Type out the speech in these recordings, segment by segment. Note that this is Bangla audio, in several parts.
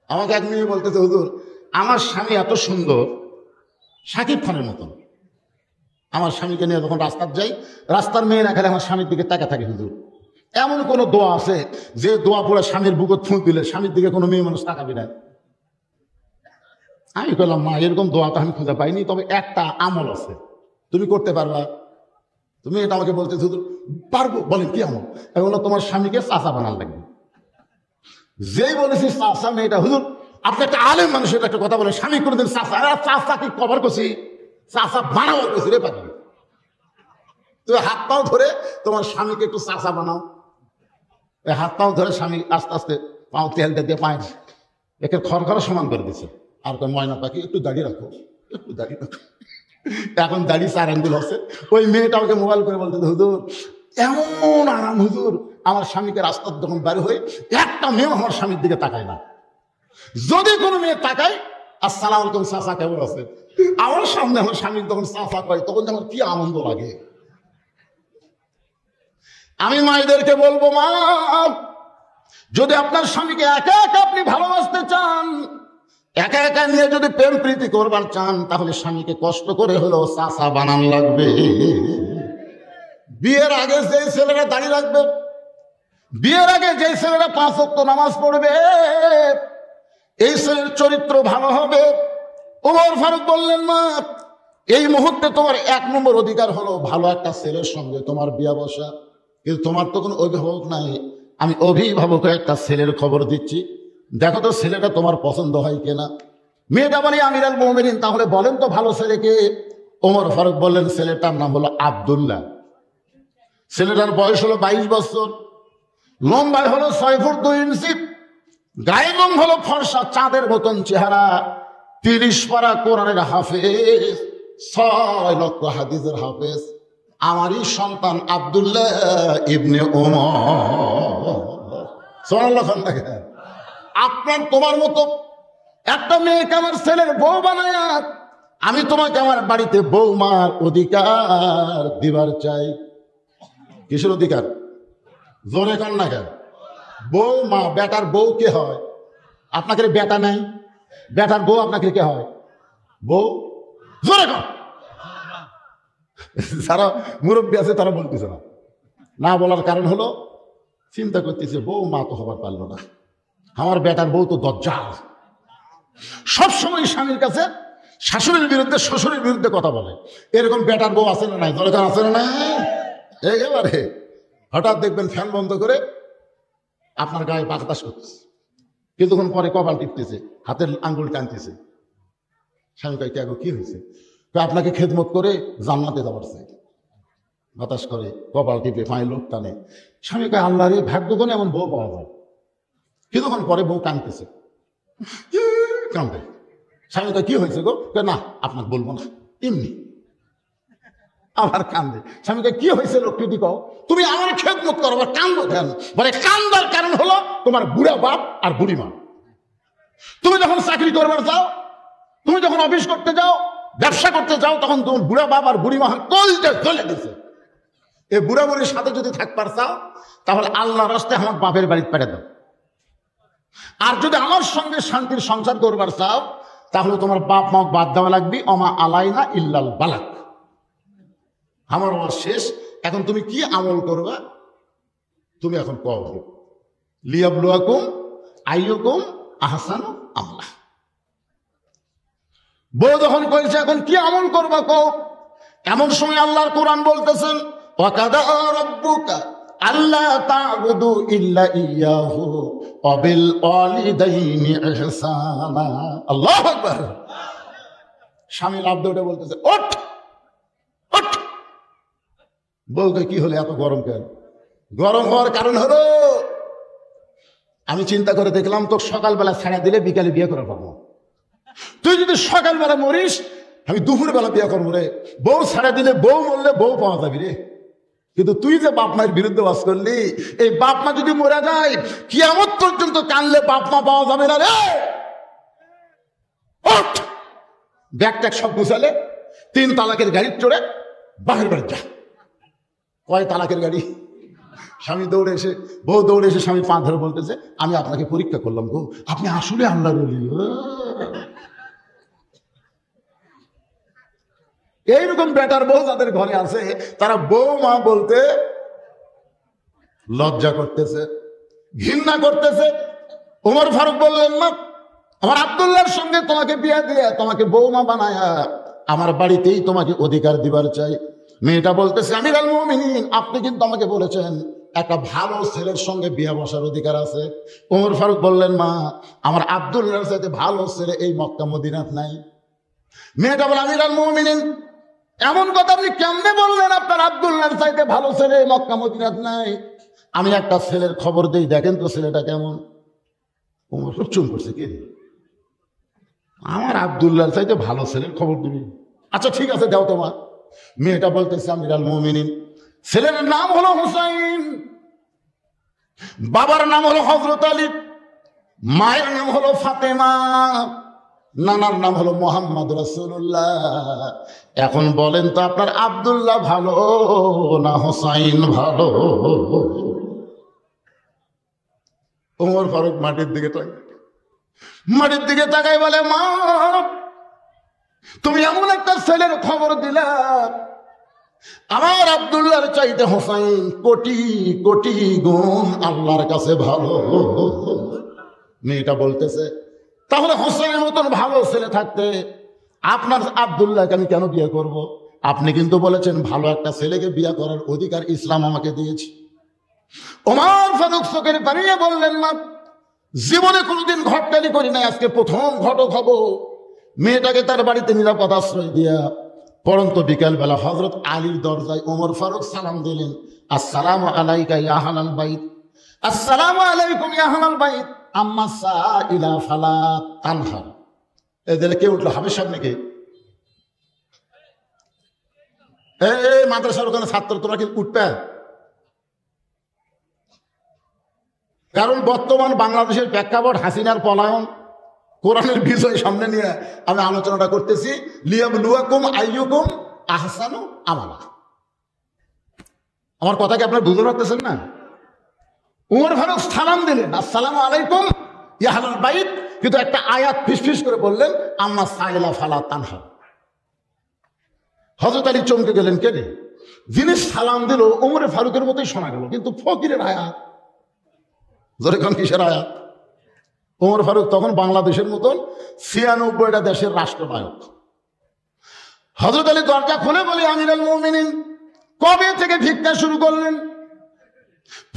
আমাকে এক মেয়ে বলতেছে, হুজুর আমার স্বামী এত সুন্দর, শাকিব খানের মতন। আমার স্বামীকে নিয়ে যখন রাস্তার যাই, রাস্তার মেয়েরা খেলে আমার স্বামীর দিকে তাকা থাকে। হুজুর এমন কোন দোয়া আছে যে দোয়া পড়ে স্বামীর বুকে থুঁ দিলে স্বামীর দিকে কোনো মেয়ে মানুষ তাকাবি না? আমি বললাম, মা এরকম দোয়া তো আমি খুঁজে পাইনি, তবে একটা আমল আছে, তুমি করতে পারবা? তুমি এটা আমাকে বলতে, হুজুর পারবো। বলেন কি আমল? আমি বললাম, তোমার স্বামীকে চাচা বানান লাগবে। যেই বলেছি চাচা, মেয়েটা, হুজুর আপনি একটা আলেম মানুষ, এটা একটা কথা বলেন, স্বামী কোনোদিন চাচা, চাচা কি কভার করছি, চাচা বানাও করছি রে পাখি। তুমি হাত পাও ধরে তোমার স্বামীকে একটু চাচা বানাও। হাত পাও ধরে স্বামী আস্তে আস্তে পাও তেলটা দিয়ে পায় একে খড়খড়া সমান করে দিচ্ছে। আর ময়না পাখি একটু দাঁড়িয়ে রাখো, একটু দাঁড়িয়ে রাখো। এখন দাঁড়িয়ে 4 আঙ্গুল আছে। ওই মেয়েটা আমাকে মোবাইল করে বলতে, হুজুর এমন আরাম হুজুর, আমার স্বামীকে রাস্তার যখন বাড়ি হয়ে একটা মেয়ে আমার স্বামীর দিকে তাকায় না। যদি কোনো মেয়ে তাকায়, আসসালামু আলাইকুম চাচা কেমন আছে, আমার সামনে আমার স্বামী তখন চাচা করে, তখন আমার কি আনন্দ লাগে। আমি মায়েদেরকে বলবো, মা যদি আপনার স্বামীকে একা একা আপনি ভালোবাসতে চান, একা একা নিয়ে যদি প্রেম প্রীতি করবার চান, তাহলে স্বামীকে কষ্ট করে হলেও চাচা বানান লাগবে। বিয়ের আগে যে ছেলেরা দাঁড়িয়ে রাখবে, বিয়ের আগে যে ছেলেরা 5 ওয়াক্ত নামাজ পড়বে, এই ছেলের চরিত্র ভালো হবে। ওমর ফারুক বললেন, মা এই মুহূর্তে তোমার 1 নম্বর অধিকার হলো ভালো একটা ছেলের সঙ্গে তোমার বিয়ে বসা, কিন্তু তোমার তো কোনো অভিভাবক নাই। আমি অভিভাবকের একটা ছেলের খবর দিচ্ছি, দেখো তো ছেলেটা তোমার পছন্দ হয় কিনা। মেয়েটা বলে, আমিরুল মুমিনিন তাহলে বলেন তো ভালো ছেলেকে। ওমর ফারুক বললেন, ছেলেটার নাম হলো আব্দুল্লাহ। ছেলেটার বয়স হলো 22 বছর, লম্বায় হলো 6 ফুট 2 ইঞ্চি, গায়ের রং হলো ফর্সা, চাঁদের মতন চেহারা, 30 পারা কোরআনের হাফেজ, 6 লক্ষ হাদিসের হাফেজ। আমারই সন্তান আব্দুল্লাহ ইবনে ওমর। সুবহানাল্লাহ। আপনার তোমার মতো একটা মেয়েকে আমার ছেলের বউ বানায়া আমি তোমাকে আমার বাড়িতে বৌমার অধিকার দিবার চাই। কিসের অধিকার? জোরে কর না কেন? বৌমা, বেটার বউ কে হয়? আপনাকে বেটা নাই, বেটার বউ আপনাকে কে হয়? বউ। জোরে কর। যারা মুরব্বী আছে তারা বলতেছে না, না বলার কারণ হলো চিন্তা করতেছে বউ মা তো হবার পারলো না, আমার বেটার বউ তো দজ্জাল। সবসময় স্বামীর কাছে শাশুড়ির বিরুদ্ধে শ্বশুরের বিরুদ্ধে কথা বলে। এরকম বেটার বউ আছে না নাই? দরকার আছে না নাই? একেবারে হঠাৎ দেখবেন ফ্যান বন্ধ করে আপনার গায়ে বাতাস করতেছে, কিছুক্ষণ পরে কপাল টিপতেছে, হাতের আঙ্গুল টানতেছে। স্বামী কয়, কি হয়েছে? আপনাকে খেদমত করে জান্নাতে যাবার চাই। বাতাস করে, কপাল টিপে, পায়ে লোক টানে। স্বামী কয়, আল্লাহ রে, ভাগ্য কোনে এমন বউ পাওয়া যায়। কিছুক্ষণ পরে বউ কাঁদতেছে, কাঁদে। স্বামী কয়, কি হয়েছে গো? না আপনার বলবো না, এমনি। আবার কান্দে। স্বামী কয়, কি হয়েছে লোকটি কও? তুমি আমার খেদমত করো, আবার কান্দো কেন? বলে, কান্দার কারণ হলো তোমার বুড়া বাপ আর বুড়ি মা। তুমি যখন চাকরি করবার যাও, তুমি যখন অফিস করতে যাও, ব্যবসা করতে যাও, তখন তোমার বুড়া বাপ আর বুড়ি মা কলজে চলে গেছে। এই বুড়া বুড়ির সাথে যদি থাকবার চাও, তাহলে আল্লাহর রাস্তায় আমার বাপের বাড়িতে পেড়ে দাও। আর যদি আমার সঙ্গে শান্তির সংসার করবার চাও, তাহলে তোমার বাপ মা বাদ দেওয়া লাগবে। অমা আলাইনা ইল্লাল বালাক। আমার শেষ। এখন তুমি কি আমল করবা? তুমি এখন কও, লিয়াবলুয়াকুম আইয়ুকুম আহসানু আমালা। বউ যখন কইছে এখন কি আমল করবা কও, এমন সময় আল্লাহর কোরআন বলতেছেন, ওয়াকাদা রাব্বুকা আল্লা তা'বুদু ইল্লা ইয়াহু ওয়া বিল ওয়ালিদাইনি ইহসানা। আল্লাহু আকবার। স্বামী লাফ দিয়ে বলতেছে, ওঠ ওঠ। বউকে কি হলো এত গরম কেন? গরম হওয়ার কারণ হলো আমি চিন্তা করে দেখলাম, তো সকালবেলা ছেড়ে দিলে বিকালে বিয়ে করে পাবো। তুই যদি সকালবেলা মরিস, আমি দুপুর বেলা বিয়ে করবো রে। বউ ছেড়ে দিলে, বউ মরলে বউ পাওয়া যাবি রে। কিন্তু তুই যে বাপ মায়ের বিরুদ্ধে বাস করলি, এই বাপ মা যদি মরে যায়, কিয়ামত পর্যন্ত কানলে বাপ মা পাওয়া যাবে না রে। ওঠ, ব্যাগ ট্যাগ সব গুছালে 3 তালাকের গাড়ি চড়ে বাপের বাড়ি যা। কয় তালাকের গাড়ি? স্বামী দৌড়ে এসে, বউ দৌড়ে এসে স্বামী পা ধরে বলতেছে, আমি আপনাকে পরীক্ষা করলাম গো, আপনি আসলে আল্লাহর ওলি। এইরকম বেটার বউ যাদের ঘরে আছে তারা বউ মা বলতে লজ্জা করতেছে, ঘৃণা করতেছে। ওমর ফারুক বললেন, না, আমার আব্দুল্লাহর সঙ্গে তোমাকে বিয়ে দিয়ে তোমাকে বৌমা বানায়া আমার বাড়িতেই তোমাকে অধিকার দিবার চাই। মেয়েটা বলতেছে, আমিরুল মুমিনিন, আপনি কিন্তু আমাকে বলেছেন একটা ভালো ছেলের সঙ্গে বিয়ে বসার অধিকার আছে। ওমর ফারুক বললেন, মা, আমার আব্দুল্লাহর সাথে ভালো ছেলে এই মক্কা মদিনাত নাই। মেয়েটা বলে, আমিরুল মুমিনিন, এমন কথা আপনি কেমনে বললেন? আপনার আব্দুল্লাহর চাইতে ভালো ছেলে মক্কা মদিনাত নাই। আমি একটা ছেলের খবর দিই, দেখেন তো ছেলেটা কেমন। ওমর ফারুক চুপ করছে, কে আমার আব্দুল্লাহর চাইতে ভালো ছেলের খবর দিবি? আচ্ছা ঠিক আছে, দাও তোমার। মেয়েটা বলতেছে, আমিরুল মুমিনিন, ছেলের নাম হলো হুসাইন, বাবার নাম হলো হযরত আলী, মায়ের নাম হলো ফাতেমা, নানার নাম হলো মুহাম্মদ রাসূলুল্লাহ। এখন বলেন তো, আপনার আব্দুল্লাহ ভালো না হুসাইন ভালো? ওমর ফারুক মাটির দিকে তাকাই বলে, মা, তুমি এমন একটা ছেলের খবর দিলা, আমার আব্দুল্লাহর চাইতে হুসাইন কোটি কোটি গুণ আল্লাহর কাছে ভালো। মেয়েটা বলতেছে, তাহলে হুসাইনের মতন ভালো ছেলে থাকতে আপনার আব্দুল্লাহকে আমি কেন বিয়ে করব? আপনি কিন্তু বলেছেন ভালো একটা ছেলেকে বিয়ে করার অধিকার ইসলাম আমাকে দিয়েছে। ওমর ফারুক চোখের পানি নিয়ে বললেন, না, জীবনে কোনোদিন ঘটকালি করি নাই, আজকে প্রথম ঘটক হব। মেয়েটাকে তার বাড়িতে নিরাপদ আশ্রয় দিয়া পরন্ত বিকালবেলা হযরত আলীর দরজায় ওমর ফারুক সালাম দিলেন, আসসালামু আলাইকা ইয়া আহলাল বাইত, আসসালামু আলাইকুম ইয়া আহলাল বাইত, আম্মা সাইলা ফালা তানহা। এদের কে উঠলো? হাফেজ সাহেব নাকি? এই মাদ্রাসার ওখানে ছাত্র, তোমরা কি উঠবে? কারণ বর্তমান বাংলাদেশের প্রেক্ষাপট হাসিনার পলায়ন, কোরআনের বিষয় সামনে নিয়ে আমি আলোচনাটা করতেছি। লিয়াবলুয়াকুম আইয়ুকুম আহসানু আমালা। আমার কথা কি আপনারা বুঝতে পারতেছেন না? ওমর ফারুক সালাম দিলেন, আসসালামু আলাইকুম ইয়া আহলাল বাইত, কিন্তু একটা আয়াত ফিসফিস করে বললেন, আম্মা সাইলা ফালা তানহা। হযরত আলী চমকে গেলেন, কে রে? যিনি সালাম দিল ওমর ফারুকের মতোই শোনা গেল, কিন্তু ফকিরের আয়াত। জোরে কোন কিসের আয়াত? ওমর ফারুক তখন বাংলাদেশের মতন ৯৬টা দেশের রাষ্ট্রনায়ক। হযরত আলী দরজা খুলে বলে, আমিরুল মুমিনিন, কবে থেকে ভিক্ষা শুরু করলেন?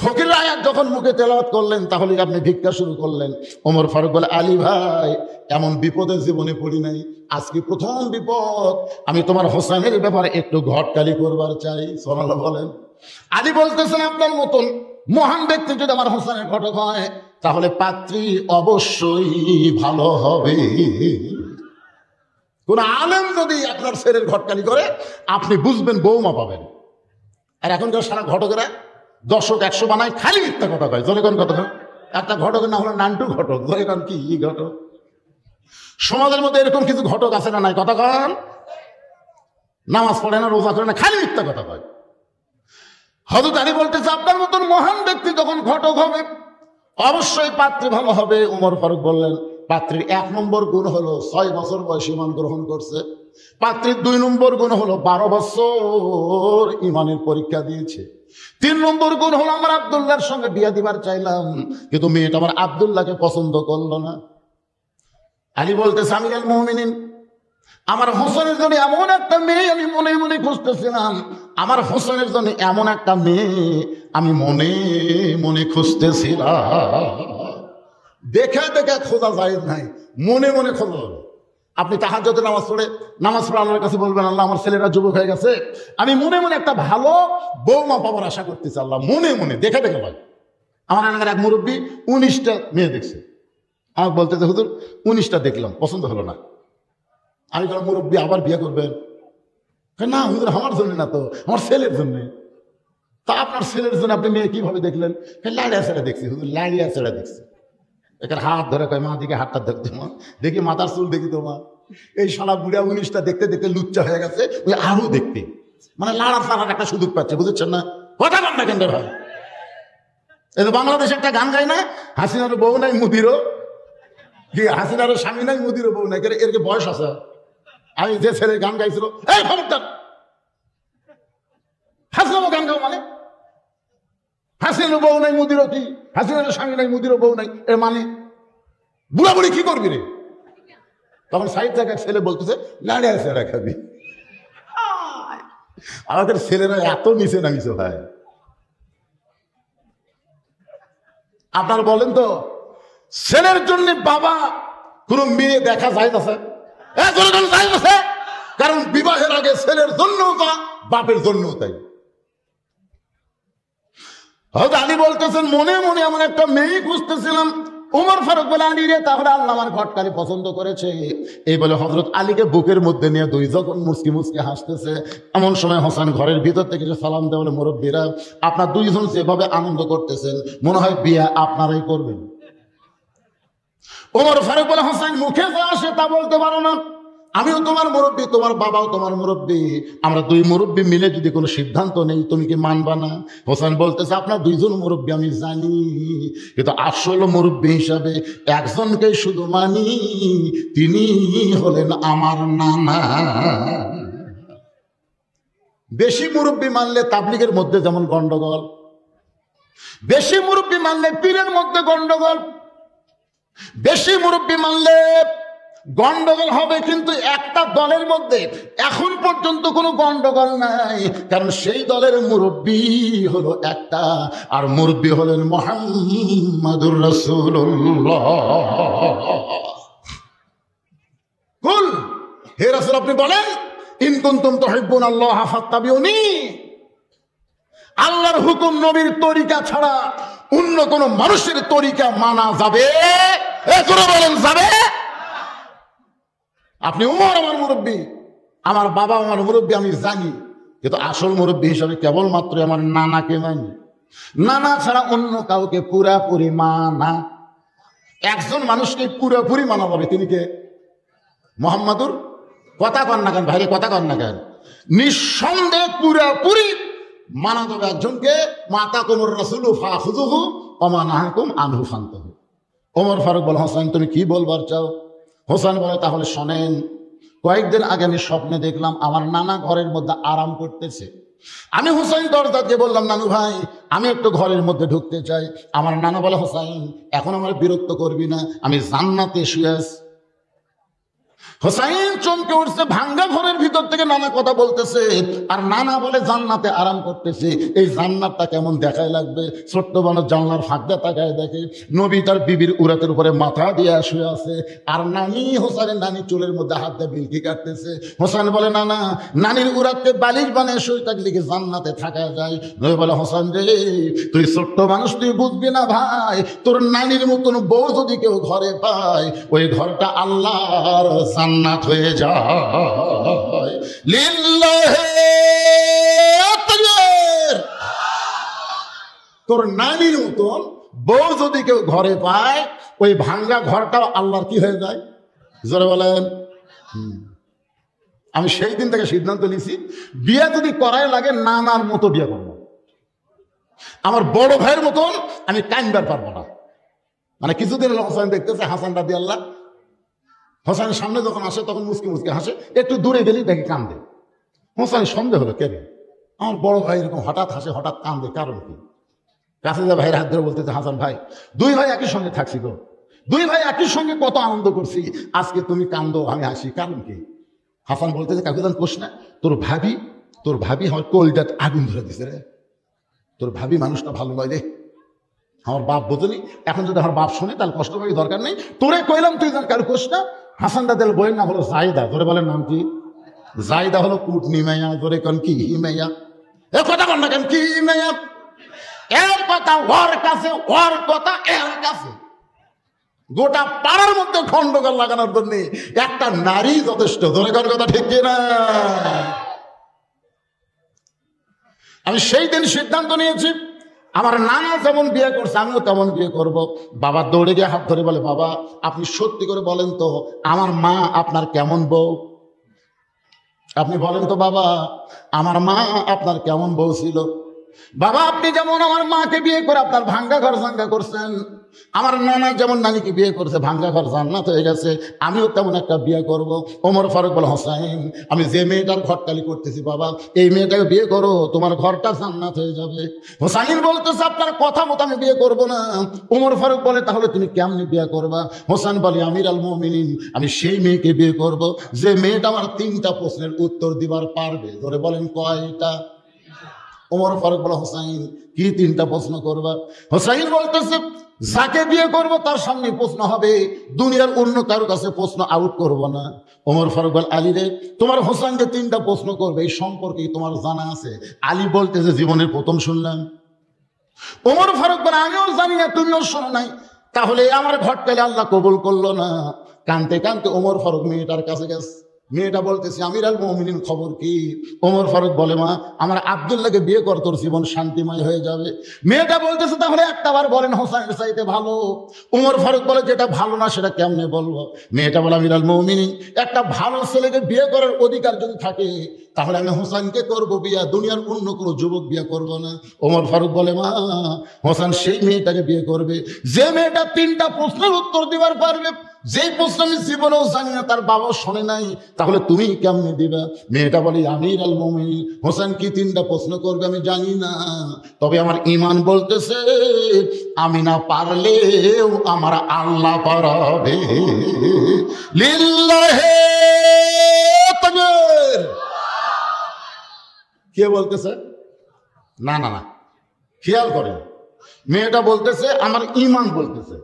ফকিরের আয়াত যখন মুখে তেলাওয়াত করলেন, তাহলে আপনি ভিক্ষা শুরু করলেন। ওমর ফারুক বলে, আলী ভাই, এমন বিপদের জীবনে পড়ি নাই, আজকে প্রথম বিপদ। আমি তোমার হোসেনের ব্যাপারে একটু ঘটকালি করবার চাই। সুবহানাল্লাহ বলেন। আলী বলতেছেন, আপনার মতন মহান ব্যক্তি যদি আমার হোসেনের ঘটক হয়, তাহলে পাত্রী অবশ্যই ভালো হবে। কোন আলেম যদি আপনার ছেলের ঘটকালি করে, আপনি বুঝবেন বৌমা পাবেন। আর এখনকার সারা ঘটকেরা ১০০-১০০ বানায়, খালি মিথ্যা কথা কয়। জোরে কোন কথা? একটা ঘটকের নাম হলো নান্টু ঘটক। জোরে কোন কি ঘটক? সমাজের মধ্যে এরকম কিছু ঘটক আছে না নাই? কথা কন। নামাজ পড়ে না, রোজা করে না, খালি মিথ্যা কথা কয়। হযরত আলী বলতেছে, আপনার মতন মহান ব্যক্তি যখন ঘটক হবে, অবশ্যই পাত্রী ভালো হবে। ওমর ফারুক বললেন, পাত্রীর ১ নম্বর গুণ হলো ৬ বছর বয়সে ঈমান গ্রহণ করছে। পাত্রীর ২ নম্বর গুণ হলো ১২ বছর ঈমানের পরীক্ষা দিয়েছে। ৩ নম্বর গুণ হলো, আমার আব্দুল্লাহর সঙ্গে বিয়ে দিবার চাইলাম, কিন্তু মেয়েটা আমার আব্দুল্লাহকে পছন্দ করলো না। আলী বলতেছে, আমিরুল মুমিনিন, আমার হোসেনের জন্য এমন একটা মেয়ে আমি মনে মনে খুঁজতেছিলাম। আমার হোসেনের জন্য এমন একটা মেয়ে আমি মনে মনে খুঁজতেছিলাম। দেখে দেখে খোঁজা যায় নাই, মনে মনে খোঁজা হবে। আপনি তাহাজ্জুদের নামাজ পড়ে আল্লাহর কাছে বলবেন, আল্লাহ, আমার ছেলেরা যুবক হয়ে গেছে, আমি মনে মনে একটা ভালো বৌমা পাবার আশা করতেছি। আল্লাহ, মনে মনে দেখে দেখে ভাই। আমার এলাকার এক মুরব্বী ১৯টা মেয়ে দেখছে। আমাকে বলতেছে, হুজুর ১৯টা দেখলাম, পছন্দ হলো না। আমি বললাম, মুরব্বী আবার বিয়ে করবেন? না হুজুর, আমার জন্য না তো, আমার ছেলের জন্য। তা আপনার ছেলের জন্য আপনি মেয়ে কিভাবে দেখলেন? লাড়িয়া ছেড়ে দেখছি হুজুর, লাড়িয়া ছেড়ে দেখছি। এখানে হাত ধরে কয়, মা দিকে হাতটা দেখতে, মা দেখি মাথার চুল দেখি তো মা। এই সারা বুড়া ১৯টা দেখতে দেখতে লুচ্চা হয়ে গেছে, ওই আরো দেখতে, মানে লাড়া ফাড়ার একটা সুযোগ পাচ্ছে, বুঝেছেন না? কথা বল না কেন ভাই? এই তো বাংলাদেশে একটা গান গায় না, হাসিনারও বউ নাই মুদিরও কি, হাসিনারও স্বামী নাই মুদিরও বউ নাই, এর কি বয়স আছে? আমি যে ছেলে গান গাইছিল, এই খবরদার হাসিনারও গান গাও মানে, হাসিনারও বউ নাই মুদিরও কি, হাসিনারও স্বামী নাই মুদিরও বউ নাই, এর মানে বুড়া বুড়ি কি করবি রে? তখন সাইড থেকে ছেলে বলতেছে লাড়িয়া ছেড়া খাবি। আমাদের ছেলেরা এত নিচে নামিছে ভাই। আপনার বলেন তো, ছেলের জন্য বাবা কোন মেয়ে দেখা যায় না, কারণ বিবাহের আগে ছেলের জন্য তা, বাপের জন্য তাই। হয়তো আলী বলতেছেন মনে মনে এমন একটা মেয়ে খুঁজতেছিলাম, উমর ফারুক বলে আলী রে, তাহলে আল্লাহ আমার ঘটকালি পছন্দ করেছে। এই বলে হযরত আলীকে বুকের মধ্যে নিয়ে দুই যখন মুসকি মুসকি হাসতেছে, এমন সময় হোসেন ঘরের ভিতর থেকে সালাম দেয়, বলে মুরব্বীরা আপনার দুইজন যেভাবে আনন্দ করতেছেন মনে হয় বিয়ে আপনারাই করবেন। উমর ফারুক বলে হোসেন মুখে যা আসে তা বলতে পারো না, আমিও তোমার মুরব্বী, তোমার বাবাও তোমার মুরব্বী, আমরা দুই মুরব্বী মিলে যদি কোনো সিদ্ধান্ত নেই তুমি কি মানবা না? হোসেন বলতেছে আপনার দুইজন মুরব্বী আমি জানি, কিন্তু আসল মুরব্বী হিসাবে একজনকে শুধু মানি, তিনি হলেন আমার নানা। বেশি মুরব্বী মানলে তাবলীগের মধ্যে যেমন গন্ডগোল, বেশি মুরব্বী মানলে পীরের মধ্যে গন্ডগোল, বেশি মুরব্বী মানলে গন্ডগোল হবে, কিন্তু একটা দলের মধ্যে এখন পর্যন্ত কোনো গন্ডগোল নাই, কারণ সেই দলের মুরব্বী হলো একটা, আর মুরব্বী হলেন মুহাম্মাদুর রাসূলুল্লাহ। কুল হে রাসূল আপনি বলেন ইন কুনতুম তুহিব্বুনাল্লাহ ফাত্তাবিউনি, আল্লাহর হুকুম নবীর তরিকা ছাড়া অন্য কোন মানুষের তরিকা মানা যাবে? বলেন যাবে? আপনি উমর আমার মুরব্বী, আমার বাবা আমার মুরব্বী আমি জানি, কিন্তু আসল মুরব্বী হিসাবে কেবলমাত্র আমার নানাকে মানি, নানা ছাড়া অন্য কাউকে পুরাপুরি মানা। একজন মানুষকে পুরাপুরি মানা যাবে, তিনি কে? মুহাম্মাদুর। কথা কন না কেন ভাইরে, কথা কন না কেন? নিঃসন্দেহে পুরাপুরি মানা যাবে একজনকে, মাতা কুমুর রাসূলু ফাখুযুহু ওয়া মা নাহাকুম আনহু ফান্তাহু। ওমর ফারুক বলে হোসেন তুমি কি বলবার চাও? হোসেন বলে তাহলে শোনেন, কয়েকদিন আগে আমি স্বপ্নে দেখলাম আমার নানা ঘরের মধ্যে আরাম করতেছে। আমি হোসেন দরজা দিয়ে বললাম নানু ভাই আমি একটু ঘরের মধ্যে ঢুকতে চাই। আমার নানা বলে হোসেন এখন আমার বিরক্ত করবি না, আমি জান্নাতে শুয়ে আছি। হোসেন চমকে উঠছে, ভাঙ্গা ঘরের ভিতর থেকে নানা কথা বলতেছে, আর নানা বলে জান্নাতে আরাম করতেছে। এই জান্নাতটা কেমন দেখায় লাগবে? ছোট্ট মানুষ জানলার ফাঁক দিয়ে তাকায় দেখে নবী তার বিবির উরাতের উপরে মাথা দিয়ে শুয়ে আছে, আর নানি হোসেনের নানি চুলের মধ্যে হাত দিয়ে বিলকি কাটতেছে। হোসেন বলে নানা নানির উরাতকে বালিশ বানিয়ে শুয়ে থাকলে কি জান্নাতে থাকা যায়? নবী বলে হোসেন রে তুই ছোট্ট মানুষ, তুই বুঝবি না ভাই, তোর নানির মতন বউ যদি কেউ ঘরে পায় ওই ঘরটা আল্লাহর জান্নাত হয়ে যায়। লিল্লাহি তাকবীর। তোর নানির মতন বউ যদি কেউ ঘরে পায় ওই ভাঙ্গা ঘরটাও আল্লাহর কি হয়ে যায়? জোরে বলেন। আমি সেই দিন থেকে সিদ্ধান্ত নিয়েছি বিয়ে যদি করাই লাগে নানার মতো বিয়ে করবো, আমার বড় ভাইয়ের মতন আমি কাইনবার পারবো না। মানে কিছুদিন হোসেন দেখতেছে হাসান রাদিয়াল্লাহ, হোসেনের সামনে যখন আসে তখন মুসকি মুসকি হাসে, একটু দূরে গেলেই দেখি কান্দে। হোসেনের সন্দেহ হলো কে রে, আমার বড় ভাই এরকম হঠাৎ হাসে হঠাৎ কান্দে, কারণ কি? কাছে যা ভাইয়ের হাত ধরে বলতেছে হাসান ভাই দুই ভাই একই সঙ্গে থাকছি গো, দুই ভাই একই সঙ্গে কত আনন্দ করছি, আজকে তুমি কান্দো আমি হাসি, কারণ কি? হাসান বলতেছে কাকু জান কোষ না, তোর ভাবি আমার কলজাত আগুন ধরে দিছে রে, তোর ভাবি মানুষটা ভালো নয় রে, আমার বাপ বোঝনি, এখন যদি আমার বাপ শোনে তাহলে কষ্ট পাবি, দরকার নেই, তোরে কইলাম তুই জান কারো কোষ না। হাসান দাদের বইয়ের নাম হলো জাইদা, ধরে বলেন নাম কি? জাইদা হলো কুটনি মাইয়া, ধরে কন কি মাইয়া, এ কথা কন না কেন কি মাইয়া, এর কথা ওর কাছে, ওর কথা এর কাছে। গোটা পাড়ার মধ্যে খন্ডকার লাগানোর জন্য একটা নারী যথেষ্ট, ধরে কন কথা ঠিক না? আমি সেই দিন সিদ্ধান্ত নিয়েছি আমার নানা যেমন বিয়ে করছে আমিও তেমন বিয়ে করব। বাবা দৌড়ে গিয়ে হাত ধরে বলে বাবা আপনি সত্যি করে বলেন তো আমার মা আপনার কেমন বউ? আপনি বলেন তো বাবা আমার মা আপনার কেমন বউ ছিল? বাবা আপনি যেমন আমার মাকে বিয়ে করে আপনার ভাঙ্গা ঘর জাঙ্গা করছেন, আমার নানা যেমন নানিকে বিয়ে করেছে ভাঙ্গা ঘর জান্নাত হয়ে গেছে, আমিও তেমন একটা বিয়ে করব। ওমর ফারুক বলে, হোসাইন আমি যে মেয়েটার ঘরটালি করতেছি বাবা, এই মেয়েটাকে বিয়ে করো, তোমার ঘরটা জান্নাত হয়ে যাবে। হোসাইন বলতেছে আপনার কথা মতো আমি বিয়ে করব না। ওমর ফারুক বলে, তাহলে তুমি কেমনি বিয়ে করবা? হোসেন বলে, আমির আল মুমিনিন আমি সেই মেয়েকে বিয়ে করব যে মেয়েটা আমার 3টা প্রশ্নের উত্তর দিবার পারবে। ধরে বলেন কয়টা? ওমর ফারুক বলে, হোসাইন কি 3টা প্রশ্ন করবা? হোসাইন বলতেছে, যাকে বিয়ে করব তার সামনে প্রশ্ন হবে, দুনিয়ার অন্য কারো কাছে প্রশ্ন আউট করব না। ওমর ফারুক বল, আলী রে তোমার হোসেন যে 3টা প্রশ্ন করবে এই সম্পর্কে তোমার জানা আছে? আলী বলতেছে, জীবনের প্রথম শুনলাম। ওমর ফারুক বলে, আমিও জানি না, তুমিও শোনো নাই, তাহলে আমার ঘটকালে আল্লাহ কবুল করলো না। কানতে কানতে ওমর ফারুক মেয়েটার কাছে গেছে। মেয়েটা বলতেছে, আমির আল মুমিনিন খবর কি? ওমর ফারুক বলে, মা আমার আব্দুল্লাহকে বিয়ে কর, তোর জীবন শান্তিময় হয়ে যাবে। মেয়েটা বলতেছে, তাহলে একটাবার বলেন হোসাইনের চাইতে ভালো। ওমর ফারুক বলে, যেটা ভালো না সেটা কেমনে বলবো? মেয়েটা বলে, আমির আল মুমিনিন একটা ভালো ছেলেকে বিয়ে করার অধিকার যদি থাকে তাহলে আমি হোসেনকে করবো বিয়া, দুনিয়ার অন্য কোনো যুবক বিয়ে করবো না। ওমর ফারুক বলে, মা হোসেন সেই মেয়েটাকে বিয়ে করবে যে মেয়েটা 3টা প্রশ্নের উত্তর দিবার পারবে, যেই প্রশ্ন আমি জীবনেও জানি না, তার বাবা শোনে নাই, তাহলে তুমি কেমনে দিবা? মেয়েটা বলে, আমির আল মুমিনিন হোসেন কি 3টা প্রশ্ন করবে আমি জানি না, তবে আমার ঈমান বলতেছে আমি না পারলেও আমার আল্লাহ পারাবে। লিল্লাহে তাকবীর। কে বলতেছে? না না না, খেয়াল করেন, মেয়েটা বলতেছে আমার ঈমান বলতেছে,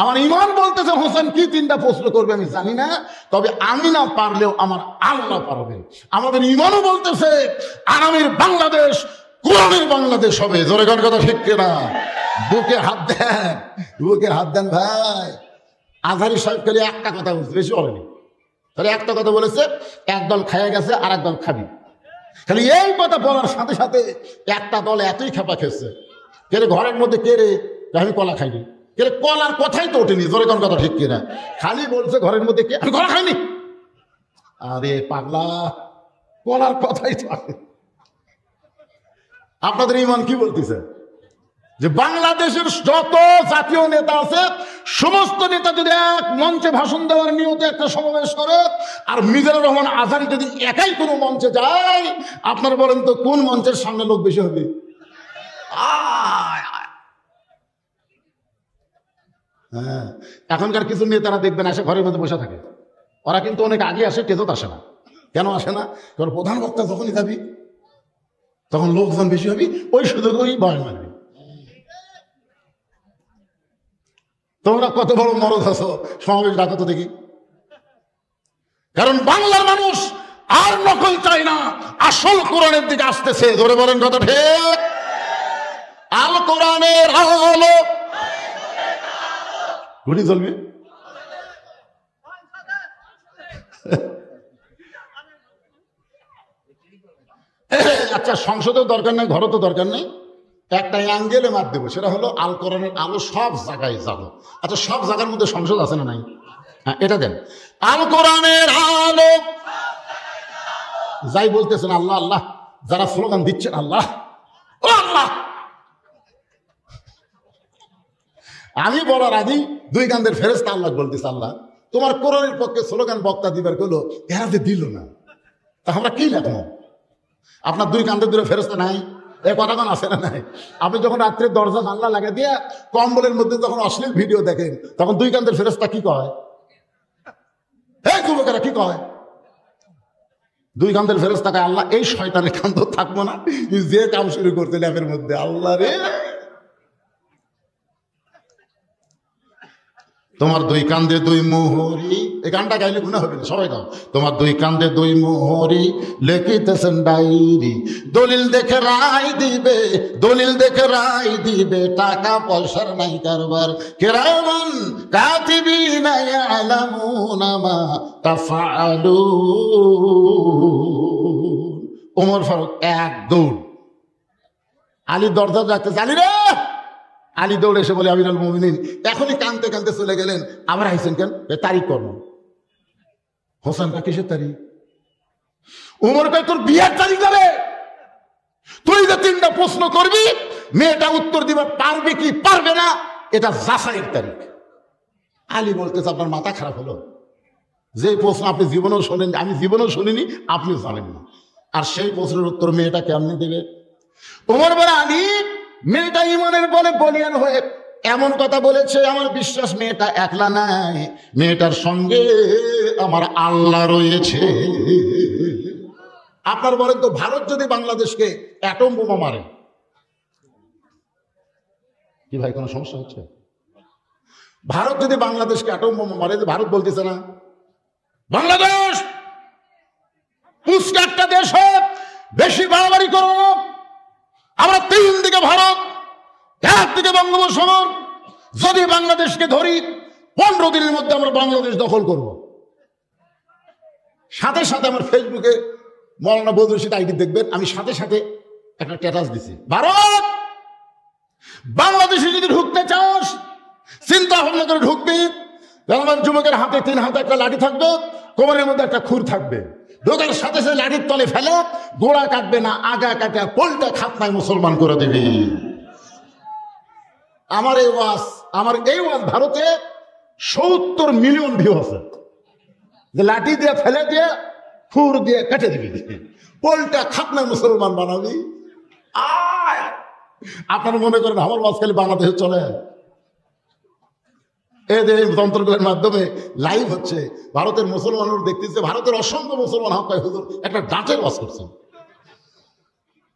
আমার ঈমান বলতেছে হোসেন কি 3টা প্রশ্ন করবে আমি জানি না, তবে আমি না পারলেও আমার আল্লাহ পারবে। আমাদের ঈমানও বলতেছে আরামের বাংলাদেশ কোরআনের বাংলাদেশ হবে। জোরে কোন কথা ঠিক কিনা? বুকে হাত দেন, বুকে হাত দেন ভাই। আজহারী সাহেব খালি একটা কথা বলছে, বেশি বলেনি, তাহলে একটা কথা বলেছে, একদল খাইয়া গেছে আর একদল খাবি। খালি এই কথা বলার সাথে সাথে একটা দল এতই খেপা খেয়েছে, কে রে ঘরের মধ্যে, কে রে আমি কলা খাইনি, কে রে কলার কথাই তো ওঠেনি। জোরে কোন কথা ঠিক কিনা? খালি বলছে ঘরের মধ্যে কে, আমি কলা খাইনি। আরে পাগলা, কলার কথাই তো আসে। আপনাদের ঈমান কি বলতেছে? যে বাংলাদেশের যত জাতীয় নেতা আছে সমস্ত নেতা যদি এক মঞ্চে ভাষণ দেওয়ার নিয়তে একটা সমাবেশ করে, আর মিজানুর রহমান আজহারী যদি একাই কোনো মঞ্চে যায়, আপনারা বলেন তো কোন মঞ্চের সামনে লোক বেশি হবে? হ্যাঁ, এখনকার কিছু নেতারা দেখবেন এসে ঘরের মধ্যে বসে থাকে, ওরা কিন্তু অনেক আগে আসে, টেজত আসে না। কেন আসে না? কারণ প্রধান বক্তা যখনই যাবি তখন লোকজন বেশি হবি, ওই সুযোগ ওই ভয় মারবি। তোমরা কত বড় মরদ আছো, সমাবেশ ডাকো তো দেখি। কারণ বাংলার মানুষ আর নকল চায় না, আসল কোরআনের দিকে আসতেছে। ধরে বলেন কত ঠিক? আল কোরআনের আলো ঘুরি চলবে। আচ্ছা, সংসদের দরকার নেই, ঘরও তো দরকার নেই, একটা অ্যাঙ্গেলে মার দেবো, সেটা হলো আল কোরআনের আলো সব জায়গায় যাবো। আচ্ছা, সব জায়গার মধ্যে সংসদ আছে না নাই? হ্যাঁ, এটা দেন, আল কোরআনের আলো। যাই বলতেছেন আল্লাহ আল্লাহ, যারা স্লোগান দিচ্ছেন আল্লাহ ও আল্লাহ, আমি বলার আগেই 2 কান্দের ফেরেশতা আল্লাহ বলতেছে, আল্লাহ তোমার কোরআনের পক্ষে স্লোগান বক্তা দিবার গেলো, এরা যে দিল না, তা আমরা কি লাগবো? আপনার 2 কান্দের দূরে ফেরেশতা নাই? এই কথাটা আছে না নাই? আপনি যখন রাত্রে দরজা জানলা লাগিয়ে দিয়ে কম্বলের মধ্যে যখন অশ্লীল ভিডিও দেখেন, তখন 2 কান্দের ফেরেশতা কি কয়? এই যুবকেরা কি কয়? 2 কান্দের ফেরেশতা কয়, আল্লাহ এই শয়তানের কান্দ থাকবো না, যে কাম শুরু করতে ল্যাপের মধ্যে, আল্লাহ রে তোমার 2 কান্দে 2 মোহরি। এই গানটা গাইলে গুনাহ হবে না, সবাই গাও। তোমার 2 কান্দে 2 মোহরি, লিখিতেছেন ডায়েরি, দলিল দেখে রায় দিবে, দলিল দেখে রায় দিবে, টাকা পয়সার নাই কারবার, কিরামান কাতিবিনা ইয়ালামুনা মা তাফআলুন। ওমর ফারুক এক দৌড়, আলী দরজা রাখতেছে, আলী রে। আলী দৌড়ে এসে বলে, আমিরুল মুমিনিন। এখনই কানতে কানতে চলে গেলেন। আবার আইসেন কেন? তারিখ কর্ম। হোসেন কা কিসের তারিখ? উমর কয় তোর বিয়ের তারিখ যাবে। তুই যে 3টা প্রশ্ন করবি, মেয়েটা উত্তর দিবে পারবে কি পারবে না, এটা যাচাইয়ের তারিখ। আলী বলতেছে আপনার মাথা খারাপ হলো, যে প্রশ্ন আপনি জীবনেও শোনেন, আমি জীবনেও শুনিনি, আপনিও জানেন না, আর সেই প্রশ্নের উত্তর মেয়েটা কেমনি দেবে? ওমর বলে আলী, মেয়েটা ইমানের বলে বলিয়ান হয়ে এমন কথা বলেছে, আমার বিশ্বাস মেয়েটা একলা নাই, মেয়েটার সঙ্গে আমার আল্লাহ রয়েছে। আপনার বলেন তো, ভারত যদি বাংলাদেশকে অ্যাটম বোমা মারে, কি ভাই কোনো সমস্যা হচ্ছে? ভারত যদি বাংলাদেশকে অ্যাটম বোমা মারে, ভারত বলতেছে না বাংলাদেশ পুষ্কা একটা দেশ হোক, বেশি বাড়াবাড়ি করো, আমরা 3 দিকে ভারত, একদিকে বঙ্গোপসাগর, যদি বাংলাদেশকে ধরি 15 দিনের মধ্যে আমরা বাংলাদেশ দখল করব। সাথে সাথে আমার ফেসবুকে মৌলানা বদরুল রশিদ আইডি দেখবেন, আমি সাথে সাথে একটা স্ট্যাটাস দিছি, ভারত বাংলাদেশে যদি ঢুকতে চাস চিন্তা ভাবনা করে ঢুকবি, আমার যুবকের হাতে 3 হাতে একটা লাঠি থাকবে, কোমরের মধ্যে একটা খুর থাকবে, ঢোকার সাথে সাথে লাঠির তলে ফেলে গোড়া কাটবে না, আগা কাটে পোলটা খাতনায় মুসলমান করে দিবি। আমার এই ওয়াজ ভারতে 70 মিলিয়ন ভিউ আছে, যে লাঠি দিয়ে ফেলে দিয়ে খুর দিয়ে কেটে দিবি, পোলটা খাতনায় মুসলমান বানাবি। আপনারা মনে করেন আমার ওয়াজ খালি বাংলাদেশে চলে? এই যে যন্ত্রগুলোর মাধ্যমে লাইভ হচ্ছে, ভারতের মুসলমানরা দেখতেছে, ভারতের অসংখ্য মুসলমান হক হুজুর একটা ডাঁটের ওয়াজ করছেন।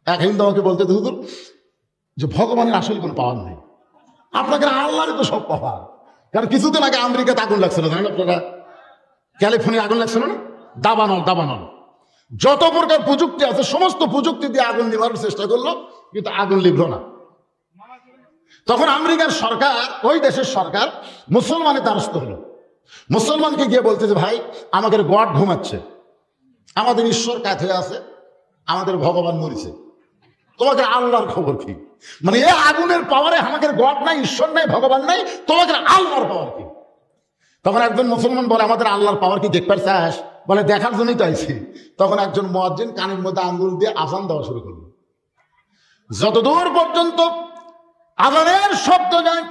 এক হিন্দু আমাকে বলতে, হুজুর যে ভগবানের আসলে কোনো পাওয়ার নেই, আপনাকে আল্লাহরই তো সব পাওয়ার। কারণ কিছুদিন আগে আমেরিকাতে আগুন লাগছিল, জানেন আপনারা? ক্যালিফোর্নিয়া আগুন লাগছিল না? দাবানল যত প্রকার প্রযুক্তি আছে সমস্ত প্রযুক্তি দিয়ে আগুন নিবানোর চেষ্টা করলো, কিন্তু আগুন লিভল না। তখন আমেরিকার সরকার, ওই দেশের সরকার মুসলমানের দ্বারস্থ হলো, মুসলমানকে গিয়ে বলতে যে ভাই আমাদের গড ঘুমাচ্ছে, আমাদের ঈশ্বর কাত হয়ে আছে, আমাদের ভগবান মরিছে, তোমাদের আল্লাহর খবর কি? মানে এই আগুনের পাওয়ারে আমাদের গড নাই, ঈশ্বর নাই, ভগবান নাই, তোমাদের আল্লাহর পাওয়ার কি? তখন একজন মুসলমান বলে আমাদের আল্লাহর পাওয়ার কি দেখবার চাস? বলে দেখার জন্যই তো আইছি। তখন একজন মুয়াজ্জিন কানের মধ্যে আঙ্গুল দিয়ে আজান দেওয়া শুরু করলো। যতদূর পর্যন্ত আজানের শব্দ যায়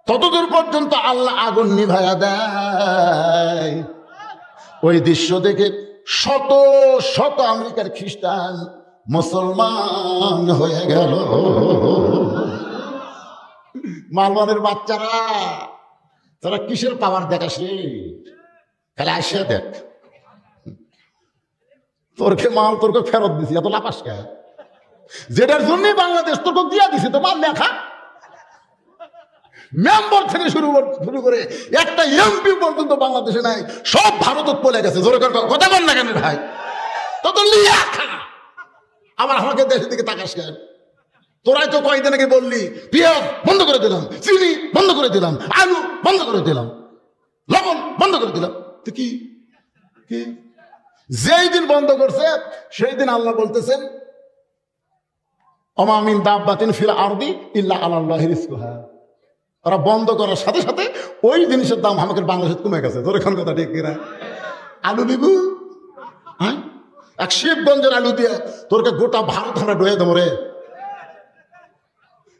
ততদূর পর্যন্ত আল্লাহ আগুন নিভাইয়া দেয়। ওই দৃশ্য দেখে শত শত আমেরিকার খ্রিস্টান মুসলমান হয়ে গেল। মালবানের বাচ্চারা তারা কিসের পাওয়ার দেখাস রে? খালি আসিয়া দেখ, তোরকে মাল তোরকে ফেরত দিছি, এত লাপাস কে? যেটার জন্য বাংলাদেশ তোরকে দিয়া দিছে তোমার লেখা মেম্বার থেকে শুরু করে একটা এমপি পর্যন্ত বাংলাদেশে নাই, সব ভারত পলে গেছে। জোরে কথা বল না কেন ভাই? তত লেখা আবার আমাকে দেশের দিকে তাকাস কেন? তোরাই তো কয়েকদিন আগে বললি পেঁয়াজ বন্ধ করে দিলাম, চিনি বন্ধ করে দিলাম, আলু বন্ধ করে দিলাম, লবণ বন্ধ করে দিলাম। তো কি যেই দিন বন্ধ করছে সেই দিন আল্লাহ বলতেছেন ওমা মিন দাব্বাতিন ফিল আরদি ইল্লা আলাল্লাহি রিজকুহা। ওরা বন্ধ করার সাথে সাথে ওই জিনিসের দাম আমাদের বাংলাদেশে কমে গেছে। তোর এখন কথা ঠিক কিনা? আলু নিবু, হ্যাঁ, এক শিবগঞ্জের আলু দিয়ে তোরকে গোটা ভারত আমরা ডয়ে দেবো রে।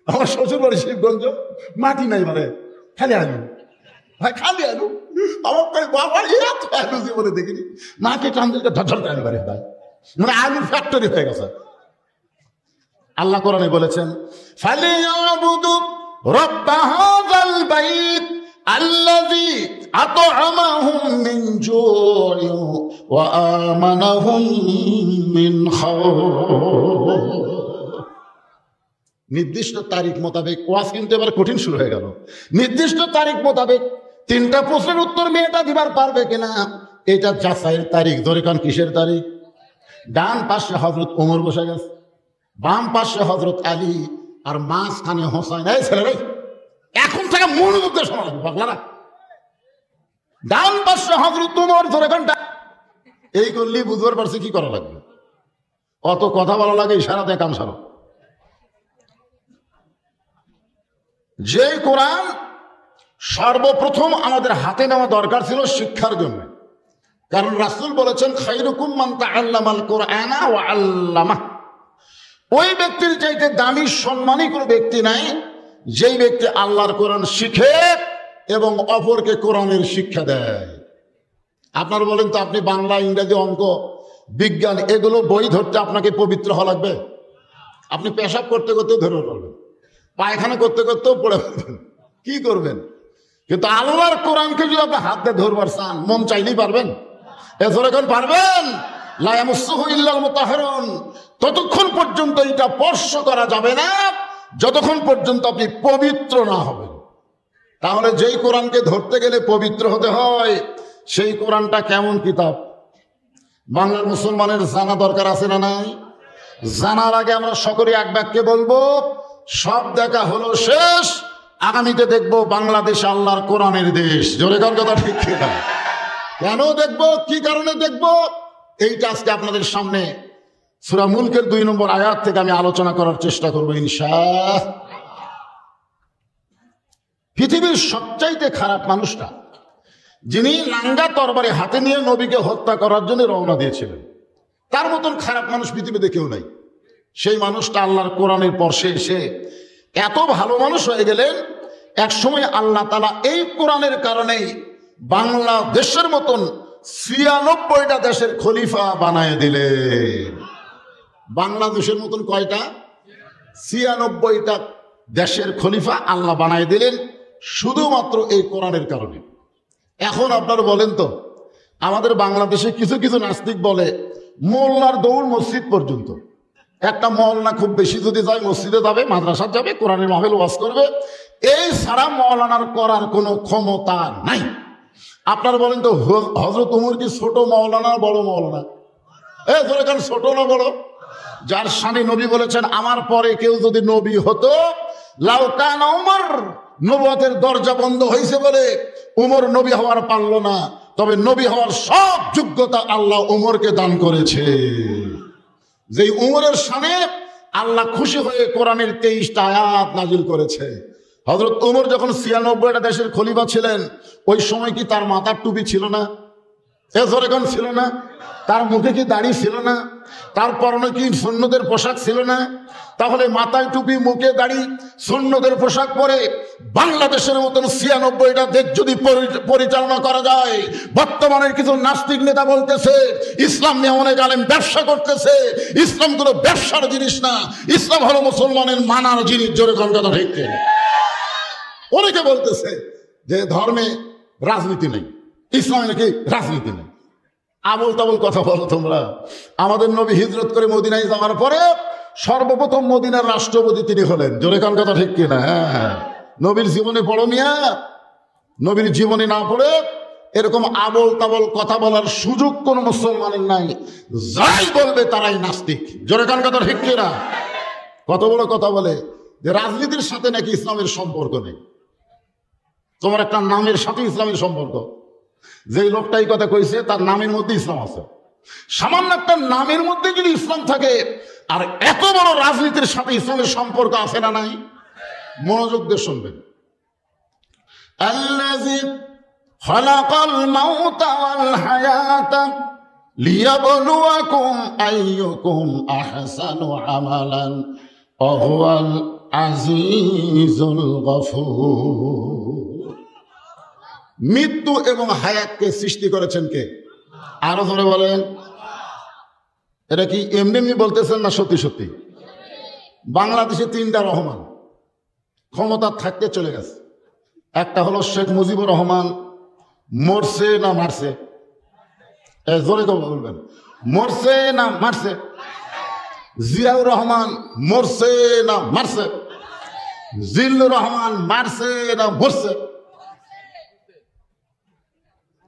আমার শ্বশুর বাড়ি শিবগঞ্জ, মাটি নাই মানে খালি আলু, ভাই খালি আলু। আমার বাবা এত আলু জীবনে দেখিনি, মাকে টানদিলকে ঝরঝর আলু বাড়ি ভাই, মানে আলুর ফ্যাক্টরি হয়ে গেছে। আল্লাহ কোরআনে বলেছেন ফালিয়াবুদু রাব্ব হাযাল বাইত আল্লাযী আত'আমাহুম মিন জু'ইন ওয়া আমানাহুম মিন খাউফ। নির্দিষ্ট তারিখ মোতাবেক ওয়াজ কিন্তু এবার কঠিন শুরু হয়ে গেল। নির্দিষ্ট তারিখ মোতাবেক 3টা প্রশ্নের উত্তর মেয়েটা দিবার পারবে কিনা এটা যাচাইয়ের তারিখ। ধরে কারণ কিসের তারিখ? ডান পাশে হযরত ওমর বসে গেছে, বাম পাশে হযরত আলী, আর মাঝখানে হোসাইন। এই ছেলে এখন থেকে মনোযোগ দিয়ে শোনা লাগবে পাগলারা। ডান পাশে হযরত ওমর, ধরে কারণটা এই করলি বুঝবার পারছে কি করা লাগবে। অত কথা বলা লাগে ইশারা দিয়ে কাম সারো। যে কোরআন সর্বপ্রথম আমাদের হাতে নেওয়া দরকার ছিল শিক্ষার জন্য, কারণ রাসূল বলেছেন খায়রুকুম মান তাআল্লামাল কুরআনা ওয়া আল্লামাহ। ওই ব্যক্তির চাইতে দামি সম্মানী কোনো ব্যক্তি নাই যেই ব্যক্তি আল্লাহর কোরআন শিখে এবং অপরকে কোরআনের শিক্ষা দেয়। আপনার বলেন তো, আপনি বাংলা, ইংরেজি, অঙ্ক, বিজ্ঞান এগুলো বই ধরতে আপনাকে পবিত্র হওয়া লাগবে? আপনি পেশাব করতে করতেও ধরে পড়বেন, পায়খানা করতে করতেও পড়ে পড়বেন, কি করবেন? কিন্তু আল্লাহর কোরআনকে যদি আপনি হাত দিয়ে ধরবার চান, মন চাইলেই পারবেন? এখন পারবেন? লা ইয়ামাসসুহু ইল্লাল মুতাহহারুন। ততক্ষণ পর্যন্ত এটা স্পর্শ করা যাবে না যতক্ষণ পর্যন্ত আপনি পবিত্র না হবেন। তাহলে যেই কোরআনকে ধরতে গেলে পবিত্র হতে হয়, সেই কোরআনটা কেমন কিতাব? বাংলার মুসলমানের জানা দরকার আছে না নাই? জানার আগে আমরা সকলে এক বাক্যে বলবো, সব দেখা হলো শেষ, আগামীতে দেখবো বাংলাদেশ আল্লাহর কোরআনের দেশ। জোরে কোন কথা ঠিক কিনা? কেন দেখবো, কি কারণে দেখবো, এইটা আজকে আপনাদের সামনে সূরা মুলকের 2 নম্বর আয়াত থেকে আমি আলোচনা করার চেষ্টা করবো ইনশাআল্লাহ। পৃথিবীর সবচাইতে খারাপ মানুষটা, যিনি নাঙ্গা তরবারি হাতে নিয়ে নবীকে হত্যা করার জন্য রওনা দিয়েছিলেন, তার মতন খারাপ মানুষ পৃথিবীতে কেউ নাই। সেই মানুষটা আল্লাহর কোরআনের পরশে এসে এত ভালো মানুষ হয়ে গেলেন, এক সময় আল্লাহ তাআলা এই কোরআনের কারণেই বাংলাদেশের মতন 96টা দেশের খলিফা বানায় দিলেন। বাংলাদেশের মতন কয়টা? 96টা দেশের খলিফা আল্লাহ বানায় দিলেন শুধুমাত্র এই কোরআনের কারণে। এখন আপনারা বলেন তো, আমাদের বাংলাদেশে কিছু কিছু নাস্তিক বলে মোল্লার দৌড় মসজিদ পর্যন্ত। একটা মওলানা খুব বেশি যদি যায়, মসজিদে যাবে, মাদ্রাসা যাবে, কোরআনের মাহফিল ওয়াজ করবে, এই ছাড়া মওলানার করার কোনো ক্ষমতা নাই। আপনারা বলেন তো, হযরত ওমর কি ছোট মওলানা বড় মওলানা? ধরে কারণ ছোট না বড়? যার শানে নবী বলেছেন, আমার পরে কেউ যদি নবী হতো, লাউ কানা ওমর, নবুয়তের দরজা বন্ধ হয়েছে বলে উমর নবী হওয়ার পারল না, তবে নবী হওয়ার সব যোগ্যতা আল্লাহ উমরকে দান করেছে। যেই উমরের শানে আল্লাহ খুশি হয়ে কোরআনের 23টা আয়াত নাজিল করেছে। হযরত উমর যখন 96টা দেশের খলিফা ছিলেন, ওই সময় কি তার মাথার টুপি ছিল না? এখন ছিল না? তার মুখে কি দাড়ি ছিল না? তার পরনে কি সুন্নতের পোশাক ছিল না? তাহলে মাথায় টুপি, মুখে দাড়ি, সুন্নতের পোশাক পরে বাংলাদেশের মতন 96টা দেশ যদি পরিচালনা করা যায়, বর্তমানের কিছু নাস্তিক নেতা বলতেছে ইসলাম নিয়ে অনেক আলেম ব্যবসা করতেছে, ইসলাম কোনো ব্যবসার জিনিস না, ইসলাম হলো মুসলমানের মানার জিনিস। জোরে কোন কথা ঠিক? অনেকে বলতেছে যে ধর্মে রাজনীতি নেই, ইসলামে নাকি রাজনীতি নেই। আবল তাবল কথা বলো তোমরা। আমাদের নবী হিজরত করে মদিনায় যাওয়ার পরে সর্বপ্রথম মদিনার রাষ্ট্রপতি তিনি হলেন। জোরে কোন কথা ঠিক কিনা? হ্যাঁ, নবীর জীবনে পড়ো মিয়া, নবীর জীবনে না পড়ে এরকম আবল তাবল কথা বলার সুযোগ কোন মুসলমানের নাই। যাই বলবে তারাই নাস্তিক। জোরে কোন কথা ঠিক কিনা? কত বড় কথা বলে যে রাজনীতির সাথে নাকি ইসলামের সম্পর্ক নেই। তোমার একটা নামের সাথে ইসলামের সম্পর্ক। যেই লোকটাই কথা কইছে তার নামের মধ্যে ইসলাম আছে। সামান্য একটা নামের মধ্যে যদি ইসলাম থাকে, আর এত বড় রাজনীতির সাথে ইসলামের সম্পর্ক আছে না নাই? মনোযোগ দিয়ে শুনবেন। আল্লাযী খালাকাল মাউতা ওয়াল হায়াতা লিয়াবলুয়াকুম আইয়ুকুম আহসানু আমালান ওয়া হুয়াল আজিজুল গফুর। মৃত্যু এবং হায়াতকে সৃষ্টি করেছেন কে? আরো ধরে বলেন। এটা কি এমনি এমনি বলতেছেন না সত্যি সত্যি? বাংলাদেশে 3টা রহমান ক্ষমতা থাকতে চলে গেছে। একটা হলো শেখ মুজিবুর রহমান, মরছে না মারছে? জোরে তো বলবেন, মরছে না মারছে? জিয়াউর রহমান মরছে না মারছে? জিল্লুর রহমান মারছে না মরছে?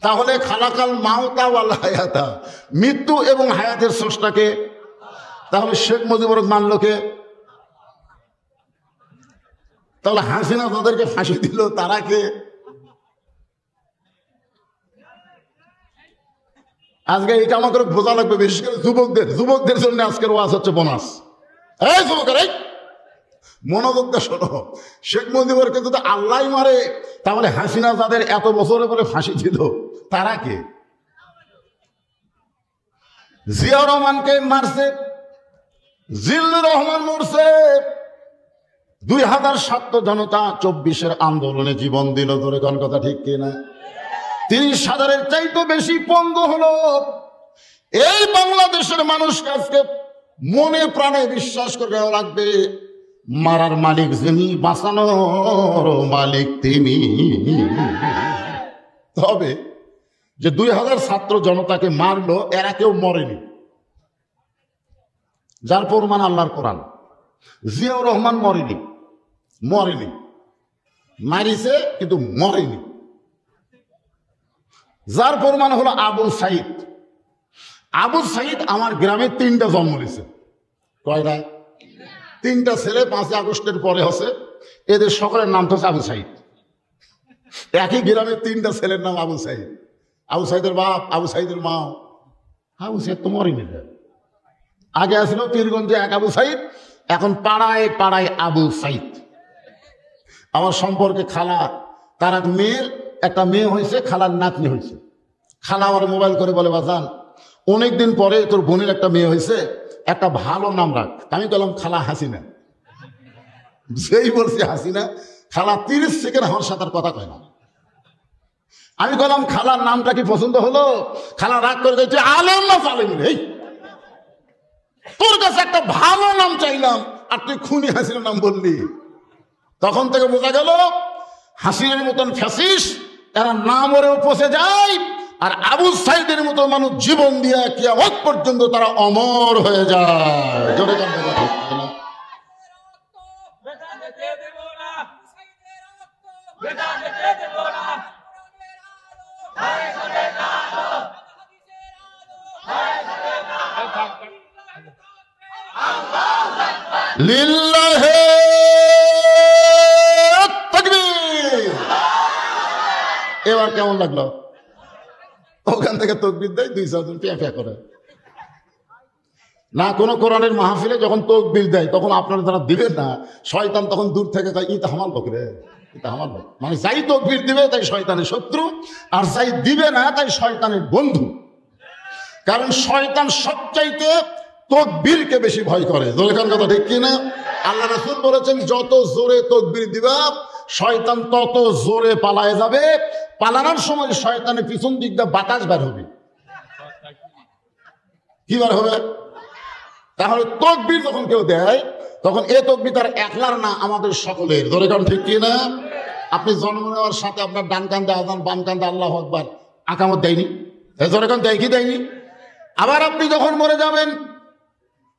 তাহলে খালাকাল মাউতা ওয়াল হায়াতা, মৃত্যু এবং হায়াতের স্রষ্টাকে। তাহলে শেখ মুজিবুর মানলো কে? তাহলে হাসিনা তাদেরকে ফাঁসি দিল, তারা কে? আজকে এটা আমাকে বোঝা লাগবে, বিশেষ করে যুবকদের জন্য আজকের ওয়াজ হচ্ছে বোনাস। এই যুবকের, এই মনোযোগ দিয়ে শোনো। শেখ মুজিবুরকে যদি আল্লাহ মারে, তাহলে হাসিনা যাদের এত বছরের পরে ফাঁসি দিল তারা কে? জিয়াউর রহমানকে মারছে, জিল্লুর রহমান মরছে। 2000 ছাত্র জনতা 24-এর আন্দোলনে জীবন দিল। ধরে কোন কথা ঠিক কিনা? 30,000-এর চাইতে বেশি পঙ্গু হলো। এই বাংলাদেশের মানুষকে আজকে মনে প্রাণে বিশ্বাস করে লাগবে, মারার মালিক যিনি, বাঁচানোর মালিক তিনি। তবে যে 2000 ছাত্র জনতাকে মারলো, এরা কেউ মরেনি, যার প্রমাণ আল্লাহর কোরআন। জিয়াউর রহমান মরেনি, মারিছে কিন্তু মরেনি, যার প্রমাণ হলো আবু সাইদ। আবু সাইদ আমার গ্রামে 3টা জন্ম নিয়েছে। কয়টা? 3টা ছেলে 5 আগস্টের পরে হচ্ছে। এদের সকলের নাম তো আবু সাইদ। একই গ্রামে 3টা ছেলের নাম আবু সাইদ। আবু সাইদের বাপ, আবু সাইদের মা। আবু সাইদ তো মরেনি। আগে আসছিল পীরগঞ্জে এক আবু সাইদ, এখন পাড়ায় পাড়ায় আবু সাইদ। আমার সম্পর্কে খালা, তার একটা মেয়ে হয়েছে, খালার নাতনি হয়েছে। খালা আমার মোবাইল করে বলে, বাজান অনেকদিন পরে তোর বোনের একটা মেয়ে হয়েছে, একটা ভালো নাম রাখ। আমি বললাম খালা হাসিনা। যেই বলছি হাসিনা, খালা 30 সেকেন্ড আমার সাথে কথা কয় না। আমি বললাম খালার নামটা কি পছন্দ হলো? খালা রাগ করে দিয়েছে, আলেম না আলেম নেই, তোর কাছে একটা ভালো নাম চাইলাম আর তুই খুনি হাসিনার নাম বললি। তখন থেকে বোঝা গেল হাসিনার মতন ফ্যাসিস্ট এরা নাম ওরেও পচে যায়, আর আবু সাইদের মতো মানুষ জীবন দিয়ে কিয়ামত পর্যন্ত তারা অমর হয়ে যায়। জোরে গান বাজা ঠিক না? লিল্লাহে তাকবীর। এবার কেমন লাগলো? ওখান থেকে তাকবীর দেয়, 200 জন পেঁপে করে না। কোন কোরআনের মাহফিলে যখন তাকবীর দেয় তখন আপনারা যারা দিবেন না, শয়তান তখন দূর থেকে কয় ইতা আমার লোক রে, ইতা আমার লোক। মানে যাই তাকবীর দিবে তাই শয়তানের শত্রু, আর যাই দিবে না তাই শয়তানের বন্ধু। কারণ শয়তান সবচাইতে তাকবীরকে বেশি ভয় করে। দোলেখান কথা ঠিক কিনা? আল্লাহ রাসূল বলেছেন, যত জোরে তাকবীর দিবা শয়তান তত জোরে পালায় যাবে। পালানোর সময় শয়তানের পিছন দিক দিয়ে বাতাস বের হবে। কি বার হবে? তাহলে তাকবীর যখন কেউ দেয় তখন এ তাকবীর তার একলার না, আমাদের সকলের। দোলেখান ঠিক কিনা? আপনি জন্ম নেওয়ার সাথে আপনার ডান কান্দে আযান, বাম কান্দে আল্লাহু আকবার আকামত দেয়নি? দোলেখান দেয় কি দেয়নি? আবার আপনি যখন মরে যাবেন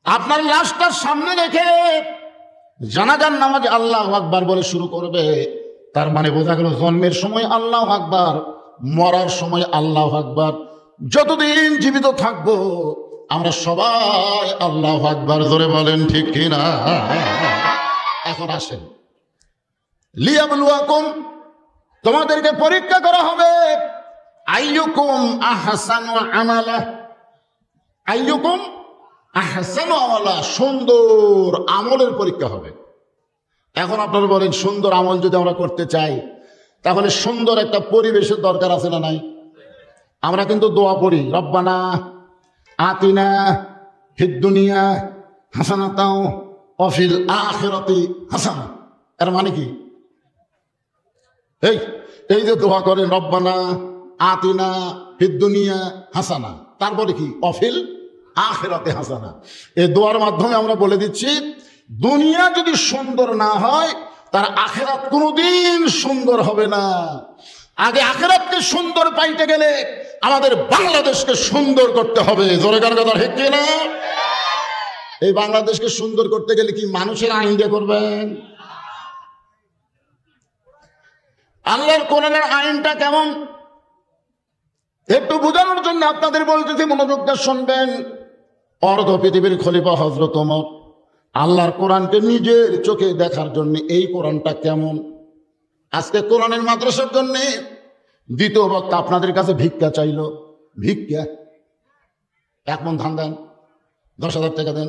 আপনার লাশটার সামনে রেখে জানাজার নামাজ আল্লাহু আকবার বলে শুরু করবে। তার মানে বোঝা গেল জন্মের সময় আল্লাহু আকবার, মরার সময় আল্লাহু আকবার। যতদিন জীবিত থাকবো আমরা সবাই আল্লাহু আকবার জোরে বলেন ঠিক কিনা? এখন আসেন, লিয়াবলুয়াকুম, তোমাদেরকে পরীক্ষা করা হবে। আইয়ুকুম আহসানু আমালা, আইয়ুকুম আহসানু আমালা, সুন্দর আমলের পরীক্ষা হবে। এখন আপনারা বলেন, সুন্দর আমল যদি আমরা করতে চাই তাহলে সুন্দর একটা পরিবেশের দরকার আছে না নাই? আমরা কিন্তু দোয়া পড়ি, রব্বানা আতিনা ফিদ দুনিয়া হাসানাতাও ওয়া ফিল আখিরাতি হাসানা। এর মানে কি? এই যে দোয়া করেন রব্বানা আতিনা ফিদ দুনিয়া হাসানা, তারপরে কি? ওয়া ফিল আখিরাতি হাসানা। এই দোয়ার মাধ্যমে আমরা বলে দিচ্ছি, দুনিয়া যদি সুন্দর না হয় তার আখিরাত কোনোদিন সুন্দর হবে না। আগে আখিরাতকে সুন্দর পাইতে গেলে আমাদের বাংলাদেশকে সুন্দর করতে হবে। জোরে গান কথা ঠিক কিনা? এই বাংলাদেশকে সুন্দর করতে গেলে কি মানুষের আইন দিয়ে করবেন? আল্লাহর কোরআনের আইনটা কেমন একটু বোঝানোর জন্য আপনাদের বলতেছি, মনোযোগ দিয়ে শুনবেন। অর্ধ পৃথিবীর খলিফা হযরত ওমর আল্লাহর কোরআনকে নিজের চোখে দেখার জন্য এই কোরআনটা কেমন। আজকে কোরআনের মাদ্রাসার জন্য দ্বিতীয় বক্তা আপনাদের কাছে ভিক্ষা চাইল। ভিক্ষা, 1 মণ ধান দেন, 10,000 টাকা দেন।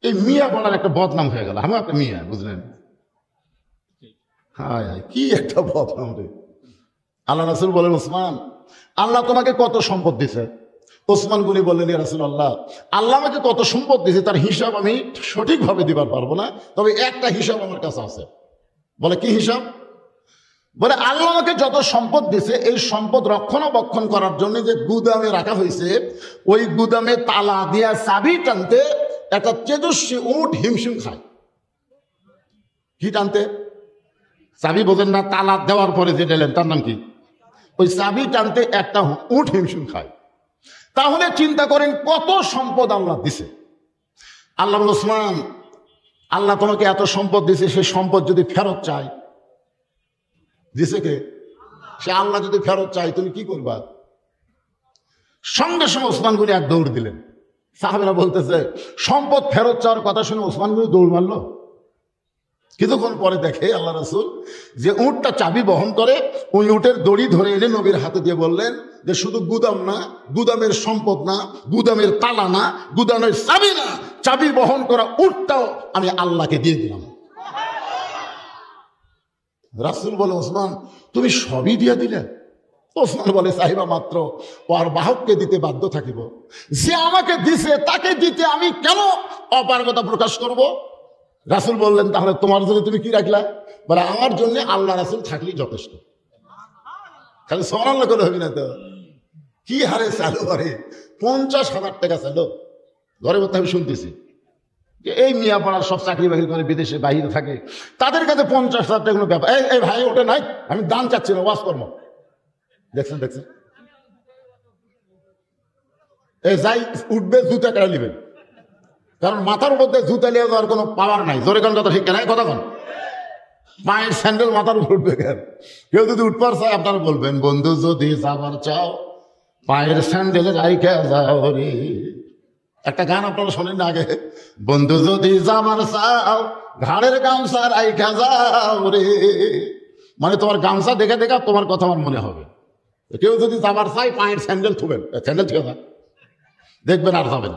এই মিয়া বলার একটা বদনাম হয়ে গেল। আমি একটা মিয়া, বুঝলেন? হায় হায়, কি একটা বদনাম রে। আল্লাহ রাসূল বলেন, ওসমান আল্লাহ তোমাকে কত সম্পদ দিছে, ওসমান গনি বললেন, ইয়া রাসূলুল্লাহ, আল্লাহ আমাকে কত সম্পদ দিয়েছে তার হিসাব আমি সঠিকভাবে দিবার পারবো না, তবে একটা হিসাব আমার কাছে আছে। বলে, কি হিসাব? বলে, আল্লাহ আমাকে যত সম্পদ দিছে এই সম্পদ রক্ষণাবেক্ষণ করার জন্য যে গুদামে রাখা হয়েছে, ওই গুদামে তালা দিয়া চাবি টানতে একটা তেজস্বী উট হিমশিম খায়। কি টানতে? চাবি বোঝেন না? তালা দেওয়ার পরে যে দিলেন তার নাম কি? ওই চাবি টানতে একটা উট হিমশিম খায়। তাহলে চিন্তা করেন কত সম্পদ আল্লাহ দিছে। আল্লাহ বলে, ওসমান, আল্লাহ তোমাকে এত সম্পদ দিছে, সেই সম্পদ যদি ফেরত চায়, দিছে কে? সে আল্লাহ যদি ফেরত চায় তুমি কি করবা? সঙ্গে সঙ্গে ওসমান গনি এক দৌড় দিলেন। সাহাবীরা বলতেছে, সম্পদ ফেরত চাওয়ার কথা শুনে ওসমান গনি দৌড় মারলো। কিছুক্ষণ পরে দেখে আল্লাহ রাসূল যে উটটা চাবি বহন করে, ওই উটের দড়ি ধরে এনে নবীর হাতে দিয়ে বললেন যে শুধু গুদাম না, গুদামের সম্পদ না, গুদামের তালা না, গুদামের চাবি না, চাবি বহন করা উটটাও আমি আল্লাহকে দিয়ে দিলাম। রাসূল বলে, ওসমান তুমি সবই দিয়ে দিলে? ওসমান বলে, সাহিবা মাত্র ওর বাহককে দিতে বাধ্য থাকিব, যে আমাকে দিছে তাকে দিতে আমি কেন অপারগতা প্রকাশ করব? রাসূল বললেন, তাহলে তোমার জন্য তুমি কি রাখলা? বলে, আমার জন্য আল্লাহ রাসূল থাকলেই যথেষ্ট। খালি সুবহানাল্লাহ করে হবি না তো? কি হারে চালু করে 50,000 টাকা চালো ঘরে মধ্যে। আমি শুনতেছি যে এই মিয়াপাড়ার সব চাকরি বাকরি করে বিদেশে বাইরে থাকে, তাদের কাছে 50,000 টাকা কোনো ব্যাপার। এই ভাই ওটা নাই, আমি দান চাচ্ছি না, ওয়াজ কর্ম। দেখছেন দেখছেন, এই যাই উঠবে জুতা কেড়ে নেবেন, কারণ মাথার উপর দিয়ে জুতা নিয়ে যাওয়ার কোনো পাওয়ার নাই। জোরে কোন কথা ঠিক না? কথা কোন? পায়ের স্যান্ডেল মাথার উপর উঠবে কেন? কেউ যদি উঠবার চায় আপনারা বলবেন, বন্ধু যদি যাবার চাও পায়ের স্যান্ডেলে রাইখা যাও রে। একটা গান আপনারা শোনেন না আগে? বন্ধু যদি যাবার চাও ঘাড়ের গামছা রাইখা যাও রে। মানে তোমার গামছা দেখে দেখে তোমার কথা আমার মনে হবে। কেউ যদি যাবার চাই পায়ের স্যান্ডেল থুবেন, স্যান্ডেল ঠিক আছে, দেখবেন আর যাবেন।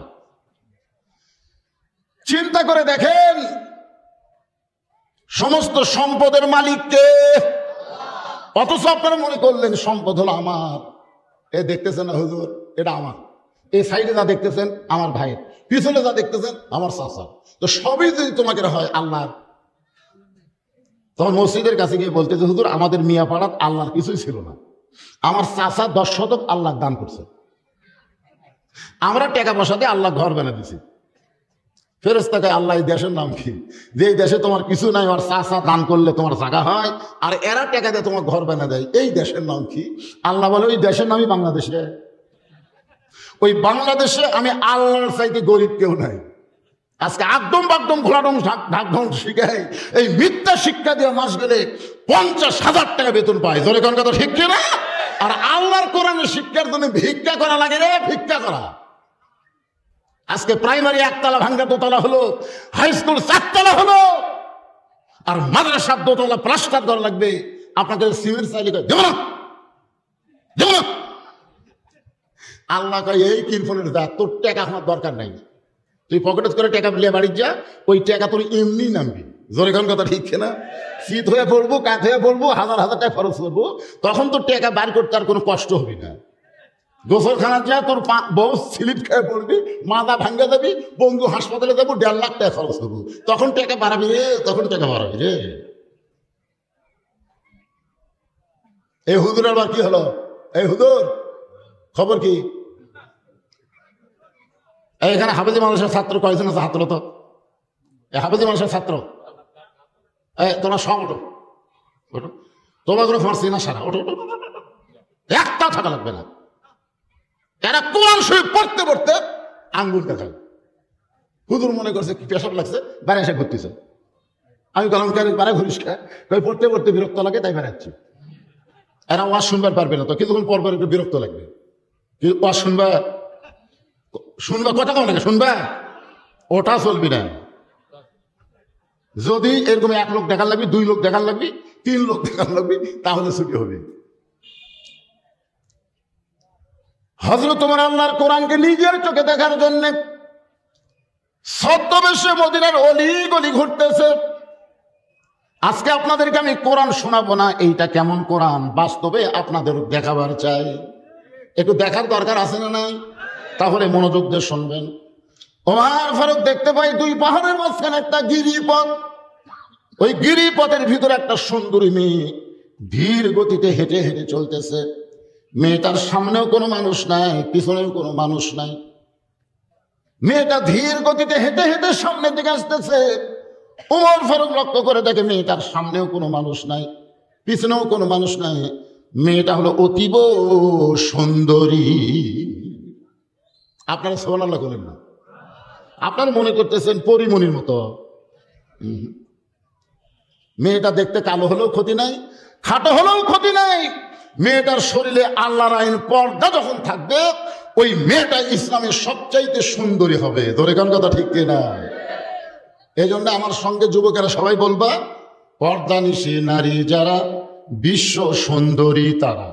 চিন্তা করে দেখেন, সমস্ত সম্পদের মালিককে, অথচ আপনারা মনে করলেন সম্পদ হলো আমার। এ দেখতেছেন না হুজুর, এটা আমার। এই সাইডে যা দেখতেছেন আমার ভাইয়ের, পিছনে যা দেখতেছেন আমার চাচা। তো সবই যদি তোমাকে হয় আল্লাহর, তখন মসজিদের কাছে গিয়ে বলতেছে, হুজুর আমাদের মিয়াপাড়াত আল্লাহর কিছুই ছিল না, আমার চাচা 10 শতক আল্লাহ দান করছে, আমরা টাকা পয়সা দিয়ে আল্লাহ ঘর বানিয়ে দিছি। ফেরেশতাকে, আল্লাহ এই দেশের নাম কি? যে এই দেশে তোমার কিছু নাই, আর চাচা দান করলে তোমার জায়গা হয়, আর এরা টাকা দিয়ে তোমার ঘর বানিয়ে দেয়, এই দেশের নাম কি? আল্লাহ বলে, ওই দেশের নামই বাংলাদেশে। ওই বাংলাদেশে আমি আল্লাহর চাইতে গরিব কেউ নাই। আজকে একদম বাকদম ঘোলাডম ঢাকঢং শিখাই, এই মিথ্যা শিক্ষা দিয়ে মাস গেলে 50,000 টাকা বেতন পায়। জোরে কোন কথা ঠিক না? আর আল্লাহর কোরআনের শিক্ষার জন্য ভিক্ষা করা লাগে রে, ভিক্ষা করা। আজকে প্রাইমারি 1 তলা ভাঙ্গা 2 তলা হলো, হাই স্কুল 4 তলা হলো, আর মাদ্রাসার 2 তলা প্লাস্টার করা লাগবে। আপনাদের সিমেন্ট চাইলে দেব না, দেব না। আল্লাহ কয়, এই কিরফোনের যা, তোর টাকা আমার দরকার নাই, তুই পকেটে করে টাকা নিয়ে বাড়ি যা, ওই টাকা তোর এমনি নামবি। জোরে কোন কথা ঠিক না? শীত হয়ে পড়বো, কাঠ হয়ে পড়বো, 1000 টাকা খরচ করবো, তখন তোর টাকা বার করতে আর কোনো কষ্ট হবে না। গোসলখানা যা, তোর বউ স্লিপ খেয়ে পড়বি, মাথা ভাঙ্গা যাবি, বন্ধু হাসপাতালে যাবো, 1.5 লাখ টাকা খরচ করবো, তখন টাকা বাড়াবি রে, তখন টাকা বাড়াবি রে। এই হুজুর আবার কি হলো? এই হুজুর খবর কি? এখানে হাফেজি মানুষের ছাত্র কয়েকজন আছে? হাত তোলো তো। হাফেজি মানুষের ছাত্র, তোমরা সব ওঠো, ওঠো, তোমার কোনো ফার্সি না সারা, ওঠো, একটা থাকা লাগবে না। এরা কোরআন শরীফ পড়তে পড়তে আঙ্গুল দেখায়। হুজুর মনে করছে কি পেশাব লাগছে, বাইরে এসে ঘুরতেছে। আমি গরম কেন বাইরে ঘুরিস খায়, পড়তে পড়তে বিরক্ত লাগে তাই বেড়াচ্ছি। এরা ওয়াজ শুনবার পারবে না, তো কিছুক্ষণ পর পর একটু বিরক্ত লাগবে। ওয়াজ শুনবা, শুনবা কথা কম লাগে, শুনবা, ওটা চলবি না। যদি এরকম 1 লোক দেখার লাগবি, 2 লোক দেখার লাগবি, 3 লোক দেখার লাগবি, তাহলে ছুটি হবে। হযরত ওমর আল্লাহর কোরআনকে নিজের চোখে দেখার জন্য ছদ্মবেশে মদিনার অলি গলি ঘুরতেছে। আজকে আপনাদেরকে আমি কোরআন শোনাবো না, এইটা কেমন কোরআন বাস্তবে আপনাদের দেখাবার চাই। একটু দেখার দরকার আছে না নাই? তাহলে মনোযোগ দিয়ে শুনবেন। ওমর ফারুক দেখতে পাই দুই পাহাড়ের মাঝখানে একটা গিরিপথ। ওই গিরিপথের ভিতরে একটা সুন্দরী মেয়ে ধীর গতিতে হেঁটে হেঁটে চলতেছে। মেয়েটার সামনেও কোনো মানুষ নাই, পিছনেও কোনো মানুষ নাই। মেয়েটা ধীর গতিতে হেঁটে হেঁটে সামনের দিকে আসতেছে। ওমর ফারুক লক্ষ্য করে দেখে মেয়েটার সামনেও কোনো মানুষ নাই, পিছনেও কোনো মানুষ নাই। মেয়েটা হলো অতীব সুন্দরী। আপনারা সুবহানাল্লাহ বলেন না? আপনারা মনে করতেছেন পরিমণির মতো। মেয়েটা দেখতে কালো হলেও ক্ষতি নাই, খাটো হলেও ক্ষতি নাই। মেয়েটার শরীরে আল্লাহর আইন পর্দা যখন থাকবে, ওই মেয়েটা ইসলামের সবচাইতে সুন্দরী হবে। ধরে কোন কথা ঠিক কিনা? এই জন্য আমার সঙ্গে যুবকেরা সবাই বলবা, পর্দানিশী নারী যারা বিশ্ব সুন্দরী তারা।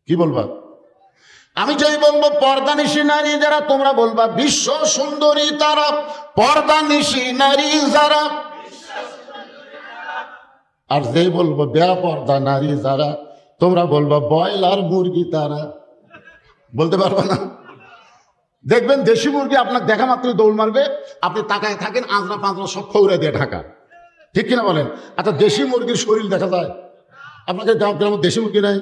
কি বলবা? আমি যেই বলবো পর্দানিশী নারী যারা, তোমরা বলবা বিশ্ব সুন্দরী তারা। পর্দানিশী নারী যারা। আর যেই বলবো বেপর্দা নারী যারা, তোমরা বলবা ব্রয়লার মুরগি তারা। বলতে পারবো না? দেখবেন দেশি মুরগি আপনাকে দেখা মাত্রই দৌড় মারবে, আপনি তাকায় থাকেন, আঁচড়া পাঁচড়া সব খৌড়ে দিয়ে ঢাকা। ঠিক কিনা বলেন? আচ্ছা, দেশি মুরগির শরীর দেখা যায়? আপনাকে গ্রামের দেশি মুরগি নাই,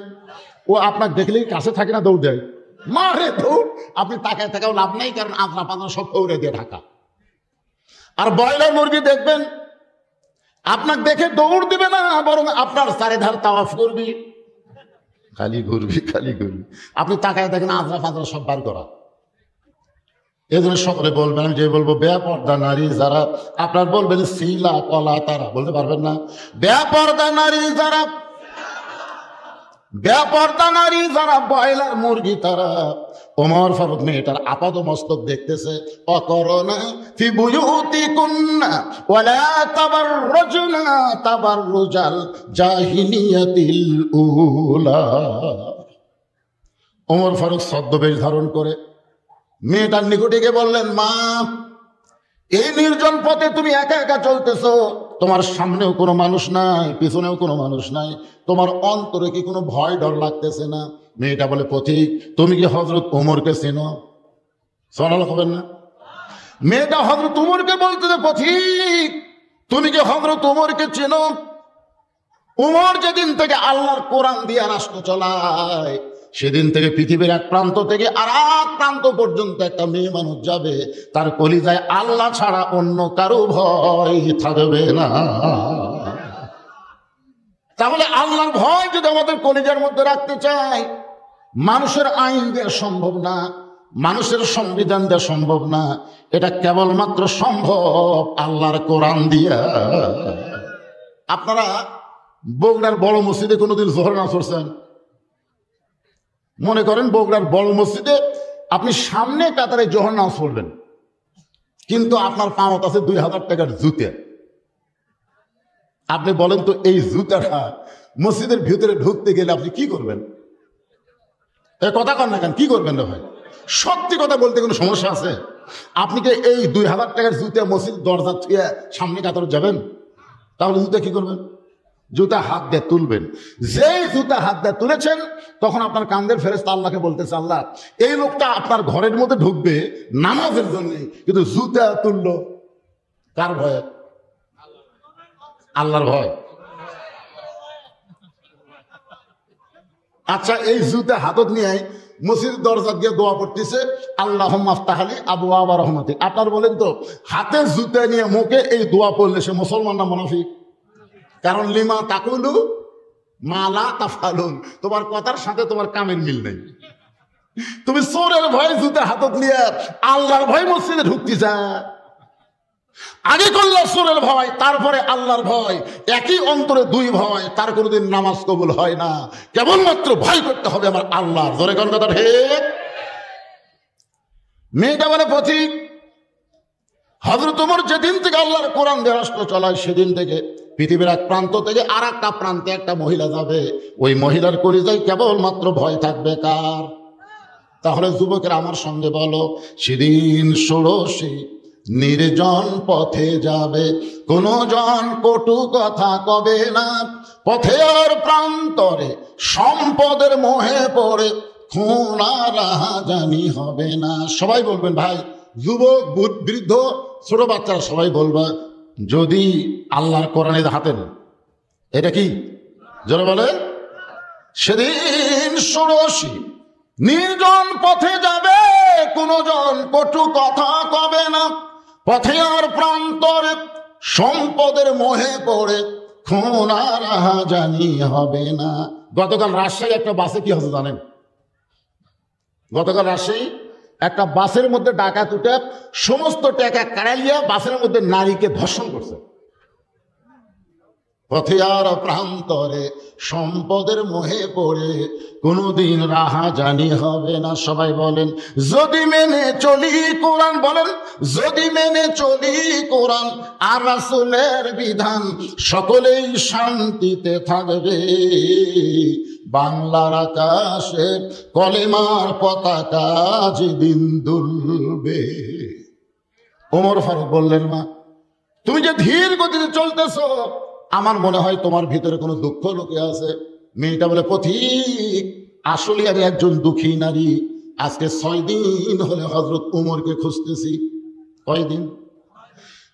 ও আপনাকে দেখলেই কাছে থাকে না, দৌড় দেয়, মারে দৌড়। আপনি তাকায় থাকাও লাভ নেই, কারণ আঁচড়া পাঁচড়া সব খৌড়ে দিয়ে ঢাকা। আর ব্রয়লার মুরগি দেখবেন আপনাকে দেখে দৌড় দিবে না, বরং আপনার চারিধার তাওয়াফ করবি, খালি ঘুরবি খালি ঘুরবি। আপনি তাকায় দেখেন আঁচড়া পাঁচড়া সব বার করা। এই জন্য সকলে বলবেন, আমি যে বলবো বেপর্দা নারী যারা, আপনার বলবেন শিলা কলা তারা। বলতে পারবেন না? বেপর্দা নারী যারা, বেপর্দা নারী যারা ব্রয়লার মুরগি তারা। ওমর ফারুক মেয়েটার আপাদ মস্তক দেখতেছে। অকরনা ফি বুয়ুতিকুন্না ওয়ালা তাবাররুজনা তাবাররুজাল জাহিলিয়াতিল উলা। ওমর ফারুক ছদ্মবেশ ধারণ করে মেয়েটার নিকটে গিয়ে বললেন, মা, এই নির্জন পথে তুমি একা একা চলতেছো, তোমার সামনেও কোনো মানুষ নাই, পিছনেও কোনো মানুষ নাই, তোমার অন্তরে কি কোনো ভয় ডর লাগতেছে না? মেয়েটা বলে, পথিক, তুমি কি হযরত ওমরকে চেনো? সুবহানাল্লাহ হবেন না? মেয়েটা হযরত ওমরকে বলতেছে, পথিক, তুমি কি হযরত ওমরকে চেনো? ওমর যেদিন থেকে আল্লাহর কোরআন দিয়ে রাষ্ট্র চলায়, সেদিন থেকে পৃথিবীর এক প্রান্ত থেকে আর এক প্রান্ত পর্যন্ত একটা মেয়ে মানুষ যাবে, তার কলিজায় আল্লাহ ছাড়া অন্য কারো ভয় থাকবে না। তাহলে আল্লাহর ভয় যদি আমাদের কলিজার মধ্যে রাখতে চাই, মানুষের আইন দেওয়া সম্ভব না, মানুষের সংবিধান দেওয়া সম্ভব না, এটা কেবলমাত্র সম্ভব আল্লাহর কোরআন দিয়া। আপনারা বগুড়ার বড় মসজিদে কোনোদিন জোহর নামাজ পড়ছেন? মনে করেন বগুড়ার বড় মসজিদে আপনি সামনে কাতারে জোহর নামাজ পড়বেন, কিন্তু আপনার পাওয়াত আছে 2000 টাকার জুতে। আপনি বলেন তো, এই জুতাটা মসজিদের ভিতরে ঢুকতে গেলে আপনি কি করবেন? এ কথা কন না কেন? কি করবেন না ভাই? সত্যি কথা বলতে কোনো সমস্যা আছে? আপনি কি এই 2000 টাকার জুতে মসজিদ দরজা থুয়ে সামনে কাতারে যাবেন? তাহলে জুতা কি করবেন? জুতা হাত দিয়ে তুলবেন। যেই জুতা হাত দিয়ে তুলেছেন, তখন আপনার কান্দের ফেরেশতা আল্লাহকে বলতেছে, আল্লাহ, এই লোকটা আপনার ঘরের মধ্যে ঢুকবে নামাজের জন্য, কিন্তু জুতা তুললো কার ভয়ে? আল্লাহর ভয়। আচ্ছা, এই জুতা হাতত নিয়ে মসজিদের দরজা দিয়ে দোয়া পড়তেছে, আল্লাহুম্মা আফতাহ লি আবওয়াবা রাহমাতিক। আপনার বলেন তো, হাতে জুতা নিয়ে মুখে এই দোয়া পড়লে সে মুসলমান না মুনাফিক? কারণ লিমা তাকুলু মা লা তাফআলুন, তোমার কথার সাথে তোমার কামের মিল নেই। তুমি চোরের ভয় জুতা হাতত নিয়ে আল্লাহর ভয় মসজিদে ঢুকতে যা। আগে করলে চোরের ভয়, তারপরে আল্লাহর ভয়, একই অন্তরে দুই ভয়, তার কোনোদিন নামাজ কবুল হয় না। কেবলমাত্র ভয় করতে হবে আমার আল্লাহর। জোরে কোন কথা ঠিক? মেয়েটা বলে, পথিক, হযরত ওমর যেদিন থেকে আল্লাহর কোরআন দিয়ে রাষ্ট্র চলায়, সেদিন থেকে পৃথিবীর এক প্রান্ত থেকে আর একটা প্রান্তে একটা মহিলা যাবে, ওই মহিলার কলিজায় কেবলমাত্র ভয় থাকবে কার? তাহলে যুবকেরা আমার সঙ্গে বলো, সেদিন ষোড়শী নির্জন পথে যাবে, কোন জন কটু কথা কবে না, পথের প্রান্তরে সম্পদের মোহে পড়ে খুন আর রাহাজানি হবে না। সবাই বলবেন ভাই, যুবক, বৃদ্ধ, ছোট বাচ্চারা সবাই বলবা, যদি আল্লাহর কোরআনের হাতেন, এটা কি জোরে বলেন, সেদিন ষোড়শী নির্জন পথে যাবে, কোনো জন কটু কথা কবে না, পথে আর প্রান্তরে সম্পদের মোহে পড়ে খুন আর রাহাজানি হবে না। গতকাল রাজশাহী একটা বাসে কি হচ্ছে জানেন? গতকাল রাজশাহী একটা বাসের মধ্যে ডাকাত উঠে সমস্ত টাকা কাড়াইয়া বাসের মধ্যে নারীকে ধর্ষণ করছে। পথে আর প্রান্তরে সম্পদের মোহে পড়ে কোনোদিন রাহাজানি হবে না। সবাই বলেন, যদি মেনে চলি কোরআন, বলেন যদি মেনে চলি কোরআন আর রাসূলের বিধান, সকলেই শান্তিতে থাকবে। বাংলার আকাশে কলেমার পতাকা যেদিন দুলবে। ওমর ফারুক বললেন, মা তুমি যে ধীর গতিতে চলতেছ, আমার মনে হয় তোমার ভিতরে কোনো দুঃখ লুকে আছে। মেয়েটা বলে, পথিক আসলে আমি একজন দুঃখী নারী, আজকে 6 দিন হলে হযরত উমরকে খুঁজতেছি। কয়দিন?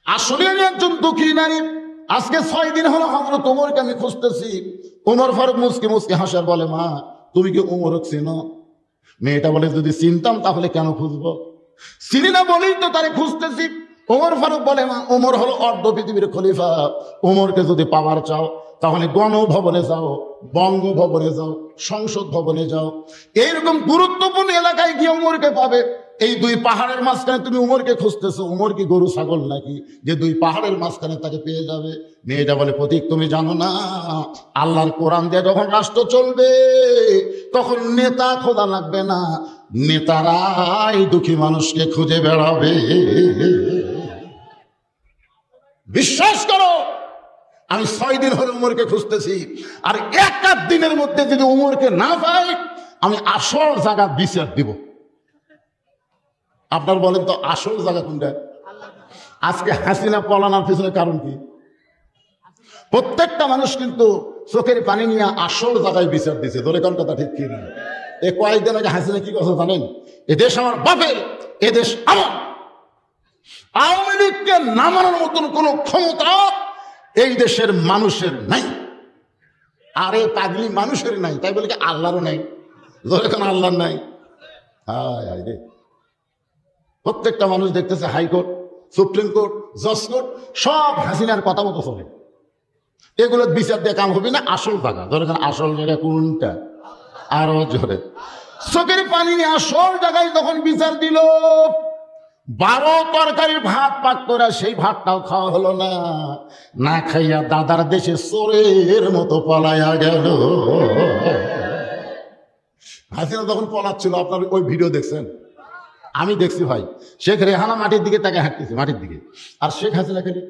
আসলে আমি একজন দুঃখী নারী, আজকে 6 দিন হলো হযরত উমরকে আমি খুঁজতেছি। উমর ফারুক মুসকে মুসকে হাসার বলে, মা তুমি কি উমরকে চেনো? মেয়েটা বলে, যদি চিনতাম তাহলে কেন খুঁজবো? চিনি না বলেই তো তারে খুঁজতেছি। ওমর ফারুক বলে, মা ওমর হলো অর্ধ পৃথিবীর খলিফা, ওমরকে যদি পাওয়ার চাও তাহলে গণভবনে যাও, বঙ্গভবনে যাও, সংসদ ভবনে যাও, এইরকম গুরুত্বপূর্ণ এলাকায় গিয়ে উমরকে পাবে। এই 2 পাহাড়ের মাঝখানে তুমি উমরকে খুঁজতেছো, উমর কি গরু ছাগল নাকি যে 2 পাহাড়ের মাঝখানে তাকে পেয়ে যাবে? মেয়েটা বলে, প্রতীক তুমি জানো না, আল্লাহর কোরআন দিয়ে যখন রাষ্ট্র চলবে তখন নেতা খোদা লাগবে না, নেতারাই দুঃখী মানুষকে খুঁজে বেড়াবে। বিশ্বাস করো, আমি 6 দিন হলে উমরকে খুঁজতেছি, আর এক দিনের মধ্যে যদি উমরকে না পাই আমি আসল জায়গা বিচার দিব। আপনার বলেন তো আসল জায়গা কোনটা? আজকে হাসিনা পলানোর পিছনে কারণ কি? প্রত্যেকটা মানুষ কিন্তু চোখের পানি নিয়ে আসল জায়গায় বিচার দিছে। ধরে কোন কথা ঠিক কি না? এই কয়েকদিন আগে হাসিনা কি কথা জানেন? এদেশ আমার বাপের, এদেশ আমার। আওয়ামী লীগকে নামানোর মতন কোন ক্ষমতা এই দেশের মানুষের নাই। আরে পাগলি, মানুষের নাই, তাই বলে কি আল্লাহরও নাই? ধরে কোন আল্লাহর নাই? হায় হায় রে, প্রত্যেকটা মানুষ দেখতেছে হাইকোর্ট, সুপ্রিম কোর্ট, জজ কোর্ট সব হাসিনার কথা মতো চলে। এগুলো বিচার দিয়ে কাম হবে না। আসল জায়গা ধরে আসল জায়গা কোনটা? আরো জোরে চোখের পানি নিয়ে আসল জায়গায় যখন বিচার দিল, 12 তরকারির ভাত পাক করা, সেই ভাতটাও খাওয়া হলো না। না খাইয়া দাদার দেশে চোরের মতো পলাইয়া গেল। হাসিনা যখন পলাচ্ছিল, আপনার ওই ভিডিও দেখছেন? আমি দেখছি ভাই। শেখ রেহানা মাটির দিকে তাকে হাঁটতেছে, মাটির দিকে, আর শেখ হাসিনা খেলে।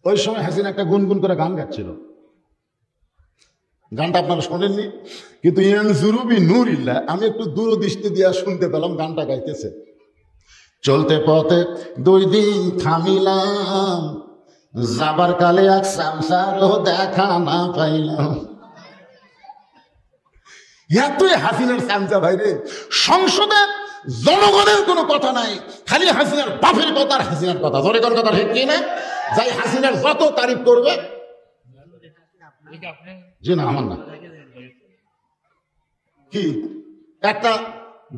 ওই সময় হাসিনা একটা গুনগুন করে গান গাচ্ছিল। গানটা আপনারা শোনেননি, কিন্তু ইয়ানজুরুবি নূরিল্লাহ, আমি একটু দূরদৃষ্টি দিয়া শুনতে পেলাম গানটা গাইতেছে। চলতে পথে 2 দিন থামিলাম, যাবার কালে এক সংসারও দেখা না পাইলাম। এতই হাসিনার চামচা ভাই রে, সংসদে জনগণের কোনো কথা নাই, খালি হাসিনার বাপের কথা আর হাসিনার কথা। ধরে কোন কথা ঠিক কি না? যাই হাসিনার যত তারিফ করবে, জি না আমার না, কি একটা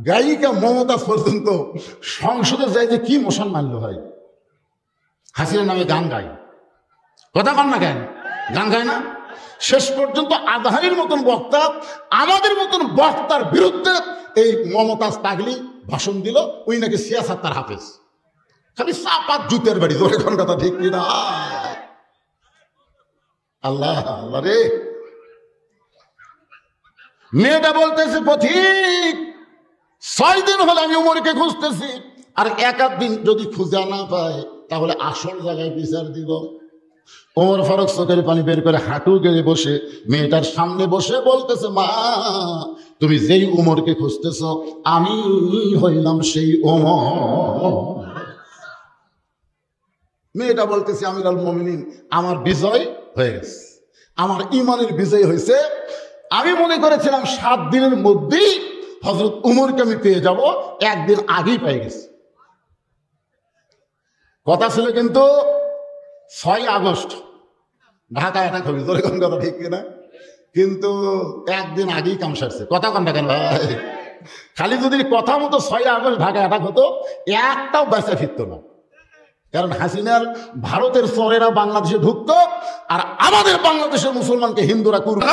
গায়িকা মমতা পর্যন্ত সংসদে যাই যে কি মোশন মানলো ভাই, হাসিনার নামে গান গায়। কথা কন না কেন? গান গায় না? শেষ পর্যন্ত আজহারের মতন বক্তা, আমাদের মতন বক্তার বিরুদ্ধে এই মমতাজ পাগলি ভাষণ দিল, ওই নাকি সিয়াসাত তার হাফেজ। খালি চাপাত জুতের বাড়ি। ধরে কোন কথা ঠিক কিনা? আল্লাহ আল্লাহ রে। মেয়েটা বলতেছে, পথিক 6 দিন হলে আমি উমরকে খুঁজতেছি, আর 1 দিন যদি খুঁজে না পাই তাহলে আসল জায়গায় বিচার দিব। ওমর ফারুক চোখের পানি বের করে হাঁটু গেড়ে বসে মেয়েটার সামনে বসে বলতেছে, মা তুমি যেই উমরকে খুঁজতেছ আমি হইলাম সেই ওমর। মেয়েটা বলতেছে, আমিরুল মুমিনিন, আমার বিজয় হয়ে গেছে, আমার ইমানের বিজয় হয়েছে। আমি মনে করেছিলাম 7 দিনের মধ্যেই হযরত উমরকে আমি পেয়ে যাব, একদিন আগেই পেয়ে গেছি। কথা ছিল কিন্তু 6 আগস্ট ঢাকায় একটা ছবি, তোর কোন কথা ঠিক কিনা, কিন্তু একদিন আগেই কাম সারছে। কথা কন না কেন ভাই? খালি যদি কথা মতো 6 আগস্ট ঢাকা অ্যাটাক হতো, একটাও বেঁচে ফিরত না। কারণ হাসিনার ভারতের চোরেরা বাংলাদেশে ঢুকতো, আর আমাদের বাংলাদেশের মুসলমানকে হিন্দুরা করবে।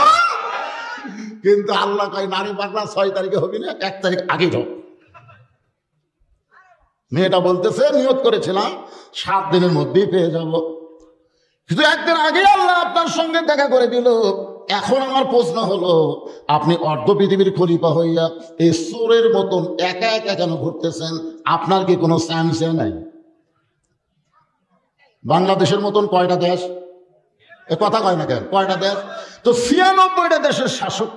কিন্তু আল্লাহ কয় নারী পাগলা 6 তারিখে হবি না, 1 তারিখ আগেই যাও। মেয়েটা বলতেছে নিয়ত করেছিলাম 7 দিনের মধ্যেই পেয়ে যাব, কিন্তু একদিন আগে আল্লাহ আপনার সঙ্গে দেখা করে দিল। এখন আমার প্রশ্ন হলো, আপনি অর্ধ পৃথিবীর খলিফা হইয়া এই চোরের মতন একা একা কেন ঘুরতেছেন? আপনার কি কোনো চান্সে নাই? বাংলাদেশের মতন কয়টা দেশ, এ কথা কয় না কেন, কয়টা দেশ? তো 96টা দেশের শাসক,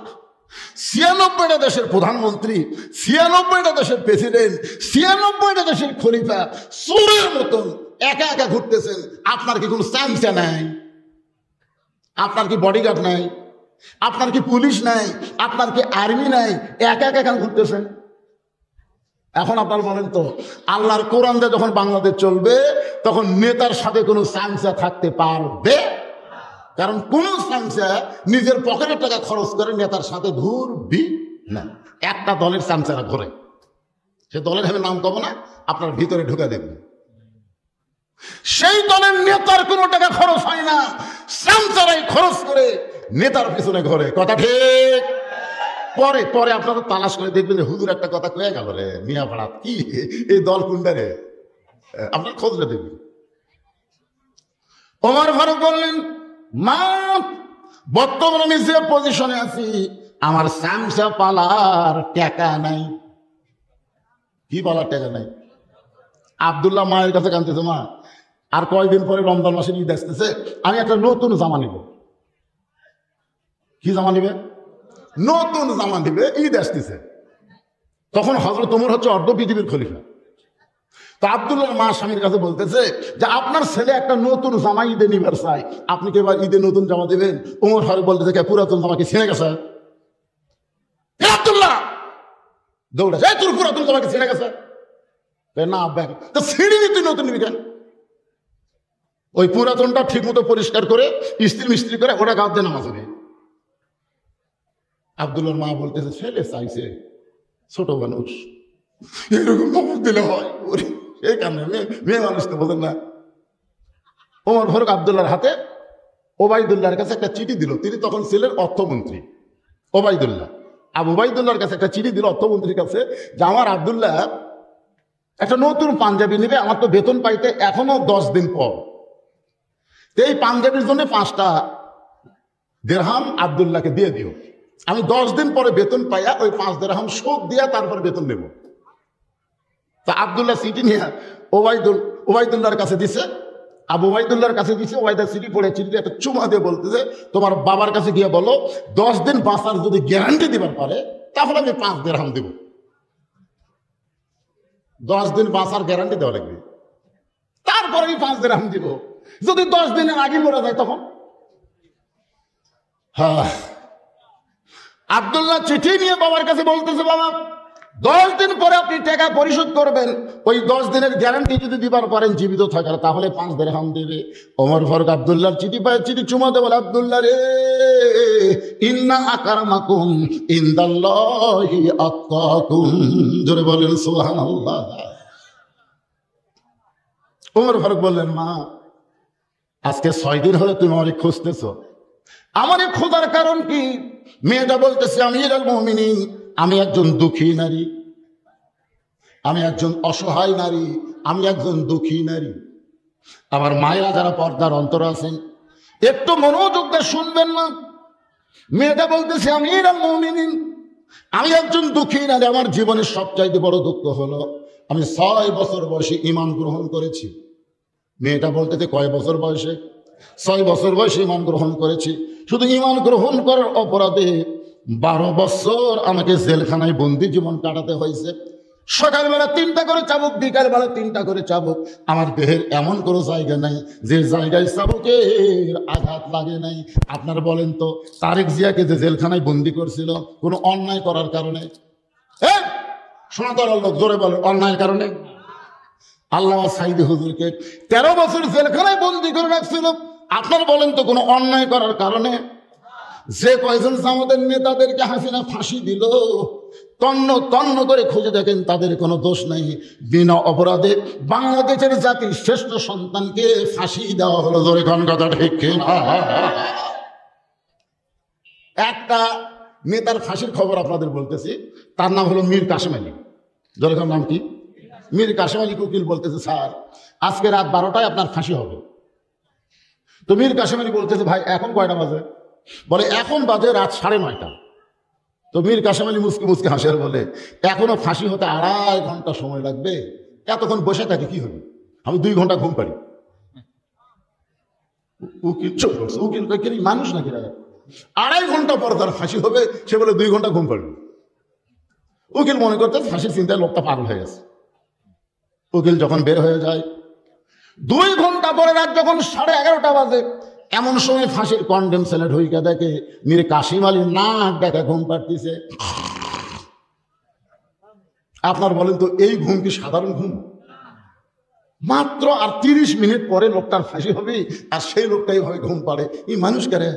96টা দেশের প্রধানমন্ত্রী, 96টা দেশের প্রেসিডেন্ট, 96টা দেশের খলিফা চোরের মতন একা একা ঘুরতেছেন। আপনার কি কোনো চান্সে নাই? আপনার কি বডিগার্ড নাই? আপনার কি পুলিশ নাই? আপনার কি আর্মি নাই? একা একা কেন ঘুরতেছেন? এখন আপনার বলেন তো, আল্লাহর কোরআন দিয়ে যখন বাংলাদেশ চলবে, তখন নেতার সাথে কোনো চান্সা থাকতে পারবে? কারণ কোন চান্সা নিজের পকেটের টাকা খরচ করে নেতার সাথে ঘুরবি না। একটা দলের চান্সারা ঘোরে, সে দলের আমি নাম কব না, আপনার ভিতরে ঢুকে দেখবেন, সেই দলের নেতার কোনো টাকা খরচ হয় না, চামচারাই খরচ করে নেতার পিছনে ঘরে। কথা ঠিক? পরে পরে আপনারা তালাশ করে দেখবেন যে হুজুর একটা কথা কয়ে গেল রে মিয়া ভাড়া, কি এই দল কোনটা রে, আপনার খোঁজলে দেখবেন। ওমর ফারুক বললেন, মা বর্তমানে আমি যে পজিশনে আছি, আমার চামচা পালার টাকা নাই। কি পালার টাকা নাই? আব্দুল্লাহ মায়ের কাছে কাঁদতেছে, মা আর কয়দিন পরে রমজান মাসের ঈদ আসতেছে, আমি একটা নতুন জামা নিব। কি জামা নিবে? নতুন জামা নিবে, ঈদ আসতেছে। তখন হযরত ওমর হচ্ছে অর্ধ পৃথিবীর খলিফা। তো আব্দুল্লাহ মা স্বামীর কাছে বলতেছে যে আপনার ছেলে একটা নতুন জামা ঈদে নিবার চাই, আপনি কি এবার ঈদে নতুন জামা দেবেন? ওমর ফারুক বলতেছে, কে পুরাতন জামা কি ছিঁড়ে গেছে? আব্দুল্লাহ দৌড়া যায়, তোর পুরাতন জামা কি ছিঁড়ে গেছে? না ব্যাগ তো ছিঁড়িনি, তুই নতুন নিবি কেন? ওই পুরাতনটা ঠিক মতো পরিষ্কার করে ইস্ত্রি মিস্ত্রি করে ওটা গাছ দিয়ে নামাজ হবে। আব্দুল্লাহর মা বলতেছে, ছেলে চাইছে, ছোট মানুষ, এরকম খবর দিলে হয়? এই কারণে মেয়ে মানুষ তো বলেন না। ওমর ফারুক আব্দুল্লাহর হাতে ওবায়দুল্লাহর কাছে একটা চিঠি দিল। তিনি তখন ছিলেন অর্থমন্ত্রী। ওবায়দুল্লাহ আবু ওবায়দুল্লাহর কাছে একটা চিঠি দিল অর্থমন্ত্রীর কাছে, যে আমার আব্দুল্লাহ একটা নতুন পাঞ্জাবি নেবে, আমার তো বেতন পাইতে এখনো 10 দিন পর। এই পাঞ্জাবির জন্য 5টা দিরহাম আব্দুল্লাহকে দিয়ে দিও। আমি 10 দিন পরে বেতন পাইয়া ওই 5 দিরহাম শোধ দিয়া তারপর বেতন নেব। তা আব্দুল্লাহ চিঠি নিয়ে ওবায়দুল্লাহর কাছে দিছে, আবু ওবায়দুল্লাহর কাছে দিছে। ওবায়দা চিঠি পড়ে চিঠিতে একটা চুমা দিয়ে বলতেছে, তোমার বাবার কাছে গিয়ে বলো 10 দিন বাঁচার যদি গ্যারান্টি দিবার পারে তাহলে আমি 5 দিরহাম দেব। 10 দিন বাঁচার গ্যারান্টি দেওয়া লাগবে, তারপরে আমি 5 দিরহাম দিব। যদি 10 দিনের আগে মরে যায় তখন? হ্যাঁ, আব্দুল্লাহ চিঠি নিয়ে বাবার কাছে বলতেছে, বাবা 10 দিন পরে আপনি টাকা পরিশোধ করবেন, ওই 10 দিনের গ্যারান্টি যদি দিবার পারেন জীবিত থাকার, তাহলে 5 দিরহাম দেবে। ওমর ফারুক আব্দুল্লাহর চিঠি পায়, চিঠি চুমাতে বলে, আব্দুল্লাহ রে, ইন্না আকরামাকুম ইনদাল্লাহি আতকাকুম, জোরে বলেন সুবহানাল্লাহ। ওমর ফারুক বললেন, মা আজকে 6 দিন হলে তুমি আমাকে খুঁজতেছ, আমার এই খোঁজার কারণ কি? মেয়েটা বলতেছে, আমিরুল মুমিনিন, আমি একজন দুঃখী নারী, আমি একজন অসহায় নারী, আমি একজন দুঃখী নারী। আমার মায়েরা যারা পর্দার অন্তর আছেন একটু মনোযোগ দিয়ে শুনবেন না। মেয়েটা বলতেছে, আমিরুল মুমিনিন, আমি একজন দুঃখী নারী, আমার জীবনের সবচাইতে বড় দুঃখ হলো আমি 6 বছর বয়সে ঈমান গ্রহণ করেছি। মেয়েটা বলতেছে, কয় বছর বয়সে? 6 বছর বয়সে ঈমান গ্রহণ করেছি। শুধু ঈমান গ্রহণ করার অপরাধে 12 বছর আমাকে জেলখানায় বন্দি জীবন কাটাতে হয়েছে। সকালবেলা 3টা করে চাবুক, বিকালবেলা 3টা করে চাবুক। আমার দেহের এমন কোনো জায়গা নাই যে জায়গায় চাবুকের আঘাত লাগে নাই। আপনার বলেন তো, তারেক জিয়াকে যে জেলখানায় বন্দি করছিল কোনো অন্যায় করার কারণে? শোনা তো লোক জোরে বলেন, অন্যায়ের কারণে? আল্লামা সাইদি হুজুরকে 13 বছর জেলখানায় বন্দি করে রাখছিল, আপনার বলেন তো কোনো অন্যায় করার কারণে? যে কয়েকজন আমাদের নেতাদেরকে হাসিনা ফাঁসি দিল, তন্ন তন্ন করে খুঁজে দেখেন তাদের কোনো দোষ নাই। বিনা অপরাধে বাংলাদেশের জাতির শ্রেষ্ঠ সন্তানকে ফাঁসি দেওয়া হলো। জোরে কোন কথা ঠিক কিনা? একটা নেতার ফাঁসির খবর আপনাদের বলতেছি, তার নাম হলো মীর কাসেম আলী। জোরে কোন নাম কি? মীর কাসেম আলী উকিল বলতেছে, স্যার আজকে রাত 12টায় আপনার ফাঁসি হবে। তো মীর কাসেম আলী বলতেছে, ভাই এখন কয়টা বাজে? বলে এখন বাজে রাত 9:30। তো মীর কাসেম আলী মুসকি মুসকি হাসে আর বলে, এখনো ফাঁসি হতে 2.5 ঘন্টা সময় লাগবে, এতক্ষণ বসে থাকি কি হবে? আমি 2 ঘন্টা ঘুম পারি। উকিল চুপ করছে। উকিল মানুষ নাকি? 2.5 ঘন্টা পর তার ফাঁসি হবে, সে বলে 2 ঘন্টা ঘুম পাড়বে। উকিল মনে করতে ফাঁসির চিন্তায় লোকটা পাগল হয়ে গেছে। উকিল যখন বের হয়ে যায়, 2 ঘন্টা পরে রাত যখন 11:30 বাজে, এমন সময় ফাঁসির কন্ডেম সেলে ঢুইকা দেখে মীর কাসেম আলী নাক ডাকা ঘুম পাড়তেছে। আপনার বলেন তো, এই ঘুম কি সাধারণ ঘুম? মাত্র আর 30 মিনিট পরে লোকটার ফাঁসি হবে, আর সেই লোকটাই ভাবে ঘুম পাড়ে। এই মানুষ কারে?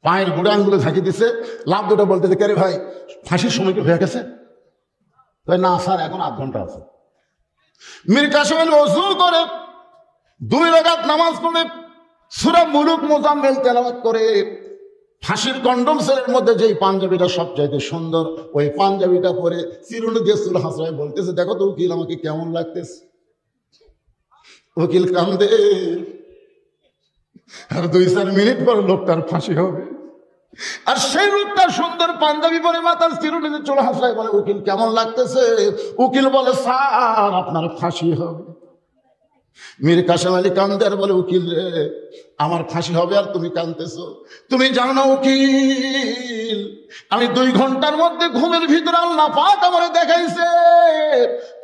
পায়ের গোড়া আঙ্গুলে ঝাঁকি দিচ্ছে, লাভ দুটো বলতেছে, কে রে ভাই ফাঁসির সময় কি হয়ে গেছে? না স্যার, এখন 8 ঘন্টা আছে। মীর কাসেম আলী ওযু করে 2 রাকাত নামাজ পড়ে সূরা মুলুক মুজাম্মিল তেলাওয়াত করে ফাঁসির কন্ডম সেলের মধ্যে যেই পাঞ্জাবিটা সবচাইতে সুন্দর, ওই পাঞ্জাবিটা পরে চিরুনি দিয়ে চুল হাসড়ায় বলতেছে, দেখো তো উকিল আমাকে কেমন লাগতেছে। উকিল কান্দে, আর 2-4 মিনিট পর লোকটার ফাঁসি হবে। আর সেই লোকটা সুন্দর পাঞ্জাবি পরে মাথার চিরুনিতে চুল হাসড়ায় বলে, উকিল কেমন লাগতেছে? উকিল বলে, স্যার আপনার ফাঁসি হবে। মীর কাসেম আলী কান্দে আর বলে, উকিল রে আমার ফাঁসি হবে আর তুমি কাঁদতেছো? তুমি জানো না উকিল, আমি 2 ঘন্টার মধ্যে ঘুমের ভিতরে আল্লাহ পাক আমারে দেখাইছে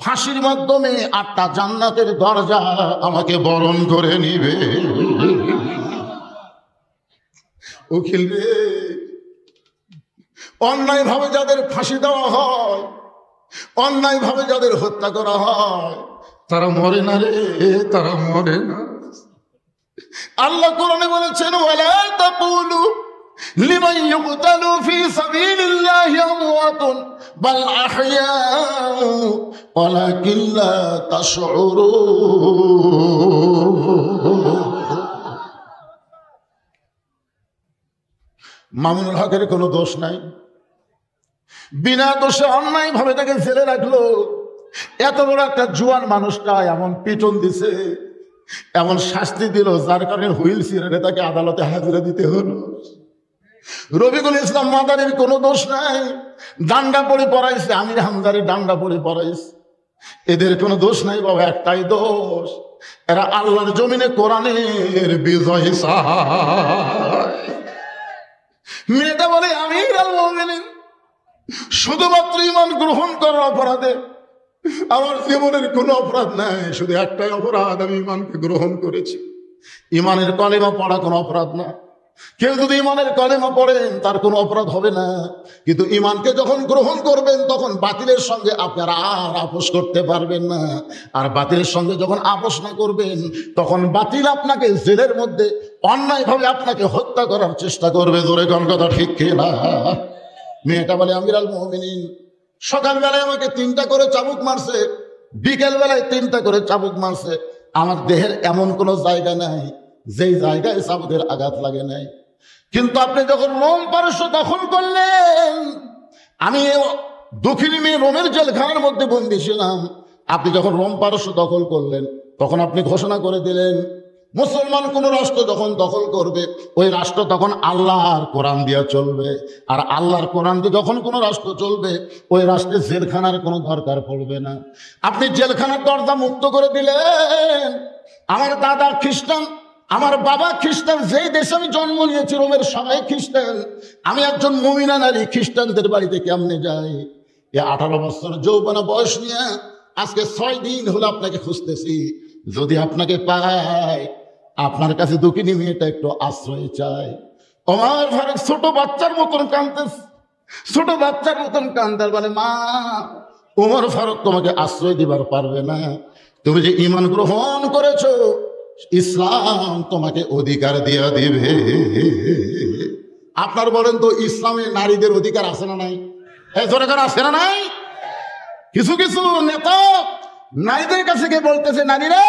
ফাঁসির মাধ্যমে 8টা জান্নাতের দরজা আমাকে বরণ করে নিবে। উকিল রে, অন্যায় ভাবে যাদের ফাঁসি দেওয়া হয়, অন্যায় ভাবে যাদের হত্যা করা হয়, তারা মরে না রে, তারা মরে না। আল্লাহ কোরআনে বলেছেন, ওয়ালা তাকুলু লিমান ইউকতালু ফি সাবিলিল্লাহি আমওয়াতুন বাল আহইয়াউ ওয়ালাকিন লা তাশউরুন। মামুনুল হকের কোনো দোষ নাই, বিনা দোষে অন্যায় ভাবে তাকে জেলে রাখলো। এত বড় একটা জুয়ান মানুষটা এমন পিটন দিছে, এমন শাস্তি দিল, যার কারণে হুইল চেয়ারে তাকে আদালতে হাজিরা দিতে হলো। রফিকুল ইসলাম মাদারির কোনো দোষ নাই, ডান্ডা পড়ে পড়াইছে, আমির হামদারি ডান্ডা পড়ে পড়াইছে, এদের কোনো দোষ নাই বাবা। একটাই দোষ, এরা আল্লাহর জমিনে কোরআনের বিজয় চায়। মেয়েটা বলে, আমির আল মুমিনিন শুধুমাত্র ঈমান গ্রহণ করার অপরাধে আমার জীবনের কোনো অপরাধ নাই, শুধু একটাই অপরাধ, আমি ঈমানকে গ্রহণ করেছি। ঈমানের কলেমা পড়া কোনো অপরাধ না। কেউ যদি ঈমানের কলেমা পড়েন তার কোনো অপরাধ হবে না, কিন্তু ঈমানকে যখন গ্রহণ করবেন তখন বাতিলের সঙ্গে আপনারা আর আপোষ করতে পারবেন না। আর বাতিলের সঙ্গে যখন আপোষ না করবেন তখন বাতিল আপনাকে জেলের মধ্যে অন্যায়ভাবে আপনাকে হত্যা করার চেষ্টা করবে। জোরে কোন কথা ঠিক কিনা? মেয়েটা বলে, আমির আল মুমিনিন সকালবেলায় আমাকে 3টা করে চাবুক মারছে, বিকেল বেলায় 3টা করে চাবুক মারছে, আমার দেহের এমন কোনো জায়গা নাই যেই জায়গায় চাবুকের আঘাত লাগে নাই। কিন্তু আপনি যখন রোম পারস্য দখল করলেন, আমি দক্ষিণী মেয়ে রোমের জেলখানার মধ্যে বন্দী ছিলাম, আপনি যখন রোম পারস্য দখল করলেন তখন আপনি ঘোষণা করে দিলেন, মুসলমান কোন রাষ্ট্র যখন দখল করবে ওই রাষ্ট্র তখন আল্লাহর কোরআন দিয়ে চলবে, আর আল্লাহর কোরআন দিয়ে যখন কোনো রাষ্ট্র চলবে ওই রাষ্ট্রে জেলখানার কোনো দরকার পড়বে না। আপনি জেলখানার দরজা মুক্ত করে দিলেন। আমার দাদা খ্রিস্টান, আমার বাবা খ্রিস্টান, যেই দেশে আমি জন্ম নিয়েছি রোমের সবাই খ্রিস্টান, আমি একজন মুমিনা নারী খ্রিস্টানদের বাড়িতে কেমনে যাই? এই 18 বছর যৌবনা বয়স নিয়ে আজকে 6 দিন হলো আপনাকে খুঁজতেছি। যদি আপনাকে পাই, আপনার কাছে দুঃখিনী মেয়েটা একটু আশ্রয় চাই। ওমর ফারুক ছোট বাচ্চার মতন কাঁদতেছে, ছোট বাচ্চার মতন কান্দার বলে, মা, ওমর ফারুক তোমাকে আশ্রয় দিবার পারবে না। তুমি যে ঈমান গ্রহণ করেছো, ইসলাম তোমাকে অধিকার দিয়ে দিবে। আপনার বলেন তো, ইসলামে নারীদের অধিকার আছে না নাই? জোরে আছে না নাই? কিছু কিছু নেতা নারীদের কাছে গিয়ে বলতেছে, নারীরা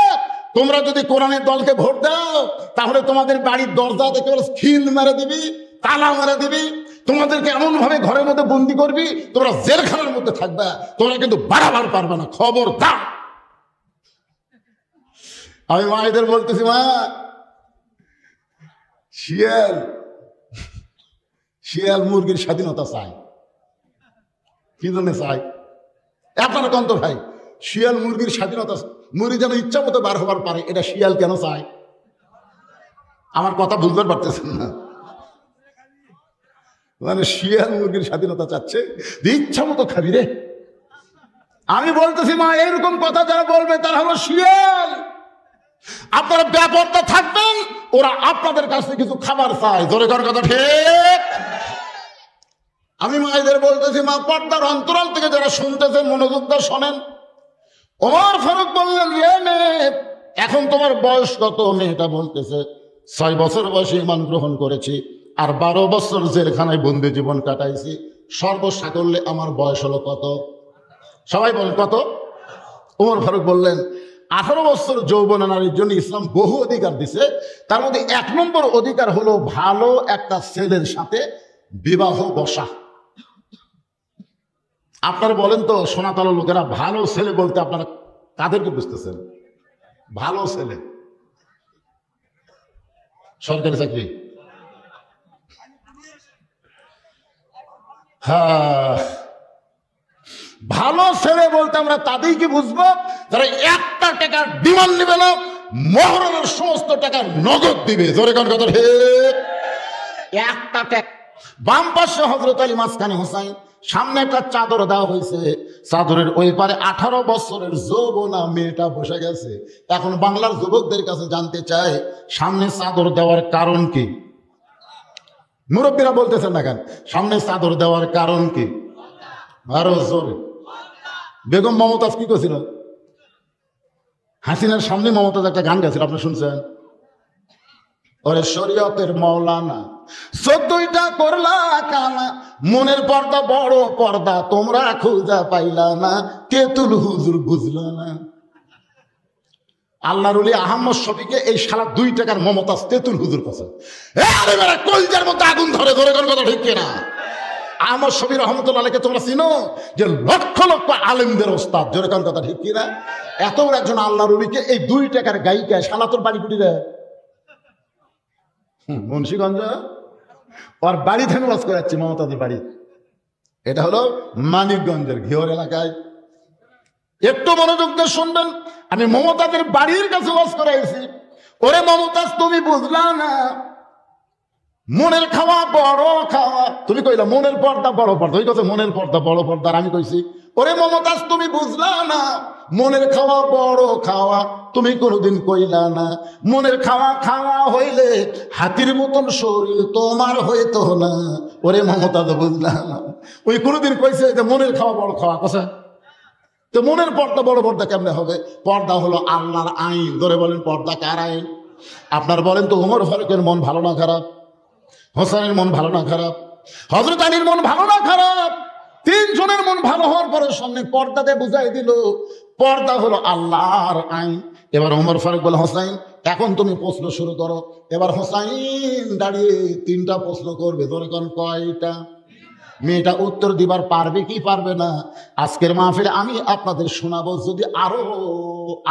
তোমরা যদি কোরআনের দলকে ভোট দাও, তাহলে তোমাদের বাড়ির দরজা থেকে খিল মেরে দিবি, তালা মেরে দিবি, তোমাদেরকে এমন ভাবে ঘরের মধ্যে বন্দি করবি, তোমরা জেলখানার মধ্যে থাকবে, তোমরা কিন্তু বাড়াবার পারবে না, খবরদার। আমি মায়েদের বলতেছি, মা, শিয়াল শিয়াল মুরগির স্বাধীনতা চায়। কি জন্য চাই? আপনারা কন্ত ভাই, শিয়াল মুরগির স্বাধীনতা, মুরগি যেন ইচ্ছা মতো বার হবার পারে, এটা শিয়াল কেন চায়? আমার কথা বুঝতে পারতেছেন না? মানে শিয়াল মুরগির স্বাধীনতা চাচ্ছে, ইচ্ছা মতো খাবি রে। আমি বলতেছি, মা, এরকম কথা যারা বলবে তারা হলো শিয়াল। আপনারা ব্যাপারটা থাকবেন, ওরা আপনাদের কাছে কিছু খাবার চায়। জোরে কর কথা ঠিক। আমি মায়েদের বলতেছি, মা, পর্দার অন্তরাল থেকে যারা শুনতেছেন মনোযোগ দিয়ে শোনেন। ওমর ফারুক বললেন, রে মেয়ে, এখন তোমার বয়স কত? মেয়েটা বলতেছে, 6 বছর বয়সে ঈমান গ্রহণ করেছি, আর 12 বছর জেলখানায় বন্দি জীবন কাটাইছি। সর্বসাকল্যে আমার বয়স হলো কত? সবাই বলেন কত? ওমর ফারুক বললেন, 18 বছর যৌবনা নারীর জন্য ইসলাম বহু অধিকার দিছে। তার মধ্যে 1 নম্বর অধিকার হলো ভালো একটা ছেলের সাথে বিবাহ বসা। আপনারা বলেন তো, সোনাতলা লোকেরা ভালো ছেলে বলতে আপনারা কাদেরকে বুঝতেছেন? ভালো ছেলে সরকারি চাকরি? হ্যাঁ, ভালো ছেলে বলতে আমরা তাদেরকে বুঝবো যারা 1 টাকার ডিমান্ড নেবে না, মহরমের সমস্ত টাকা নগদ দিবে। জোরে কোন কথা ঠিক? 1 টাকা। বাম পাশে হযরত আলী, মাঝখানে হোসাইন, সামনে একটা চাদর দেওয়া হয়েছে, চাদরের ওই পারে 18 বছরের যৌবনা মেয়েটা বসে গেছে। এখন বাংলার যুবকদের কাছে জানতে চায়, সামনে চাদর দেওয়ার কারণ কি? মুরব্বীরা বলতেছেন না কেন? সামনে চাদর দেওয়ার কারণ কি? আরো জোরে। বেগম মমতাজ কি করছিল? হাসিনার সামনে মমতাজ একটা গান গাছিল, আপনি শুনছেন? ওরে শরীয়তের মৌলানা, 14টা করলা কানা, মনের পর্দা বড় পর্দা, তোমরা খুঁজা পাইলা না, তেতুল হুজুর বুঝলো না। আল্লাহর ওলি আহমদ শফিকে এই শালা 2 টাকার মমতাজ তেতুল হুজুর কাছে কলজার মধ্যে আগুন ধরে। ধরে কোন কথা ঠিক কিনা? আহমদ শফি রহমতুল্লাহ আলাইহিকে তোমরা চিনো, যে লক্ষ লক্ষ আলেমদের ওস্তাদ। জোরে কোন কথা ঠিক কিনা? এত বড় একজন আল্লাহর ওলিকে এই 2 টাকার গায়িকা শালা তোর বাড়ি কুটি দেয় মুন্সিগঞ্জ, ওর বাড়ি থেকে ওয়াজ করে যাচ্ছি, মমতাজের বাড়ি। এটা হলো মানিকগঞ্জের ঘিওর এলাকায়। একটু মনোযোগ দিয়ে শুনবেন, আমি মমতাজের বাড়ির কাছে ওয়াজ করে আইছি। ওরে মমতাজ, তুমি বুঝলা না, মনের খাওয়া বড় খাওয়া। তুমি কইলা মনের পর্দা বড় পর্দা, ওই কথা মনের পর্দা বড় পর্দা, আমি কইছি ওরে মমতাজ তুমি বুঝলা না, মনের খাওয়া বড় খাওয়া। তুমি কোনোদিন কইলা না, মনের খাওয়া খাওয়া হইলে হাতির মতন শরীর তোমার হইতো না। ওরে মমতাজ বুঝলা না, ওই কোনোদিন কইছে যে মনের খাওয়া বড় খাওয়া কথা। তো মনের পর্দা বড় পর্দা কেমনে হবে? পর্দা হলো আল্লাহর আইন। ধরে বলেন, পর্দা কার আইন? আপনার বলেন তো, ওমর ফারুকের মন ভালো না খারাপ? হোসেনের মন ভালো না খারাপ? হযরত আলীর মন ভালো না খারাপ? 3 জনের মন ভালো হওয়ার পরে সামনে পর্দাতে বুঝাই দিল, পর্দা হলো আল্লাহর আইন। এবার ওমর ফারুক বলে, হোসাইন এখন তুমি প্রশ্ন শুরু করো। এবার হোসাইন দাঁড়িয়ে 3টা প্রশ্ন করবে। ধরে কোন কয়টা? মেয়েটা উত্তর দিবার পারবে কি পারবে না আজকের মাহফিলে আমি আপনাদের শোনাবো। যদি আরো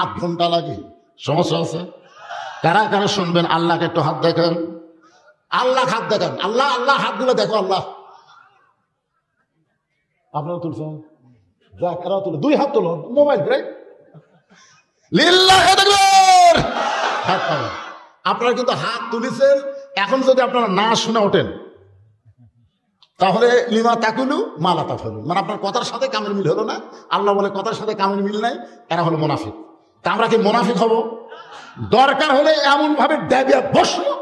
8 ঘন্টা লাগে সমস্যা আছে? কারা কারা শুনবেন? আল্লাহকে একটু হাত দেখান, আল্লাহ হাত দেখান, আল্লাহ আল্লাহ হাতগুলো দেখো। আল্লাহ আপনারা তুলছেন? যাক, এরাও তুলো, 2 হাত তোলো, মোবাইল রাইট। লিল্লাহি তাকবীর। হাত পাবেন। আপনারা কিন্তু হাত তুলেছেন, এখন যদি আপনারা না শুনে ওঠেন তাহলে লিমা তাকুলু মালা তাফালু, মানে আপনার কথার সাথে কামের মিল হলো না। আল্লাহ বলে কথার সাথে কামের মিল নাই, এরা হলো মুনাফিক। তা আমরা কি মুনাফিক হব? দরকার হলে এমন ভাবে ড্যাবিয়া বসবো,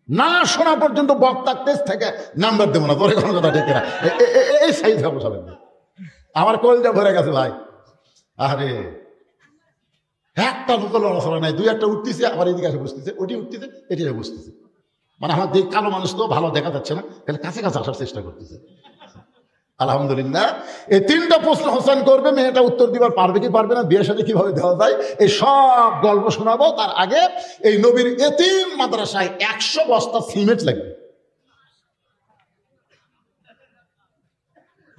না শোনা পর্যন্ত বক্তার তেজ থেকে নাম্বার দেবো না, তোর কোনো কথা ঠিক না, এই সাইজ হবো সবাই। আমার কলজা ভরে গেছে ভাই। আরে একটা লোকের লড়াচড়া নাই, দুই একটা উঠতেছে, আবার এদিকে এসে বসতেছে, ওটি উঠতেছে, এটি বসতেছে। মানে আমার দিক কালো মানুষ তো ভালো দেখা যাচ্ছে না, তাহলে কাছে কাছে আসার চেষ্টা করতেছে। আলহামদুলিল্লাহ। এই তিনটা প্রশ্ন হোসেন করবে, মেয়েটা উত্তর দিবার পারবে কি পারবে না, বিয়ের সাথে কিভাবে দেওয়া যায়, এই সব গল্প শোনাবো। তার আগে এই নবীর এতিম মাদ্রাসায় 100 বস্তা সিমেন্ট লাগবে,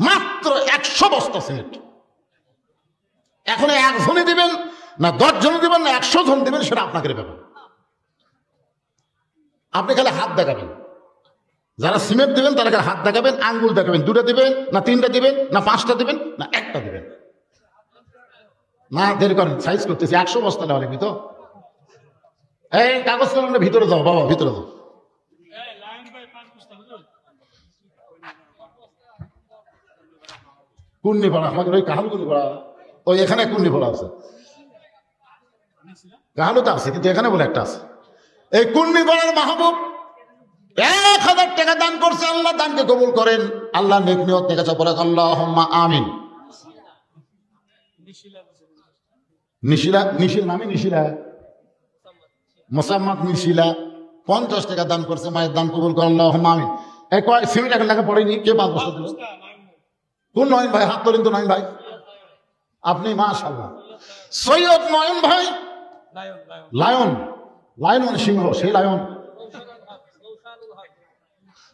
মাত্র 100 বস্তা সিমেন্ট। এখন একজনই দিবেন না 10 জন দিবেন না 100 জন দিবেন, সেটা আপনাকে ব্যাপার। আপনি খালি হাত দেখাবেন, যারা সিমেন্ট দিবেন তারা হাত দেখাবেন, আঙ্গুল দেখাবেন, 2টা দিবেন না 3টা দিবেন না 5টা দিবেন না 1টা দিবেন। না দেরি করেন, সাইজ করতেছি, 100 বস্তা নেওয়া লাগবে তো। এই কাগজ কলমে ভিতরে যাও বাবা, ভিতরে যাও। কুন্নি পড়া আমাদের ওই কাহালু কুন্নি পড়া, ওই এখানে কুন্নি পড়া আছে, কাহালু তো আছে কিন্তু এখানে বলে একটা আছে। এই কুন্নি পড়ার মাহবুব 1000 টাকা দান করছে, আল্লাহ দানকে কবুল করেন। আল্লাহ নেক নিয়ত থেকে পড়ে আল্লাহুম্মা আমিন। নিশিলা, নিশিল নামে নিশিলা, মোসাম্মদ নিশিলা 50 টাকা দান করছে, মায়ের দান কবুল করেন আল্লাহুম্মা আমিন। এই কয় সিমি টাকা লেখা পড়েনি, কে 5 বছর দিল? কোন নয়ন ভাই? হাত তোলেন তো নয়ন ভাই, আপনি মাশাআল্লাহ। সৈয়দ নয়ন ভাই, লায়ন, লায়ন মানে সিংহ, সেই লায়ন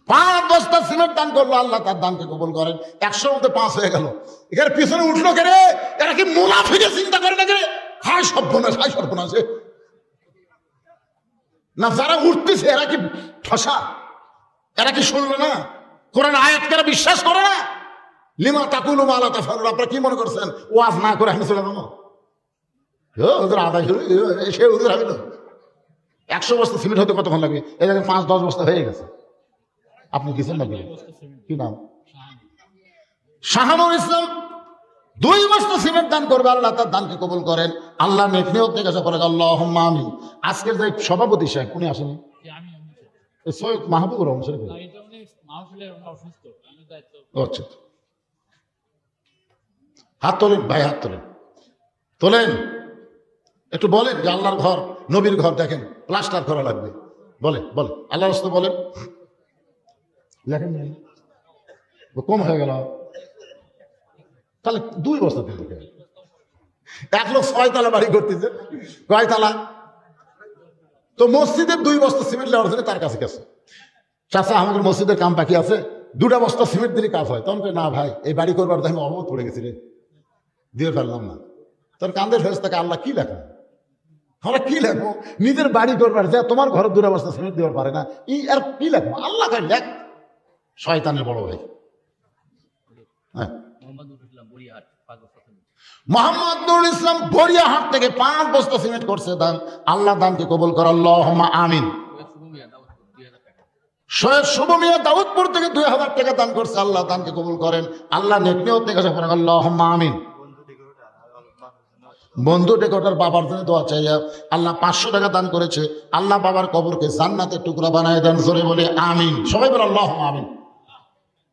5 বস্তা সিমেন্ট দান করলো, আল্লাহ তার দানকে কবুল করেন। 100 মধ্যে 5 হয়ে গেল। এখানে পিছনে উঠলো কে রে? এরা কি মুনাফিকের চিন্তা করে নাকি? হায় সর্বনাশ, হায় সর্বনাশ। না যারা উঠতেছে এরা কি ঠসা? এরা কি শুনলো না কোরআন আয়াত? এরা বিশ্বাস করে না? লিমা তাকুলু মালা তাফালু। আপনারা কি মনে করছেন ওয়াজ না করে আমি চলে যাবো? ওদের আদায় সে ওদের হবে না। 100 বস্তা সিমেন্ট হতে কতক্ষণ লাগে? এই জায়গায় 5-10 বস্তা হয়ে গেছে। আপনি গেছেন নাকি? কি নাম? শাহানুর ইসলাম 2 বস্তা সিমেন্ট দান করবে, আল্লাহ তার দানকে কবুল করেন। আল্লাহ নেক নিয়ত থেকে পড়ে আল্লাহুম্মা আমিন। আজকের যে সভাপতি সাহেব উনি আসেনি, সৈয়দ মাহবুবুর রহমান শরীফ। আচ্ছা, হাত তোলেন ভাই, হাত তোলেন, তোলেন। একটু বলেন যে আল্লাহর ঘর, নবীর ঘর দেখেন, প্লাস্টার করা লাগবে। বলেন বলেন, আল্লাহর রাস্তায় বলেন। লেখেন কম হয়ে গেল, তাহলে 2 বস্তা দিয়ে দেখে। 1 লোক 6 তলা বাড়ি করতেছে, কয় তালা? তো মসজিদের 2 বস্তা সিমেন্ট লেওয়ার জন্য তার কাছে গেছে, চাচা আমাদের মসজিদের কাম বাকি আছে, 2টা বস্তা সিমেন্ট দিলে কাজ হয়। তখন না ভাই, এই বাড়ি করবার আমি অবগত পড়ে গেছি রে, দিয়ে ফেললাম না। তোর কান্দের ফেরেশতাকে আল্লাহ কি লেখা? আমরা কি লেখবো? নিজের বাড়ি করবার যা তোমার ঘরে 2টা বস্তা সিমেন্ট দেওয়ার পারে না, ই আর কি লেখবো? আল্লাহ কয় লেখ, শয়তানের বড় ভাই। হ্যাঁ, মোহাম্মদ নুরুল ইসলাম বরিয়াহাট থেকে 5 বস্তা সিমেন্ট করছে দান, আল্লাহ দানকে কবুল কর আল্লাহুম্মা আমিন। সৈয়দ শুভ মিয়া দাউদপুর থেকে 2000 টাকা দান করছে, আল্লাহ দানকে কবুল করেন। আল্লাহ নেক নিয়ত থেকে আল্লাহুম্মা আমিন। বন্ধু ডেকোটার বাবার জন্য দোয়া চাই, আল্লাহ 500 টাকা দান করেছে, আল্লাহ বাবার কবরকে জান্নাতের টুকরা বানায় দেন, জোরে বলে আমিন। সবাই বলে আল্লাহুম্মা আমিন।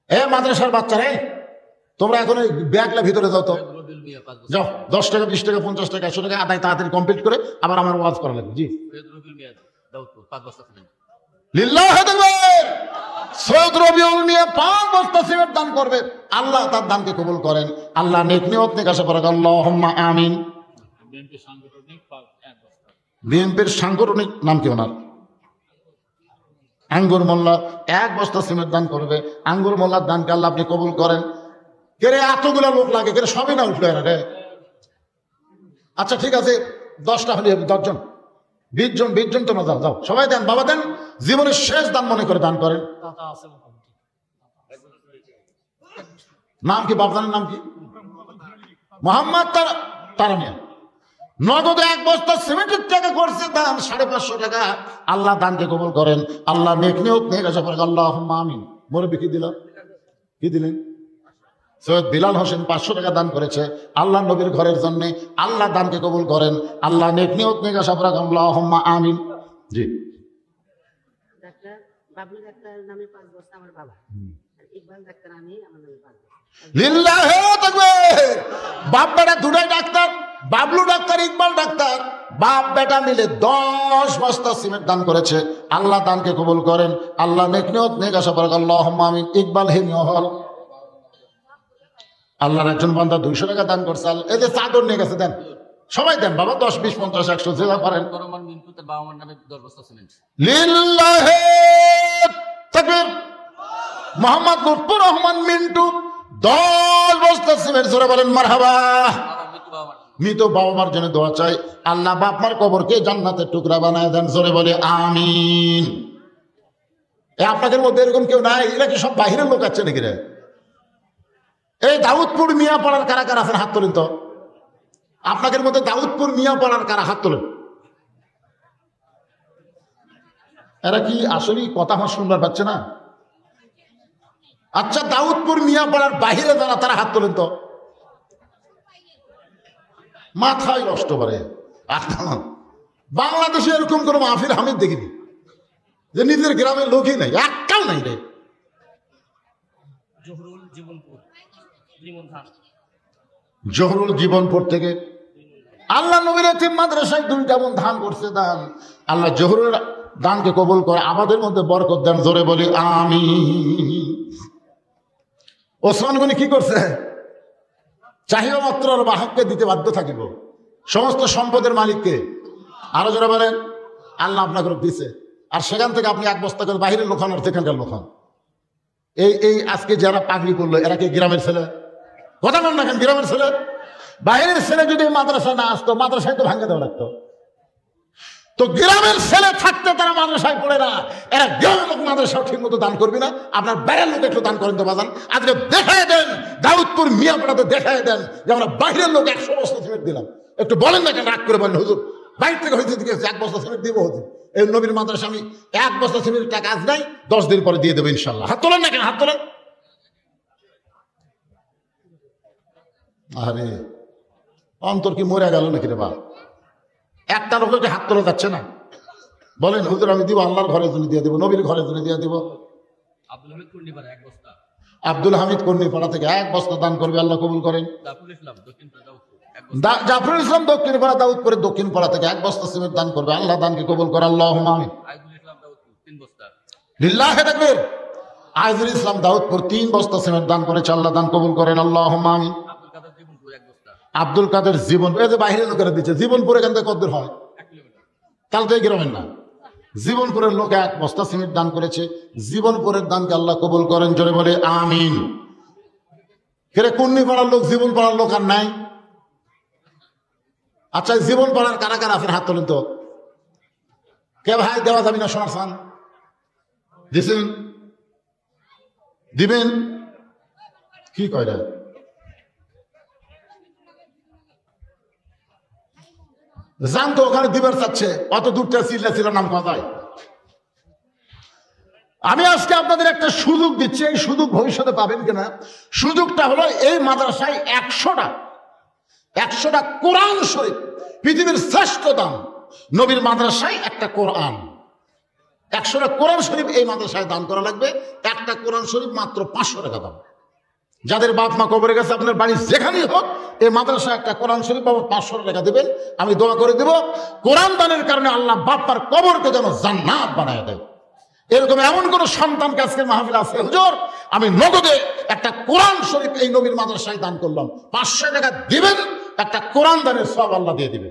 এ মাদ্রাসার বাচ্চারা, তোমরা এখন ওই ব্যাগলা ভিতরে যাও তো, যাও 10 টাকা 20 টাকা 50 টাকা 100 টাকা আদায় তাড়াতাড়ি কমপ্লিট করে আবার আমার ওয়াজ করা লাগবে। জি, লিল্লাহি তাকবীর। সৈয়দ রবিউল মিয়া 5 বস্তা সিমেন্ট দান করবে, আল্লাহ তার দানকে কবুল করেন। আল্লাহ নেক নিয়ত নিয়ে কাছে পড়ে আল্লাহুম্মা আমিন। বিএনপির সাংগঠনিক নাম কি ওনার? আঙ্গুর মোল্লা 1 বস্তা সিমেন্ট দান করবে, আঙ্গুর মোল্লার দানকে আল্লাহ আপনি কবুল করেন। কে রে এতগুলা লোক লাগে, কে সবই না উঠলো এরা রে? আচ্ছা ঠিক আছে, 10টা হলে 10 জন 20 জন 20 জন তোমরা যাও, যাও সবাই দেন, বাবা দেন, জীবনের শেষ দান মনে করে দান করেন। নাম কি বাপদানের নাম কি? মোহাম্মদ তারামিয়া। নগদে 1 বস্তা সিমেন্টের টাকা করছে দান 550 টাকা, আল্লাহ দানকে কবুল করেন। আল্লাহ নেক নিয়ত নিয়ে গেছে আল্লাহুম্মা আমিন। মুরব্বি কি দিল? কি দিলেন? সৈয়দ বিলাল হোসেন 500 টাকা দান করেছে আল্লাহ নবীর ঘরের জন্য। আল্লাহ দানকে কবুল করেন, আল্লাহ নেক নিয়ত নেক আশা রাখেন, আল্লাহুম্মা আমিন। জি। ডাক্তার বাবলু ডাক্তার নামে 5 বছর আমার বাবা, আর ইকবাল ডাক্তার আমি আমার নামে 5 বছর। লিল্লাহি তাকবীর। বাপ বেটা দুটাই doctor, Bablu doctor, Iqbal doctor, বাপ বেটা মিলে 10 বস্তা সিমেন্ট দান করেছে। আল্লাহ দানকে কবুল করেন, আল্লাহ নেক নিয়ত নেক আশা রাখেন, আল্লাহুম্মা আমিন। ইকবাল হেমিও হল আল্লাহর একজন বান্দা 200 টাকা দান করছে। এই যে চাদর নিয়ে গেছে, দেন সবাই দেন বাবা, 10 20 50 100 যেটা পারেন। লিল্লাহি তাকবীর। মোহাম্মদ লুৎফুর রহমান মিন্টু 10 বস্তা সিমেন্ট, জোরে বলেন মারহাবা। মৃত বাবা মার জন্য দোয়া চাই, আল্লাহ বাপ মার কবরকে জান্নাতের টুকরা বানায় দেন, জোরে বলে আমিন। আপনাদের মধ্যে এরকম কেউ নাই? এরা কি সব বাহিরের লোক আছে নাকি রে? এই দাউদপুর মিয়া পাড়ার কারা কারা আছেন হাত তোলেন তো। আপনাদের মধ্যে দাউদপুর মিয়া পাড়ার কারা হাত তোলেন? এরা কি আসলে কথা আমার শুনবার পাচ্ছে না? আচ্ছা, দাউদপুর মিয়া পাড়ার বাহিরে যারা, তারা হাত তোলেন তো। মাথায় নষ্ট করে। বাংলাদেশে এরকম কোন মাহফিল আমি দেখিনি যে নিজের গ্রামের লোকই নাই, একটাও নাই রে। জহুরুল জীবনপুর থেকে আল্লাহ নবীর এতিম মাদ্রাসায় 2টা মন ধান করছে দান। আল্লাহ জহুরুল দানকে কবুল করে, আমাদের মধ্যে বরকত দেন, জোরে বলি আমিন। ওসমান গনি কি করছে? চাহিদা মাত্র আর বাহককে দিতে বাধ্য থাকিব, সমস্ত সম্পদের মালিককে। আরো জোরে বলেন, আল্লাহ আপনাকে দিছে, আর সেখান থেকে আপনি 1 বস্তা করে বাহিরের লোক হন আর সেখানকার লোক হন। এই আজকে যারা পাগড়ি করলো, এরা কি গ্রামের ছেলে? কথা বল না কেন? গ্রামের ছেলে। বাইরের ছেলে যদি মাদ্রাসা না আসতো, মাদ্রাসায় তো ভাঙে দেওয়া লাগতো। তো গ্রামের ছেলে থাকতে তারা মাদ্রাসায় পড়ে না। এরা গ্রামের লোক মাদ্রাসাও ঠিক মতো দান করবি না। আপনার বাইরের লোক একটু দান করেন তো বাজান। আজকে দেখায় দেন, দাউদপুর মিয়াপাড়াতে দেখায় দেন যে আমরা বাইরের লোক 100 বস্তা সিমেন্ট দিলাম। একটু বলেন না কেন? রাগ করে বলেন হুজুর বাইরে থেকে হয়েছে 1 বস্তা সিমেন্ট দিব হুজুর। এই নবীর মাদ্রাসা আমি 1 বস্তা সিমেন্টের টাকা আজ নাই, 10 দিন পরে দিয়ে দেবো ইনশাল্লাহ। হাত তোলেন না কেন? হাত তোলেন। আরে অন্তর কি মরে গেল নাকি রে বাপ? একটা লোককে হাত তোলা যাচ্ছে না। বলেন হুজুর আমি দিব, আল্লাহর ঘরের জন্য দিয়ে দেবো, নবীর ঘরের জন্য দিয়ে দেবো। আব্দুল হামিদ কর্ণীপাড়া থেকে 1 বস্তা দান করবে, আল্লাহ কবুল করেন। জাফরুল ইসলাম দক্ষিণপাড়া দাউদপুরে দক্ষিণপাড়া থেকে 1 বস্তা সিমেন্ট দান করবে, আল্লাহ দানকে কবুল করে, আল্লাহুম্মা আমিন। লিল্লাহি তাকবীর। আইজুল ইসলাম দাউদপুর 3 বস্তা সিমেন্ট দান করেছে, আল্লাহ দান কবুল করেন, আল্লাহুম্মা আমিন। আব্দুল কাদের জীবন, এই যে বাইরের লোকেরা দিচ্ছে, জীবনপুর এখান থেকে কত দূর হয়? 1 কিলোমিটার। তাহলে তো এই গ্রামের না। জীবনপুরের লোক 1 বস্তা সিমেন্ট দান করেছে, জীবনপুরের দানকে আল্লাহ কবুল করেন, জোরে বলে আমিন। কেরে কুন্নিপাড়ার লোক, জীবনপাড়ার লোক আর নাই? আচ্ছা, জীবনপাড়ার কারা কারা আছেন হাত তোলেন তো। কে ভাই দেওয়া যাবি না? সোনার সান দিছেন, দিবেন কি কয়টা? জানতো ওখানে দিবার চাচ্ছে, অত দূরটা চিল্লা চিল্লা নাম কথায়। আমি আজকে আপনাদের একটা সুযোগ দিচ্ছি, এই সুযোগ ভবিষ্যতে পাবেন কিনা। সুযোগটা হলো এই মাদ্রাসায় 100টা কোরআন শরীফ, পৃথিবীর শ্রেষ্ঠ দাম। নবীর মাদ্রাসায় একটা কোরআন, 100টা কোরআন শরীফ এই মাদ্রাসায় দান করা লাগবে। একটা কোরআন শরীফ মাত্র 500 টাকা দাম। যাদের বাপ মা কবরে গেছে, আপনার বাড়ি যেখানেই হোক, এই মাদ্রাসা একটা কোরআন শরীফ বাবদ 500 টাকা দেবেন, আমি দোয়া করে দেব কোরআন দানের কারণে আল্লাহ বাপ্পার কবরকে যেন জান্নাত বানায় দেয়। এরকম এমন কোন সন্তানকে আজকের মাহফিল আছে, হুজুর আমি নগদে একটা কোরআন শরীফ এই নবীর মাদ্রাসায় দান করলাম, 500 টাকা দিবেন, একটা কোরআন দানের সওয়াব আল্লাহ দিয়ে দিবে।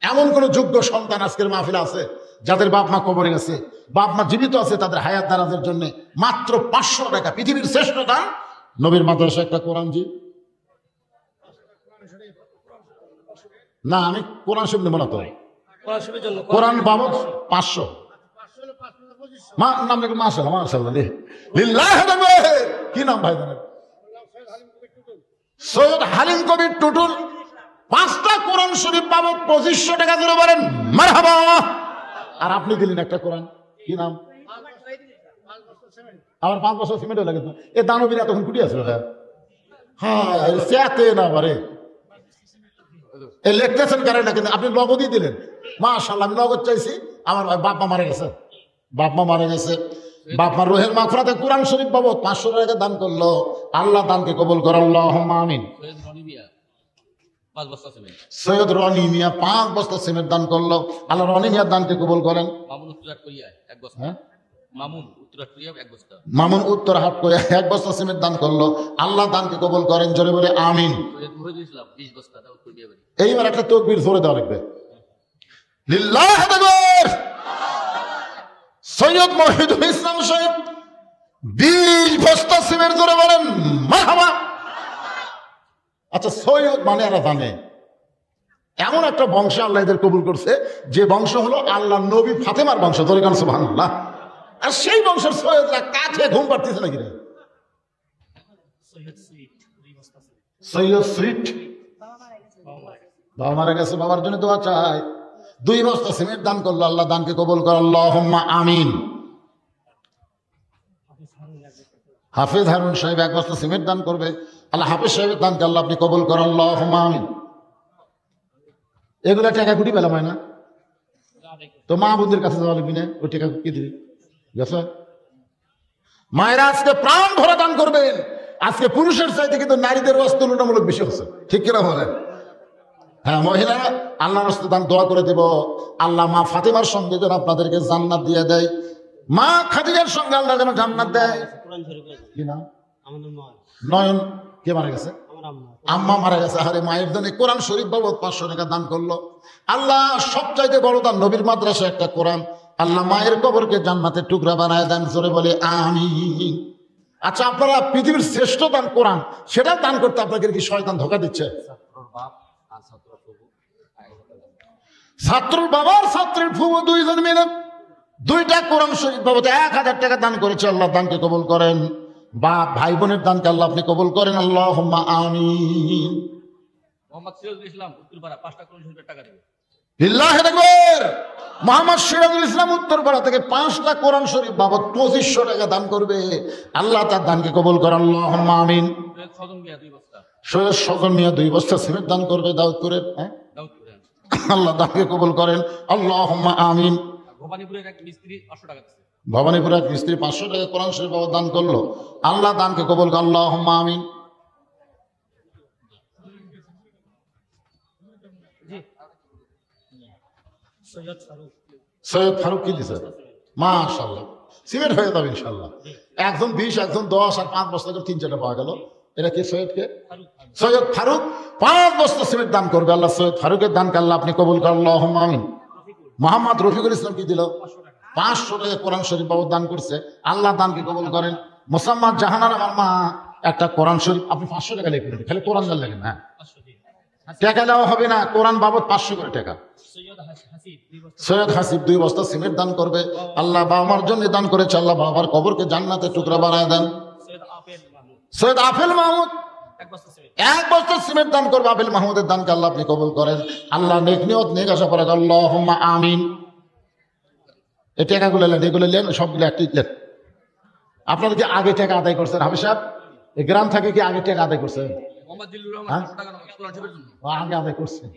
এমন কোন যোগ্য সন্তান আজকের মাহফিল আছে যাদের বাপ মা কবরে গেছে, বাপ মা জীবিত আছে, তাদের হায়াত দারাজের জন্য মাত্র 500 টাকা, পৃথিবীর শ্রেষ্ঠ দান নবীর মাদ্রাসা একটা কোরআন। জি না, আমি কোরআন শরীফ নেব না তো, কোরআন বাবদ 500 নাম লিখুন। মাশাআল্লাহ মাশাআল্লাহ, লিল্লাহি তাকবীর। কি নাম ভাই জানেন? সৈয়দ হালিম কবির টুটুল। 5টা কোরআন শরীফ বাবদ 2500 টাকা ধরে বলেন মারহাবা। আর আপনি দিলেন একটা কোরআন, কি নাম? আমার 5 বস্তা সিমেন্ট লাগে তো এ দানবীরা তখন কুটি আছে ওটা হ্যাঁ চেতে না পারে এ লিখতেছেন কারে না কিন্তু আপনি নগদই দিলেন মাশাআল্লাহ আমি নগদ চাইছি আমার বাপ মা মারা গেছে বাপ মা মারা গেছে বাপ মা রোহের মাগফিরাতে কোরআন শরীফ বাবদ 500 টাকা দান করলো আল্লাহ দানকে কবুল করে আল্লাহুম্মা আমিন সৈয়দ রনি মিয়া 5 বস্তা সিমেন্ট দান করলো আল্লাহ রনি মিয়ার দানকে কবুল করেন মামুন উত্তরহাট করে 1 বস্তা সিমেন্ট দান করলো আল্লাহ দানকে কবুল করেন জোরে বলে আমিন এইবার একটা তাকবীর জোরে দেওয়া লাগবে লিল্লাহি তাকবীর সৈয়দ মহিদুল ইসলাম সাহেব 20 বস্তা সিমেন্ট জোরে বলেন মারহাবা আচ্ছা সৈয়দ মানে এরা জানে এমন একটা বংশ আল্লাহ এদের কবুল করছে যে বংশ হলো আল্লাহ নবী ফাতেমার বংশ ধরে গান সুবহানাল্লাহ আর সেই বংশের সৈয়দরা কাছে ঘুম পাড়তেছে নাকি রে সৈয়দ সুইট বাবা মারা গেছে বাবার জন্য দোয়া চাই 2 বস্তা সিমেন্ট দান করলো আল্লাহ দানকে কবুল করে আল্লাহুম্মা আমিন হাফেজ হারুন সাহেব 1 বস্তা সিমেন্ট দান করবে আল্লাহ হাফেজ সাহেবের দানকে আল্লাহ আপনি কবুল করেন আল্লাহুম্মা আমিন এগুলা টাকা কুটি পেলাম হয় না তো মা বোনদের কাছে যাওয়া লাগবি না ওই টাকা কি দিবি গেছে মায়েরা আজকে প্রাণ ভরে দান করবেন আজকে পুরুষের চাইতে কিন্তু নারীদের ওয়াজ তুলনামূলক বেশি হচ্ছে ঠিক কিনা বলেন হ্যাঁ মহিলারা আল্লাহর রাস্তায় দান দোয়া করে দেব আল্লাহ মা ফাতেমার সঙ্গে যেন আপনাদেরকে জান্নাত দিয়ে দেয় মা খাদিজার সঙ্গে আল্লাহ যেন জান্নাত দেয় কি নাম নয়ন কে মারা গেছে আম্মা মারা গেছে আরে মায়ের জন্য কোরআন শরীফ বাবদ 500 টাকা দান করলো আল্লাহ সবচাইতে বড় দান নবীর মাদ্রাসা একটা কোরআন আল্লাহ মায়ের কবরকে জান্নাতের টুকরা বানায় দেন জোরে বলে আমিন আচ্ছা আপনারা পৃথিবীর শ্রেষ্ঠ দান কোরআন সেটা দান করতে আপনাদের কি শয়তান ধোঁকা দিচ্ছে ছাত্রর বাবার ছাত্রের ফুফু 2 জন মিলে 2টা কোরআন শরীফ বাবদ 1000 টাকা দান করেছে আল্লাহ দানকে কবুল করেন বাপ ভাই বোনের দানকে আল্লাহ আপনি কবুল করেন আল্লাহুম্মা আমিন মোহাম্মদ সিরাজুল ইসলাম উত্তরপাড়া 5টা কোরআন শরীফের টাকা দিবে লিল্লাহি তাকবীর মোহাম্মদ সিরাজুল ইসলাম উত্তরপাড়া থেকে 5টা কোরআন শরীফ বাবদ 2500 টাকা দান করবে আল্লাহ তার দানকে কবুল করেন আল্লাহুম্মা আমিন সৈয়দ সজন মিয়া 2 বস্তা সিমেন্ট দান করবে দাউদপুরের হ্যাঁ আল্লাহ দানকে কবুল করেন আল্লাহুম্মা আমিন ভবানীপুরের এক মিস্ত্রি 500 টাকা দিয়েছে ভবানীপুরের এক মিস্ত্রি 500 টাকা কোরআন শরীফ বাবদ দান করলো আল্লাহ দানকে কবুল করেন আল্লাহুম্মা আমিন সৈয়দ ফারুক কি দিছে মাশাআল্লাহ সিমেন্ট হয়ে যাবে ইনশাআল্লাহ একজন 20 একজন 10 আর 5 বস্তা করে 3-4টা পাওয়া গেল এটা কি সৈয়দকে সৈয়দ ফারুক 5 বস্তা সিমেন্ট দান করবে আল্লাহ সৈয়দ ফারুকের দানকে আল্লাহ আপনি কবুল করেন আল্লাহুম্মা আমিন মোহাম্মদ রফিকুল ইসলাম কি দিল 500 টাকা কোরআন শরীফ বাবদ দান করছে আল্লাহ দানকে কবুল করেন মোসাম্মদ জাহানার আমার মা একটা কোরআন শরীফ আপনি 500 টাকা লিখে খালি কোরআন দান লাগেন হ্যাঁ টাকা দেওয়া হবে না কোরআন বাবদ 500 করে টাকা সৈয়দ হাসিব 2 বস্তা সিমেন্ট দান করবে আল্লাহ বাবার জন্য দান করেছে আল্লাহ বাবার কবরকে জান্নাতের টুকরা বানায় দেন সৈয়দ আফেল মাহমুদ 1 বস্তা সিমেন্ট দান করবে আফেল মাহমুদের দানকে আল্লাহ আপনি কবুল করেন আল্লাহ নেক নিয়ত নেক আশা করে আল্লাহুম্মা আমিন এই টাকাগুলো এগুলো নেন সবগুলো একই নেন আপনারা কি আগে টাকা আদায় করছেন হাফেজ সাহেব এই গ্রাম থেকে কি আগে টাকা আদায় করছেন আগে আদায় করছেন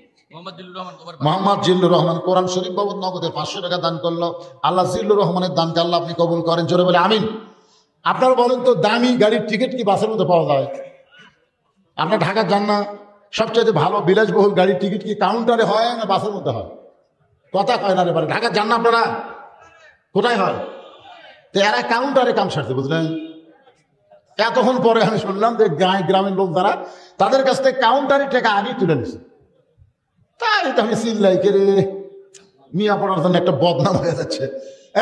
মোহাম্মদ জিল্লুর রহমান কোরআন শরীফ বাবদ নগদের 500 টাকা দান করলো আল্লাহ জিল্লুর রহমানের দানকে আল্লাহ আপনি কবুল করেন জোরে বলে আমিন আপনারা বলেন তো দামি গাড়ির টিকিট কি বাসের মধ্যে পাওয়া যায় আপনার ঢাকা যান না সবচেয়ে ভালো বিলাসবহুল গাড়ির টিকিট কি কাউন্টারে হয় না বাসের মধ্যে হয় কথা কয় না রে পারে ঢাকা যান না আপনারা কোথায় হয় তো এরা কাউন্টারে কাম সারছে বুঝলেন এতক্ষণ পরে আমি শুনলাম যে গ্রামের লোক যারা তাদের কাছ থেকে কাউন্টারে টাকা আগেই তুলে নিছে তাই তো আমি চিল্লাই কে রে মিয়া পড়ার জন্য একটা বদনাম হয়ে যাচ্ছে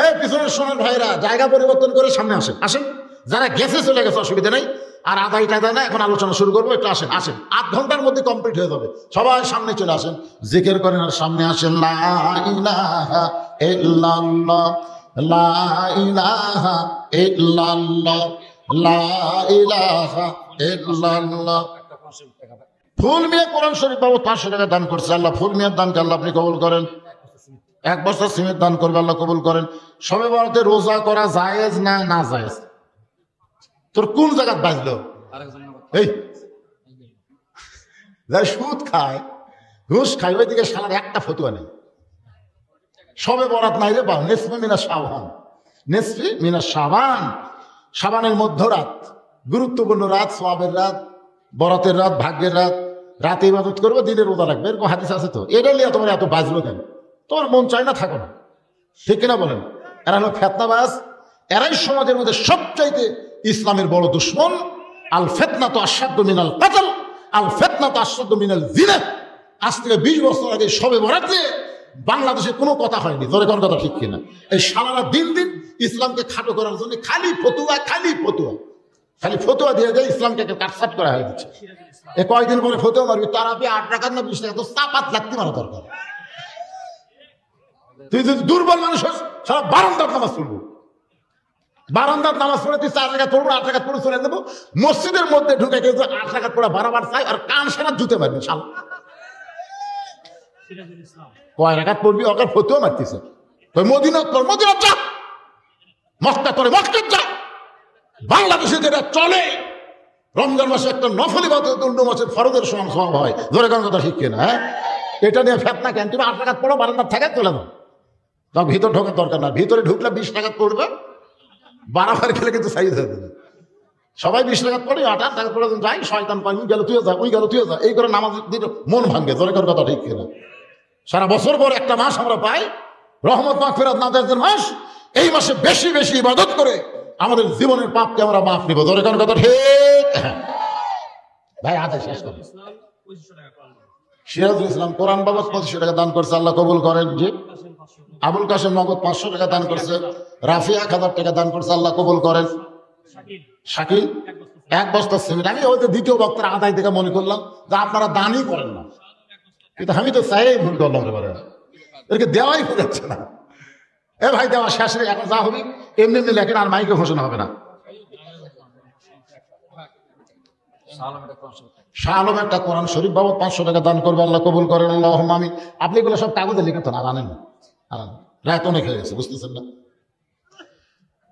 এই পিছনের সোনার ভাইরা জায়গা পরিবর্তন করে সামনে আসেন আসেন যারা গেছে চলে গেছে অসুবিধা নেই আর আধা টাকা না এখন আলোচনা শুরু করবো একটু আসেন আসেন 8 ঘন্টার মধ্যে কমপ্লিট হয়ে যাবে সবাই সামনে চলে আসেন জিকির করেন আর সামনে আসেন লা ইলাহা ইল্লাল্লাহ লা ইলাহা ইল্লাল্লাহ লা ইলাহা ইল্লাল্লাহ ফুল মিয়া কোরআন শরীফ বাবদ 500 টাকা দান করছে আল্লাহ ফুল মিয়ার দানকে আল্লাহ আপনি কবুল করেন 1 বস্তা সিমেন্ট দান করবে আল্লাহ কবুল করেন সবে বরাতে রোজা করা জায়েজ না না জায়েজ তোর কোন জায়গায় বাজলো? এই যারা সুদ খায়, ঘুষ খায়, ওইদিকে শালার একটা ফতুয়া নেই। সবে বরাত নাই রে বাবা, নেসফে মিনা শাবান, নেসফে মিনা শাবান, শাবানের মধ্যরাত, গুরুত্বপূর্ণ রাত, সওয়াবের রাত, বরাতের রাত, ভাগ্যের রাত। রাতে ইবাদত করবো, দিনে রোজা রাখবে, এরকম হাদিস আছে তো। এটা নিয়ে তোমার এত বাজলো কেন? তোমার মন চায় না, থাকো না, ঠিক কিনা বলেন? এরা হলো ফেতনাবাজ, এরাই সমাজের মধ্যে সবচাইতে ইসলামের বড় দুশ্মন। আল ফেতনা তো আসাধ্য মিনাল কাতল, আল ফেতনা তো আসাধ্য মিনাল জিনা। আজ থেকে 20 বছর আগে সবে বরাত নিয়ে বাংলাদেশে কোনো কথা হয়নি, ধরে কোন কথা ঠিক কিনা? এই সারা দিন দিন ইসলামকে খাটো করার জন্য খালি ফতুয়া, খালি ফতুয়া, খালি ফতুয়া দিয়ে যায়, ইসলামকে কাটসাট করা হয়ে যাচ্ছে। এ কয়েকদিন পরে ফতুয়া মারবি, তার আপনি 8 টাকা না 20 টাকা, তো চাপাত লাগতে মারা দরকার। তুই যদি দুর্বল মানুষ হস, সারা বারান্দার নামাজ পড়বো, বারান্দার নামাজ পড়ে তুই 4 টাকা পড়বো, 8 টাকা পড়ে চলে দেবো। মসজিদের মধ্যে ঢুকে কিন্তু 8 টাকা পড়া বারবার চাই, আর কান সারা জুতে পারবি। শাল কয় রাকাত পড়বি, ওকে ফতুয়া মারতেছে। তুই মদিনা তোর মদিনা যা, মক্কা তোর মক্কা যা। বাংলাদেশে যেটা চলে, রমজান মাসে একটা নফল ইবাদত অন্য মাসের ফরজের সমান সওয়াব হয়, ধরে কোন কথা ঠিক কিনা? হ্যাঁ, এটা নিয়ে ফেতনা কেন? তুমি 8 টাকা পড়ো, বারান্দার থাকে চলে দাও, তখন ভিতর ঢোকার দরকার না। ভিতরে ঢুকলে 20 টাকা পড়বে, বারাবার খেলে কিন্তু সাইজ হয়ে যাবে। সবাই 20 টাকা পড়ে, 8 টাকা পড়ে যাই, শয়তান পাই, গেল তুই যা, ওই গেল তুই যা, এই করে নামাজ দিল মন ভাঙ্গে, ধরে কোন কথা ঠিক কিনা? সারা বছর পর একটা মাস আমরা পাই, রহমত মাগফিরাত নাজাতের মাস। এই মাসে বেশি বেশি ইবাদত করে আমাদের জীবনের পাপকে আমরা মাফ নিব, ধরে কোন কথা ঠিক? ভাই হাতে শেষ করে সিরাজুল ইসলাম কোরআন বাবদ 2500 টাকা দান করছে, আল্লাহ কবুল করেন। জি, আবুল কাসেম নগদ 500 টাকা দান করছে। রাফি 1000 টাকা দান করছে, আল্লাহ কবুল করেন। শাকিল 1 বস্তা সিমেন্ট। আমি ওই দ্বিতীয় বক্তার আদায় থেকে মনে করলাম যে আপনারা দানই করেন না, কিন্তু আমি তো চাই ভুল করলাম, এবারে এদেরকে দেওয়াই যাচ্ছে না। এ ভাই দেওয়া শেষ, এখন যা হবে এমনি এমনি লেখেন, আর মাইকে ঘোষণা হবে না। শাহ আলম একটা কোরআন শরীফ বাবদ 500 টাকা দান করবে, আল্লাহ কবুল করেন। আল্লাহুম্মা আমিন। আপনি এগুলো সব কাগজে লিখে তো না, আনেন না, রাত অনেক হয়ে গেছে, বুঝতেছেন না?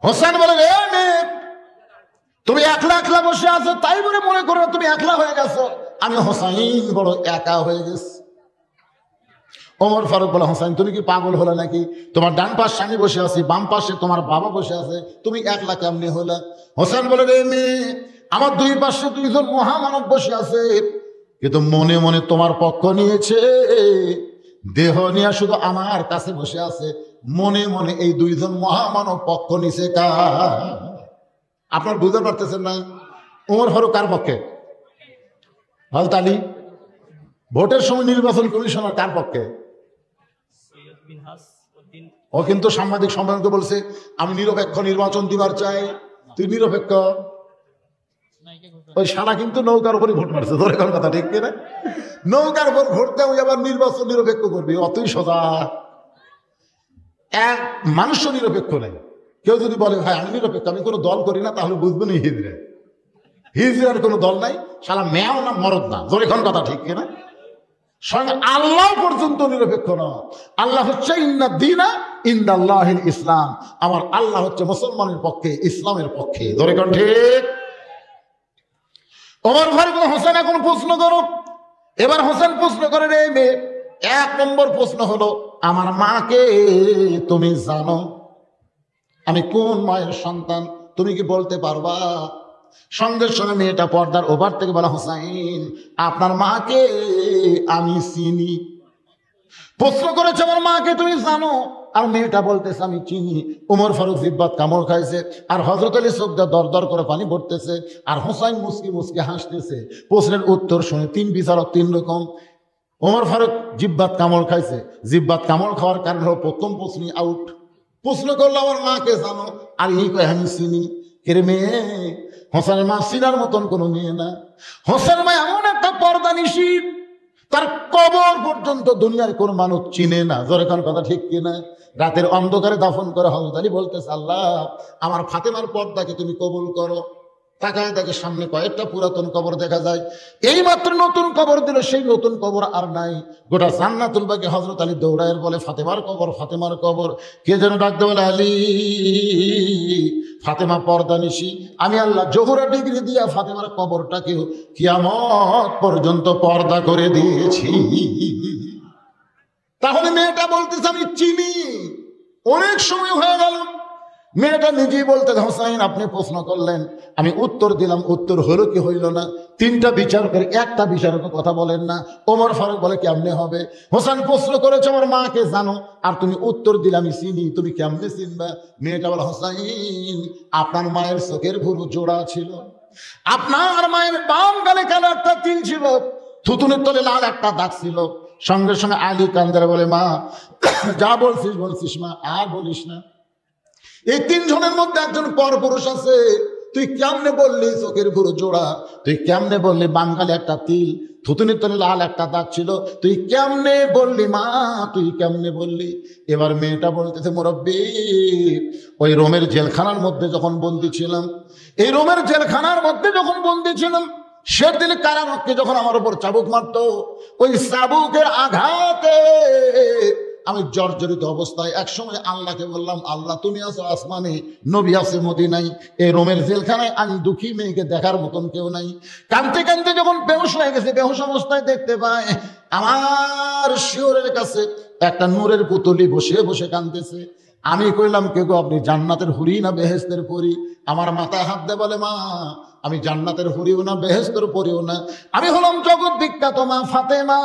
হোসেন বলে, তুমি একলা একলা বসে আছো, তাই বলে মনে করো তুমি একলা হয়ে গেছো। আমি হোসাইন বড় একা হয়ে গেছি। ওমর ফারুক বলে, হোসাইন তুমি কি পাগল হলে নাকি? তোমার ডান পাশে আমি বসে আছি, বাম পাশে তোমার বাবা বসে আছে, তুমি একলা কেমনি হলে? হোসেন বলে, রে মেয়ে, আমার 2 পাশে 2 জন মহামানব বসে আছে, কিন্তু মনে মনে তোমার পক্ষ নিয়েছে, দেহ নিয়ে শুধু আমার কাছে বসে আছে, মনে মনে এই 2 জন মহামানব পক্ষ নিছে কার? আপনার বুঝতে পারতেছেন না? ওমর ফারুক কার পক্ষে? হযরত আলী। ভোটের সময় নির্বাচন কমিশনার কার পক্ষে? ও কিন্তু সাংবাদিক সম্মেলনকে বলছে, আমি নিরপেক্ষ নির্বাচন দিবার চাই। তুই নিরপেক্ষ? ওই শালা কিন্তু নৌকার উপরই ভোট মারছে, ধরে কোন কথা ঠিক কিনা? নৌকার উপর ভোট দেওয়া আবার নির্বাচন নিরপেক্ষ করবি, অতই সোজা। এক মানুষও নিরপেক্ষ নেই। কেউ যদি বলে ভাই আমি নিরপেক্ষ, আমি কোনো দল করি না, তাহলে বুঝবেন হিজড়া, হিজড়ার কোনো দল নাই, শালা মেয়াও না মরদ না, ধরে কোন কথা ঠিক কিনা? স্বয়ং আল্লাহ পর্যন্ত নিরপেক্ষ নয়। আল্লাহ হচ্ছে ইন্না দীনা ইনদাল্লাহিল ইসলাম, আমার আল্লাহ হচ্ছে মুসলমানের পক্ষে, ইসলামের পক্ষে, ধরে কোন ঠিক? ওমর ফারুক হোসেন এখন প্রশ্ন করো। এবার হোসেন প্রশ্ন করে, রে মেয়ে, 1 নম্বর প্রশ্ন হলো, আমার মাকে তুমি জানো? আমি কোন মায়ের সন্তান তুমি কি বলতে পারবা? সঙ্গে সঙ্গে মেয়েটা পর্দার ওভার থেকে বলা, হোসাইন আপনার মাকে আমি চিনি। প্রশ্ন করেছে, আমার মাকে তুমি জানো? আর মেয়েটা বলতেছে আমি চিনি। উমর ফারুক জিব্বাত কামড় খাইছে, আর হযরত আলী চোখটা দর দর করে পানি পড়তেছে, আর হোসাইন মুসকি মুসকি হাসতেছে। প্রশ্নের উত্তর শুনে 3 বিচারক 3 রকম। উমর ফারুক জিব্বাত কামড় খাইছে, জিব্বাত কামড় খাওয়ার কারণে হলো প্রথম প্রশ্নই আউট। প্রশ্ন করলো আমার মাকে জানো? আর এই কয় আমি চিনি। কেরে মেয়ে, হোসেনের মা চিনার মতন কোনো মেয়ে না। হোসেন মা এমন একটা পর্দা নিশি, তার কবর পর্যন্ত দুনিয়ার কোন মানুষ চিনে না, জোরে কোন কথা ঠিক কিনা? রাতের অন্ধকারে দাফন করে হযরত আলী বলতেছে, আল্লাহ আমার ফাতেমার পর্দাকে তুমি কবুল করো। তাকায় দেখে সামনে কয়েকটা পুরাতন কবর দেখা যায়। এই মাত্র নতুন কবর দিল, সেই নতুন কবর আর নাই। গোটা জান্নাতুল বাকি হযরত আলী দৌড়ায় বলে ফাতেমার কবর, ফাতেমার কবর। কে যেন ডাকতে বলে আলী। ফাতেমা পর্দা নিশি, আমি আল্লাহ জোহরা ডিগ্রি দিয়া ফাতেমার কবরটাকেও কিয়ামত পর্যন্ত পর্দা করে দিয়েছি। তাহলে মেয়েটা বলতেছে আমি চিনি, অনেক সময় হয়ে গেল। মেয়েটা নিজেই বলতে, হোসাইন আপনি প্রশ্ন করলেন, আমি উত্তর দিলাম, উত্তর হলো কি হইল না। তিনটা বিচারকের একটা বিচারকের কথা বলেন না। ওমর ফারুক বলে কেমনে হবে? হোসেন প্রশ্ন করেছে আমার মাকে জানো, আর তুমি উত্তর দিলে আমি চিনি, তুমি কেমনে চিনবা? মেয়েটা বলে হোসাইন আপনার মায়ের চোখের ভুরু জোড়া ছিল, আপনার মায়ের বাম গালে কালো একটা তিল ছিল, থুতুনের তলে লাল একটা দাগ ছিল। সঙ্গে সঙ্গে আলী কান্দারে বলে মা যা বলছিস বলছিস মা, আর বলিস না। এই তিনজনের মধ্যে একজন পরপুরুষ আছে, তুই কেমনে বললি চোখের ভুরু জোড়া, তুই কেমনে বললি বাম গালে একটা তিল, থুতুনির তলে লাল একটা দাগ ছিল, তুই কেমনে বললি মা, তুই কেমনে বললি? এবার মেয়েটা বলতেছে মুরব্বি ওই রোমের জেলখানার মধ্যে যখন বন্দী ছিলাম, এই রোমের জেলখানার মধ্যে যখন বন্দী ছিলাম, সেদিন কারারক্ষী যখন আমার উপর চাবুক মারতো, ওই চাবুকের আঘাতে আমি জর্জরিত অবস্থায় একসময় আল্লাহকে বললাম আল্লাহ তুমি আছো আসমানে, নবী আছে মদিনায়, এই রোমের জেলখানায় আমি দুঃখী মেয়েকে দেখার মতন কেউ নাই। কাঁদতে কাঁদতে যখন বেহুশ হয়ে গেছে, বেহুশ অবস্থায় দেখতে পায় আমার শিওরের কাছে একটা নূরের পুতুলি বসে বসে কাঁদতেছে। আমি কইলাম কে গো, আপনি জান্নাতের হুরি না বেহেশতের পরি? আমার মাথায় হাত দিয়ে বলে মা আমি জান্নাতের হুরিও না বেহেশতের পরিও না, আমি হলাম জগৎ বিখ্যাত মা ফাতেমা,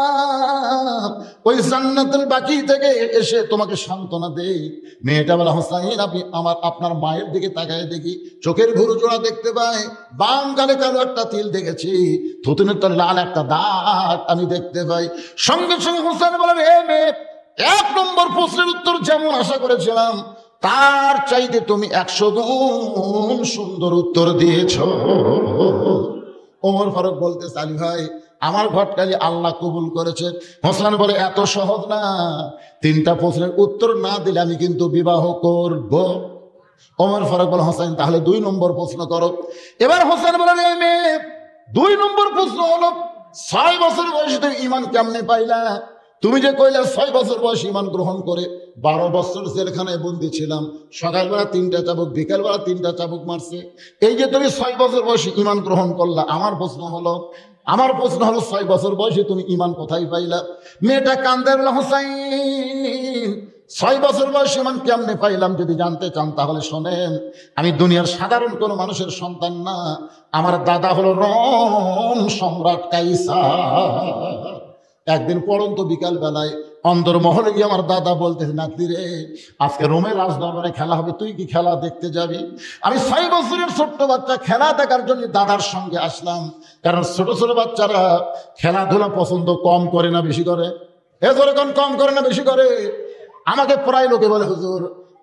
ওই জান্নাতুল বাকি থেকে এসে তোমাকে সান্ত্বনা দেই। মেয়েটা বলে হোসাইন আপনি আপনার মায়ের দিকে তাকায় দেখি চোখের ভুরু জোড়া দেখতে পাই, বাম গালে কালো একটা তিল দেখেছি, থুতুনের তলে লাল একটা দাগ আমি দেখতে পাই। সঙ্গে সঙ্গে হোসেন বলেন এ মেয়ে, এক নম্বর প্রশ্নের উত্তর যেমন আশা করেছিলাম তার চাইতে তুমি 100 গুণ সুন্দর উত্তর দিয়েছ। ওমর ফারুক বলতে আলী ভাই আমার ঘটকালি আল্লাহ কবুল করেছে। হোসেন বলে এত সহজ না, 3টা প্রশ্নের উত্তর না দিলে আমি কিন্তু বিবাহ করব। ওমর ফারুক বলে হোসেন তাহলে 2 নম্বর প্রশ্ন করো। এবার হোসেন বলেন এই মেয়ে 2 নম্বর প্রশ্ন হলো 6 বছর বয়সে তুমি ঈমান কেমনে পাইলা? তুমি যে কইলা 6 বছর বয়স ঈমান গ্রহণ করে 12 বছর জেলখানায় বন্দী ছিলাম, সকালবেলা 3টা চাবুক, বিকালবেলা 3টা চাবুক মারছে, এই যে তুমি 6 বছর বয়সে ঈমান গ্রহণ করলা, আমার প্রশ্ন হলো 6 বছর বয়সে তুমি ঈমান কোথায় পাইলা? মেয়েটা কান্দে বলে হোসাইন 6 বছর বয়সে ঈমান কেমনে পাইলাম যদি জানতে চান তাহলে শোনেন, আমি দুনিয়ার সাধারণ কোনো মানুষের সন্তান না, আমার দাদা হলো রোম সম্রাট কাইসার। একদিন পড়ন্ত বিকাল বেলায় অন্দর মহলে গিয়ে আমার দাদা বলতেছে নাতি রে আজকে রোমের রাজদরবারে খেলা হবে, তুই কি খেলা দেখতে যাবি? আমি 6 বছরের ছোট্ট বাচ্চা খেলা দেখার জন্য দাদার সঙ্গে আসলাম, কারণ ছোট ছোট বাচ্চারা খেলাধুলা পছন্দ কম করে না বেশি করে? এ ধরে কম করে না বেশি করে? আমাকে প্রায় লোকে বলে হুজুর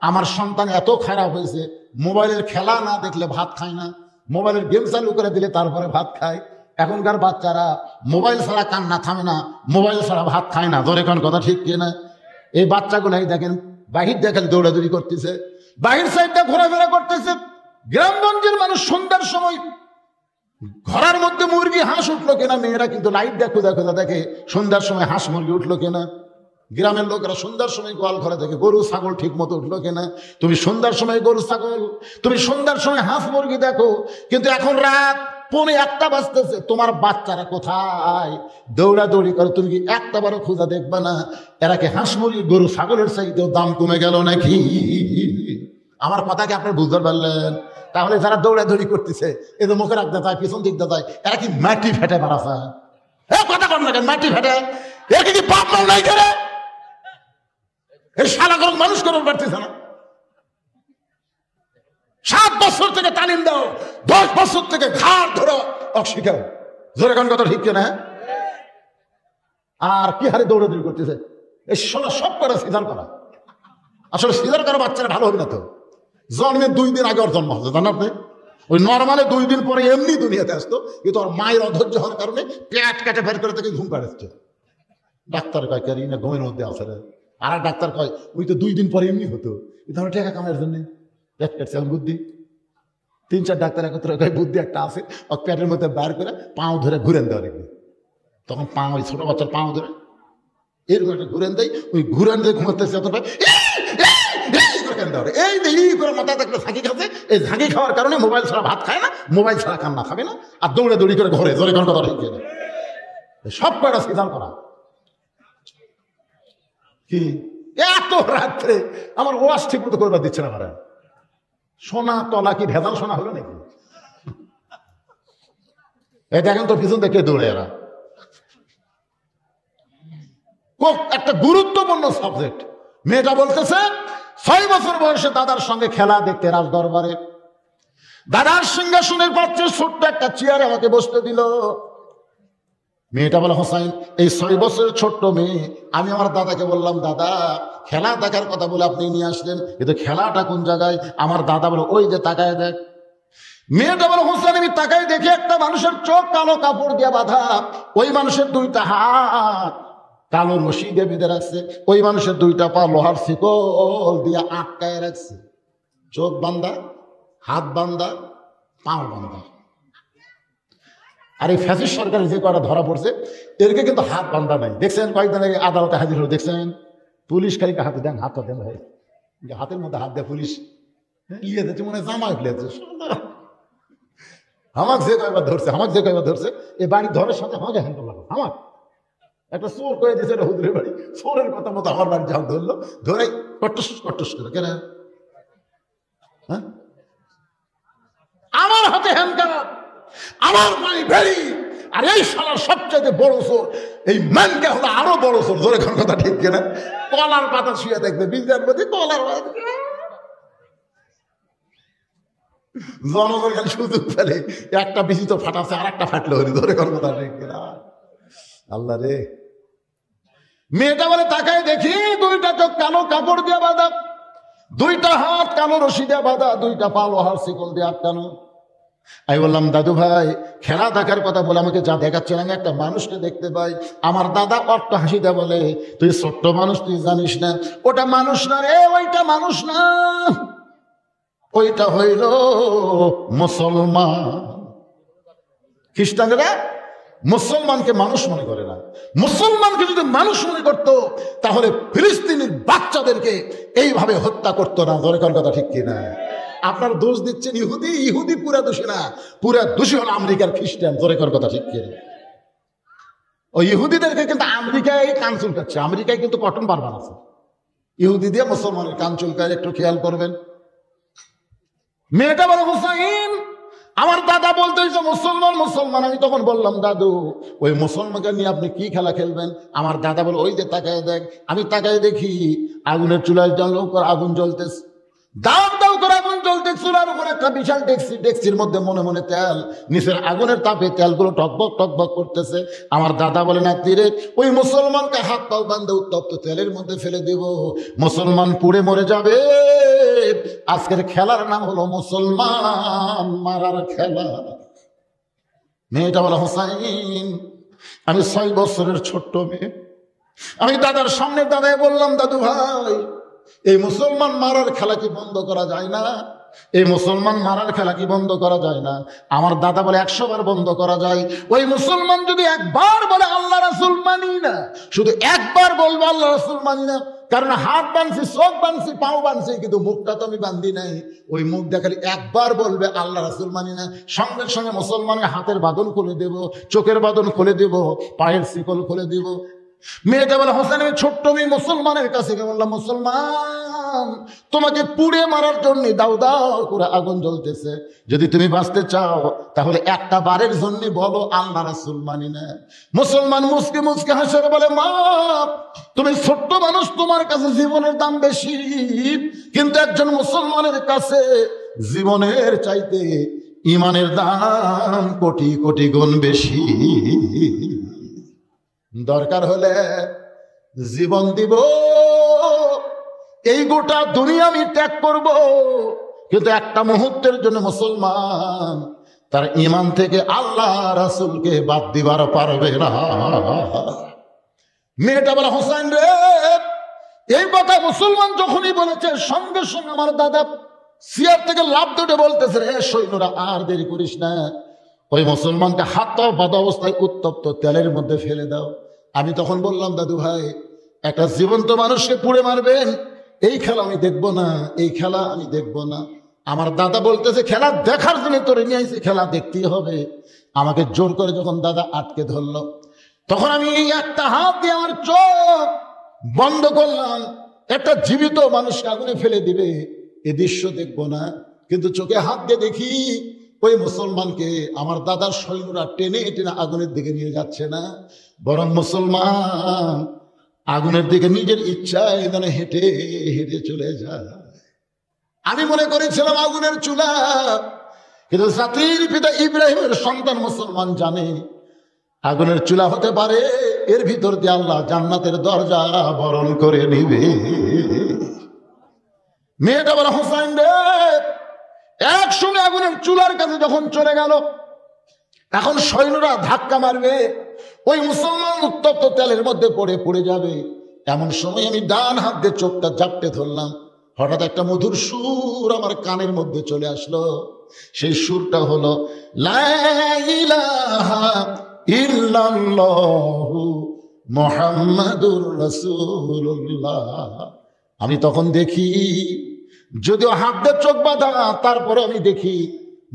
আমার সন্তান এত খারাপ হয়েছে, মোবাইলের খেলা না দেখলে ভাত খায় না, মোবাইলের গেম চালু করে দিলে তারপরে ভাত খায়। এখনকার বাচ্চারা মোবাইল ছাড়া কান্না থামে না, মোবাইল ছাড়া ভাত খায় না। ধরে কোন কথা ঠিক কিনা? এই বাচ্চাগুলাই দেখেন বাহির দেখেন দৌড়াদৌড়ি করতেছে, বাহির সাইডটা ঘোরাফেরা করতেছে। গ্রামগঞ্জের মানুষ সন্ধ্যার সময় ঘরের মধ্যে মুরগি হাঁস উঠলো কিনা, মেয়েরা কিন্তু লাইট দেখো দেখে সন্ধ্যার সময় হাঁস মুরগি উঠলো কিনা। গ্রামের লোকেরা সন্ধ্যার সময় গোয়াল ঘরে দেখে গরু ছাগল ঠিক মতো উঠলো কিনা। তুমি সন্ধ্যার সময় গরু ছাগল, তুমি সন্ধ্যার সময় হাঁস মুরগি দেখো, কিন্তু এখন রাত 1:45 বাজতেছে, তোমার বাচ্চারা কোথায় দৌড়াদৌড়ি করে, তুমি কি একটা বারো খোঁজা দেখবা না এরা কি হাঁস মুরগি গরু ছাগলের চাইতেও দাম কমে গেল নাকি? আমার কথা কি আপনার বুঝতে পারলেন? তাহলে যারা দৌড়াদৌড়ি করতেছে এদের মুখে রাখতে চায়, পিছন দিকতে চায়, এরা কি মাটি ফেটে বাড়াছে? কথা কর না কেন, মাটি ফেটে এর কি পাপ নাই করে? এই শালা গরম মানুষ করতে পারতেছে না। 7 বছর থেকে তালিম দাও, 10 বছর থেকে ঘাড় ধরো শিখাও। জোরে কোন কথা ঠিক না? আর কি হারে দৌড়াদৌড়ি করতেছে? এই সোনা সব করা সিজার করা, আসলে সিজার করা বাচ্চারা ভালো হবে না তো। জন্মের 2 দিন আগে ওর জন্ম হচ্ছে জানেন আপনি? ওই নর্মালে 2 দিন পরে এমনি দুনিয়াতে আসতো, কিন্তু ওর মায়ের অধৈর্য হওয়ার কারণে পেট কেটে বের করে তাকে ঘুম পাড়াচ্ছে। ডাক্তার কয় কারি না ঘুমের মধ্যে আসে, আর ডাক্তার কয় ওই তো 2 দিন পরে এমনি হতো, কিন্তু আমরা টাকা কামানোর জন্য পেট কাটছে বুদ্ধি। 3-4 ডাক্তার একত্রে কয় বুদ্ধি একটা আছে, ও পেটের মধ্যে বার করে পাও ধরে ঘুরেন দেওয়া দেখবি। তখন পা ওই ছোট বাচ্চার পাও ধরে এরকম একটা ঘুরেন দেয়, ওই ঘুরেন দিয়ে ঘুমাতেছে অতটা এই এই করে মাথায় থাকলে ঝাঁকি খাচ্ছে। এই ঝাঁকি খাওয়ার কারণে মোবাইল ছাড়া ভাত খায় না, মোবাইল ছাড়া কান্না খাবে না, আর দৌড়ে দৌড়ি করে ঘরে জোরে কোন কথা ঠিক না। সব কয়টা সিদ্ধান্ত করা কি এত রাত্রে আমার ওয়াজ ঠিক মতো করবার দিচ্ছে না। মারা সোনা তলা কি ভেজাল সোনা হলো নাকি? এই দেখেন তো পিছন থেকে দৌড়ে এরা। একটা গুরুত্বপূর্ণ সাবজেক্ট। মেয়েটা বলতেছে 6 বছর বয়সে দাদার সঙ্গে খেলা দেখতে রাজ দরবারে, দাদার সিংহাসনের পাশে ছোট্ট একটা চেয়ারে আমাকে বসতে দিল। মেয়েটা বলে, হোসাইন এই 6 বছরের ছোট্ট মেয়ে, আমি আমার দাদাকে বললাম, দাদা খেলা দেখার কথা বলে আপনি নিয়ে আসলেন, কিন্তু খেলাটা কোন জায়গায়? আমার দাদা বলে, ওই যে তাকায় দেখ। মেয়েটা বলে, হোসেন আমি তাকাই দেখি একটা মানুষের চোখ কালো কাপড় দিয়ে বাঁধা, ওই মানুষের 2টা হাত কালো রশি দিয়ে বেঁধে রাখছে, ওই মানুষের 2টা পা লোহার শিকল দিয়ে আটকায় রাখছে। চোখ বান্ধা, হাত বান্ধা, পাও বান্ধা। আর এই ফ্যাসিস্ট সরকারের যে কটা ধরা পড়ছে এরকে কিন্তু হাত বান্ধা নাই। দেখছেন কয়েকদিন আগে আদালতে হাজির হলো, দেখছেন পুলিশ খালি হাতে দেন, হাতটা দেন ভাই, হাতের মধ্যে হাত দেয় পুলিশ, ইয়ে দিচ্ছে মনে হয় জামা ফেলেছে। আমাকে যে কয়বার ধরছে এই বাড়ি ধরার সাথে আমাকে হ্যান্ডেল লাগলো। আমার একটা চোর করে দিয়েছে হুজুরের বাড়ি, চোরের কথা মতো আমার বাড়ি যাও ধরলো, ধরে কট্টস করে কেন হ্যাঁ আমার হাতে হ্যান্ডকাপ, আমার বাড়ি বেড়ি। আর এই শালার সবচেয়ে বড় চোর এই ম্যানকে হলো আরো বড় চোর। জোরে কোন কথা ঠিক কিনা? কলার পাতা শুয়ে দেখবে বিজনেস মধ্যে কলার পাতা, জনগণ খালি সুযোগ ফেলে, একটা বেশি তো ফাটাচ্ছে আর একটা ফাটলো হলি। ধরে কোন কথা ঠিক কিনা? আল্লাহ রে। মেয়েটা বলে তাকায় দেখি 2টা চোখ কালো কাপড় দিয়ে বাঁধা, 2টা হাত কালো রশি দিয়ে বাঁধা, 2টা পা লোহার শিকল দিয়ে আটকানো। আমি বললাম, দাদু ভাই খেলা দেখার কথা বলে আমাকে যা দেখাচ্ছেন আমি একটা মানুষকে দেখতে পাই। আমার দাদা অট্ট হাসিটা বলে, তুই ছোট্ট মানুষ, তুই জানিস না ওটা মানুষ না রে, ওইটা মানুষ না, ওইটা হইল মুসলমান। খ্রিস্টানরা মুসলমানকে মানুষ মনে করে না। মুসলমানকে যদি মানুষ মনে করতো তাহলে ফিলিস্তিনের বাচ্চাদেরকে এইভাবে হত্যা করতো না। ধরে কোন কথা ঠিক কিনা? আপনার দোষ দিচ্ছেন ইহুদি, ইহুদি পুরা দোষী না, পুরা দোষী হলো আমেরিকার খ্রিস্টান। ধরে কোন কথা ঠিক কিনা? ওই ইহুদিদেরকে কিন্তু আমেরিকায় কান চুলকাচ্ছে, আমেরিকায় কিন্তু কটন বারবার আছে, ইহুদি দিয়ে মুসলমানের কান চুলকায়, একটু খেয়াল করবেন। মেয়েটা বলে, হোসাইন আমার দাদা বলতে মুসলমান মুসলমান। আমি তখন বললাম, দাদু ওই মুসলমানকে নিয়ে আপনি কি খেলা খেলবেন? আমার দাদা বলে, ওই যে তাকায় দেখ। আমি তাকায় দেখি আগুনের চুলায় আগুন জ্বলতেছে, দাও দাও করে আগুন জ্বলতে, চুলার উপরে একটা বিশাল ডেকসি, ডেকসির মধ্যে মনে মনে তেল, নিচের আগুনের তাপে তেলগুলো টকবক টকবক করতেছে। আমার দাদা বলে, না তীরে ওই মুসলমানকে হাত পাও বান্ধে উত্তপ্ত তেলের মধ্যে ফেলে দেব, মুসলমান পুড়ে মরে যাবে। আজকের খেলার নাম হলো মুসলমান মারার খেলা। মেয়েটা বলে, হোসাইন আমি 6 বছরের ছোট্ট মেয়ে, আমি দাদার সামনে দাদায় বললাম, দাদু ভাই এই মুসলমান মারার খেলা কি বন্ধ করা যায় না? এই মুসলমান মারার খেলা কি বন্ধ করা যায় না? আমার দাদা বলে, 100 বার বন্ধ করা যায়। ওই মুসলমান যদি একবার বলে আল্লাহ রাসূল মানি না, শুধু একবার বলবো আল্লাহ রাসূল মানি না, কারণ হাত বানছি, চোখ বানছি, পাও বানছি, কিন্তু মুখটা তো আমি বান্ধি নাই। ওই মুখ দেখালি একবার বলবে আল্লাহ রাসূল মানি না, সঙ্গে সঙ্গে মুসলমানের হাতের বাঁধন খুলে দেব, চোখের বাঁধন খুলে দেব, পায়ের শিকল খুলে দেব। মেয়েটা বলে, হোসেন আমি ছোট্ট মেয়ে মুসলমানের কাছে গিয়ে বললাম, মুসলমান তোমাকে পুড়ে মারার জন্য দাও দাও করে আগুন জ্বলতেছে, যদি তুমি বাঁচতে চাও তাহলে একটা বারের জন্য বলো আল্লাহ রাসূল মানি না। মুসলমান মুসকে মুসকে হাসে বলে, মা তুমি ছোট্ট মানুষ, তোমার কাছে জীবনের দাম বেশি, কিন্তু একজন মুসলমানের কাছে জীবনের চাইতে ইমানের দাম কোটি কোটি গুণ বেশি। দরকার হলে জীবন দিব, এই গোটা দুনিয়া আমি ত্যাগ করব, কিন্তু একটা মুহূর্তের জন্য মুসলমান তার ঈমান থেকে আল্লাহ রাসূলকে বাদ দিবার পারবে না। মেয়েটা বলে, হোসেন রে এই কথা মুসলমান যখনই বলেছে সঙ্গে সঙ্গে আমার দাদা চেয়ার থেকে লাফ দুটে বলতেছে, রে সৈন্যরা আর দেরি করিস না, ওই মুসলমানকে হাত বাঁধা অবস্থায় উত্তপ্ত তেলের মধ্যে ফেলে দাও। আমি তখন বললাম, দাদু ভাই, একটা জীবন্ত মানুষকে পুড়ে মারবেন, এই খেলা আমি দেখবো না, এই খেলা আমি দেখবো না। আমার দাদা বলতেছে, খেলা দেখার জন্য তোরে নিয়ে আইছি, খেলা দেখতেই হবে। আমাকে জোর করে যখন দাদা আটকে ধরলো, তখন আমি একটা হাত দিয়ে আমার চোখ বন্ধ করলাম। একটা জীবিত মানুষকে আগুনে ফেলে দিবে, এ দৃশ্য দেখবো না, কিন্তু চোখে হাত দিয়ে দেখি ওই মুসলমানকে আমার দাদার সৈন্যরা টেনে টেনে আগুনের দিকে নিয়ে যাচ্ছে না, বরং মুসলমান আগুনের দিকে নিজের ইচ্ছায় যেন হেঁটে হেঁটে চলে যায়। আমি মনে করেছিলাম আগুনের চুলা, কিন্তু জাতির পিতা ইব্রাহিমের সন্তান মুসলমান জানে আগুনের চুলা হতে পারে, এর ভিতর দিয়ে আল্লাহ জান্নাতের দরজা বরণ করে নিবে। মেয়েটা বলে, হোসাইন রে, একসঙ্গে আগুনের চুলার কাছে যখন চলে গেল, এখন সৈন্যরা ধাক্কা মারবে, ওই মুসলমান উত্তপ্ত তেলের মধ্যে পড়ে যাবে। এমন সময় আমি ডান হাত দিয়ে চোখটা জাপটে ধরলাম। হঠাৎ একটা মধুর সুর আমার কানের মধ্যে চলে আসলো। সেই সুরটা হলো, লা ইলাহা ইল্লাল্লাহু মুহাম্মাদুর রাসূলুল্লাহ। আমি তখন দেখি, যদিও হাত দিয়ে চোখ বাঁধা, তারপরে আমি দেখি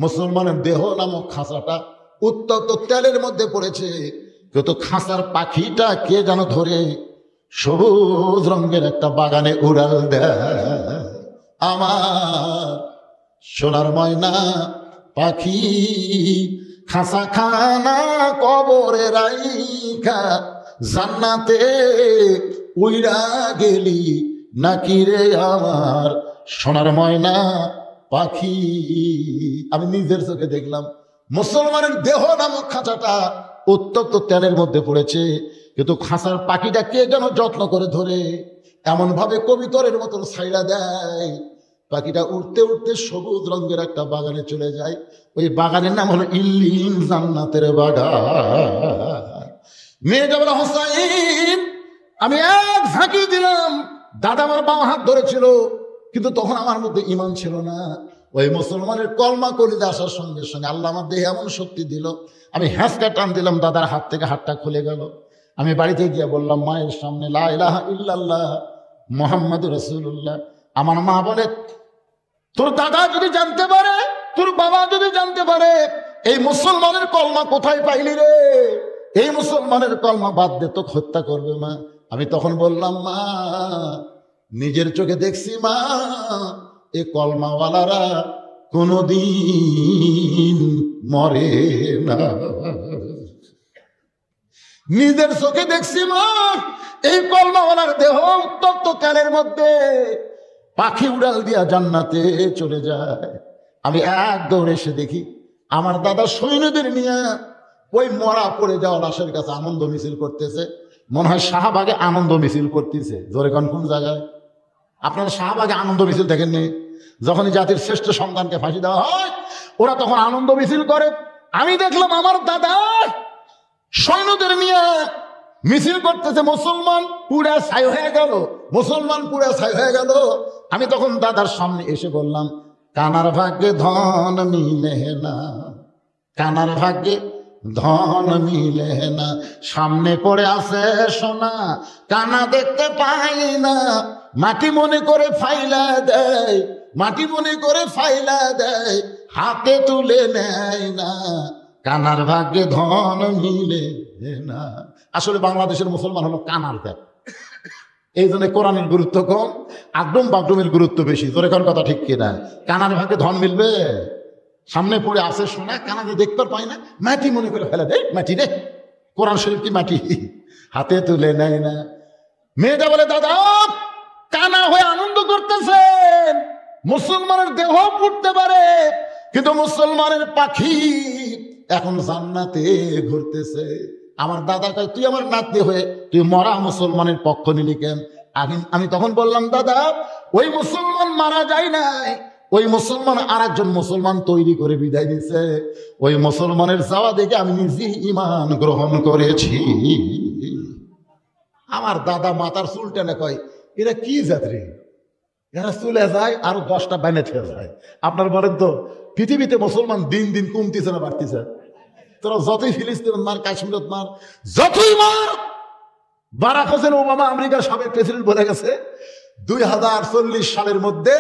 মুসলমানের দেহ নামক খাঁচাটা উত্তপ্ত তেলের মধ্যে পড়েছে, কিন্তু খাঁচার পাখিটা কে যেন ধরে সবুজ রঙের একটা বাগানে উড়াল দেয়। আমার সোনার ময়না পাখি খাঁচা খানা কবরে রাইখা জান্নাতে উইরা গেলি নাকি রে আমার সোনার ময়না পাখি। আমি নিজের চোখে দেখলাম মুসলমানের দেহ নামক খাঁচাটা উত্তপ্ত তেলের মধ্যে পড়েছে, কিন্তু খাঁচার পাখিটা কে যেন যত্ন করে ধরে, এমন ভাবে কবিতরের মতন ছাইড়া দেয়। পাখিটা উঠতে উঠতে সবুজ রঙের একটা বাগানে চলে যায়। ওই বাগানের নাম হলো ইল্লিন, জান্নাতের বাগান। মেয়েটা বলে, হোসাইন, আমি এক ঝাঁকি দিলাম। দাদা আমার বাম হাত ধরেছিল, কিন্তু তখন আমার মধ্যে ঈমান ছিল না। ওই মুসলমানের কলমা কলিজা আসার সঙ্গে সঙ্গে আল্লাহ আমার দেহে এমন শক্তি দিল, আমি হ্যাঁচকা টান দিলাম, দাদার হাত থেকে হাতটা খুলে গেল। আমি বাড়িতে গিয়ে বললাম মায়ের সামনে, লা ইলাহা ইল্লাল্লাহ মুহাম্মাদুর রাসূলুল্লাহ। আমার মা বলে, তোর দাদা যদি জানতে পারে, তোর বাবা যদি জানতে পারে, এই মুসলমানের কলমা কোথায় পাইলি রে, এই মুসলমানের কলমা বাদ দে, তোকে হত্যা করবে মা। আমি তখন বললাম, মা, নিজের চোখে দেখছি মা, এ কলমাওয়ালারা কোনদিন মরে না। নিজের চোখে দেখছি মা, এই কলমাওয়ালার দেহ উত্তপ্ত তেলের মধ্যে পাখি উড়াল দিয়া জান্নাতে চলে যায়। আমি এক দৌড়ে এসে দেখি আমার দাদা সৈন্যদের নিয়ে ওই মরা পড়ে যাওয়া লাশের কাছে আনন্দ মিছিল করতেছে। মনে হয় শাহবাগে আনন্দ মিছিল করতেছে। জোরে কোন কোন জায়গায় আপনারা শাহবাগে আনন্দ মিছিল দেখেননি? যখনই জাতির শ্রেষ্ঠ সন্তানকে ফাঁসি দেওয়া হয়, ওরা তখন আনন্দ মিছিল করে। আমি দেখলাম আমার দাদা সৈন্যদের নিয়ে মিছিল করতেছে। মুসলমান পুরা ছাই হয়ে গেল, মুসলমান পুরা ছাই হয়ে গেল। আমি তখন দাদার সামনে এসে বললাম, কানার ভাগ্যে ধন মিলে না, কানার ভাগ্যে ধন মিলে না, সামনে পড়ে আছে সোনা, কানা দেখতে পাই না, মাটি মনে করে ফাইলা দেয়, মাটি মনে করে ফাইলা দেয়, হাতে তুলে নেয় না, কানার ভাগ্যে ধন মিলে না। আসলে বাংলাদেশের মুসলমান হলো কানার দেখ, এই জন্য কোরআনের গুরুত্ব কম, আগডুম বাগডুমের গুরুত্ব বেশি। তোর এখন কথা ঠিক কিনা? কানার ভাগ্যে ধন মিলবে, সামনে পড়ে আসে শোনা, কানাকে দেখতে পাই না, মাটি মনে করে ফেলে দেয়, মাটি রে, কোরআন শরীফ কি মাটি, হাতে তুলে নেয় না। মেয়েটা বলে, দাদা কানা হয়ে আনন্দ করতেছেন, মুসলমানের দেহ পুড়তে পারে, কিন্তু মুসলমানের পাখি এখন জান্নাতে ঘুরতেছে। আমার দাদা কয়, তুই আমার নাতি হয়ে তুই মরা মুসলমানের পক্ষ নিলি কেন? আমি তখন বললাম, দাদা ওই মুসলমান মারা যায় নাই, ওই মুসলমান আর একজন মুসলমান তৈরি করে বিদায় দিয়েছে। ওই মুসলমানের যাওয়া দেখে আমি নিজে ঈমান গ্রহণ করেছি। আমার দাদা মাথার চুল টেনে কয়, এরা কি জাত রে, এরা চলে যায় আরো 10টা বাইনে থেকে যায়। আপনার বলেন তো পৃথিবীতে মুসলমান দিন দিন কমতেছে না বাড়তেছে? তোরা যতই ফিলিস্তিন মার, কাশ্মীরত মার, যতই মার, বারাক হোসেন ওবামা আমেরিকার সাবেক প্রেসিডেন্ট বলে গেছে 2040 সালের মধ্যে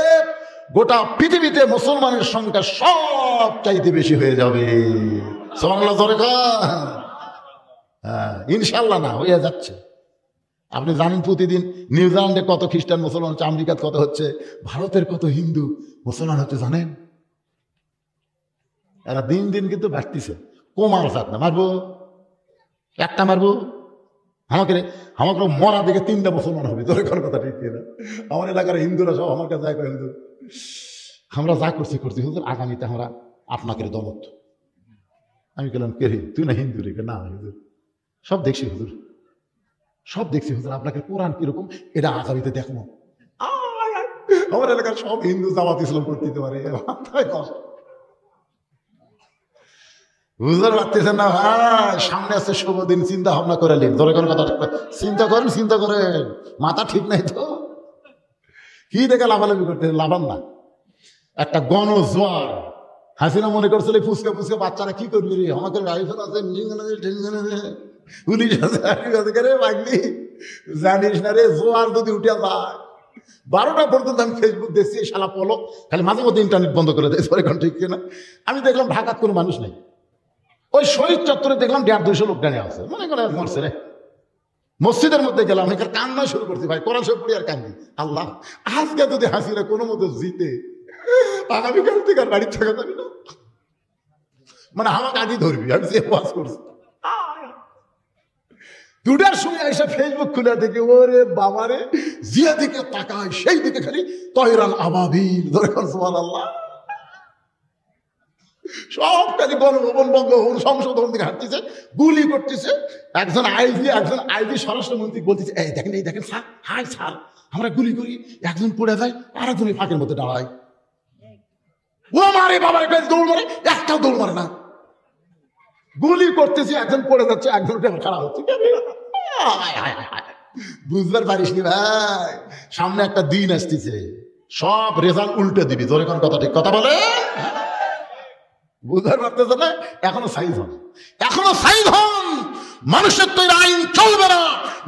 গোটা পৃথিবীতে মুসলমানের সংখ্যা সব চাইতে বেশি হয়ে যাবে। সুবহানাল্লাহ জোরে কর। হ্যাঁ, ইনশাল্লাহ না, হয়ে যাচ্ছে। আপনি জানেন প্রতিদিন নিউজিল্যান্ডে কত খ্রিস্টান মুসলমান হচ্ছে, আমেরিকার কত হচ্ছে, ভারতের কত হিন্দু মুসলমান হচ্ছে জানেন? এরা দিন দিন কিন্তু বাড়তিছে। কমার সাথ না, মারবো একটা মারবো, আমাকে মরা দিকে 3টা মুসলমান হবে। তোর কোনো কথা ঠিক না? আমার এলাকার হিন্দুরা সব আমার কাছে হিন্দু, আমরা যা করছি হুজুর, আগামীতে আমরা আপনাকে দমত। আমি বললাম কে রে, তুই না হিন্দু রে? না হুজুর, সব দেখছি হুজুর, সব দেখছি হুজুর, আপনাকে কোরআন কিরকম এটা আগামীতে দেখবো। আমার এলাকার সব হিন্দু জামাত ইসলাম করতে দিতে পারে। হুজুর পারতেছেন না ভাই, সামনে আছে শুভ দিন, চিন্তা ভাবনা করে নিন। ধরে কোন কথা চিন্তা করেন, মাথা ঠিক নাই তো কি দেখে লাভালাভি করতে লাভান না। একটা গণজোয়ার, হাসিনা মনে করছিল ফুসকা বাচ্চারা কি করবি রে, আমাকে রাইফেল আছে, পুলিশ আছে, জানিস না রে, জোয়ার যদি উঠে যায় 12টা পর্যন্ত আমি ফেসবুক দেখছি, শালা পলক খালি মাঝে মধ্যে ইন্টারনেট বন্ধ করে দেয়। এখন ঠিক কিনা? আমি দেখলাম ঢাকার কোনো মানুষ নেই, ওই শহীদ চত্বরে দেখলাম 150-200 লোক দাঁড়িয়ে আছে, মনে করে মরছে রে। মসজিদের মধ্যে গেলাম, এখানে কান্না শুরু করছি ভাই, কোরআন শরীফ পড়ি আর কান্দি। আল্লাহ, আজকে যদি হাসিনা কোনো মতো জিতে, আগামীকাল থেকে আর বাড়ির থাকা যাবি না, মানে আমাকে আগে ধরবি। আমি যে ওয়াজ করছি 2টার সময় এসে ফেসবুক খুলে দেখি, ওরে বাবারে, জিয়া দিকে তাকায়, সেই দিকে খালি তয়রান আবাবিল। ধরে সুবহানাল্লাহ, সব খালি গণভবন, বঙ্গভবন, সংসদ ভবন দিকে হাঁটতেছে, গুলি করতেছে। একজন আইজি স্বরাষ্ট্রমন্ত্রী বলতেছে, এই দেখেন স্যার, হাই স্যার, আমরা গুলি করি, একজন পড়ে যায়, আর একজন ফাঁকের মধ্যে দাঁড়ায়, ও মারে বাবার দৌড় মারে, একটাও দৌড় মারে না। গুলি করতেছি, একজন পড়ে যাচ্ছে, একজন খারাপ হচ্ছে। বুঝবার পারিস নি ভাই, সামনে একটা দিন আসতেছে, সব রেজাল্ট উল্টে দিবি। তোর এখন কথা ঠিক কথা বলে, বুঝতে পারতেছে না? এখনো সাইজ হন, মানুষের তৈরি আইন চলবে না।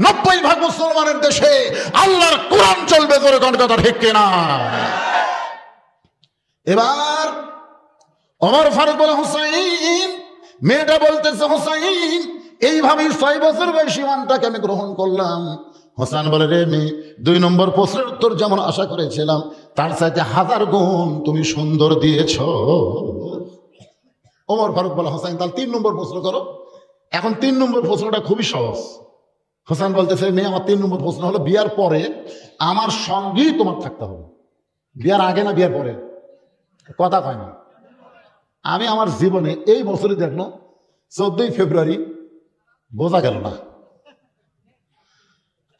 90% মুসলমানের দেশে আল্লাহর কোরআন চলবে। তোর কোন কথা ঠিক কিনা? এবার ওমর ফারুক বলে, হুসাইন, মেয়েটা বলতেছে, হুসাইন, এইভাবেই 6 বছর বয়সী ইমানটাকে আমি গ্রহণ করলাম। হোসেন বলে, রে মেয়ে, 2 নম্বর প্রশ্নের উত্তর যেমন আশা করেছিলাম, তার চাইতে 1000 গুণ তুমি সুন্দর দিয়েছ। ওমর ফারুক বলে, হোসেন তাহলে 3 নম্বর প্রশ্ন করো। এখন 3 নম্বর প্রশ্নটা খুবই সহজ। হোসেন বলতেছে, মেয়ে, আমার 3 নম্বর প্রশ্ন হলো, বিয়ার পরে আমার সঙ্গেই তোমার থাকতে হবে। বিয়ার আগে না বিয়ার পরে? কথা কয় না। আমি আমার জীবনে এই বছরই দেখলো 14ই ফেব্রুয়ারি, বোঝা গেল না,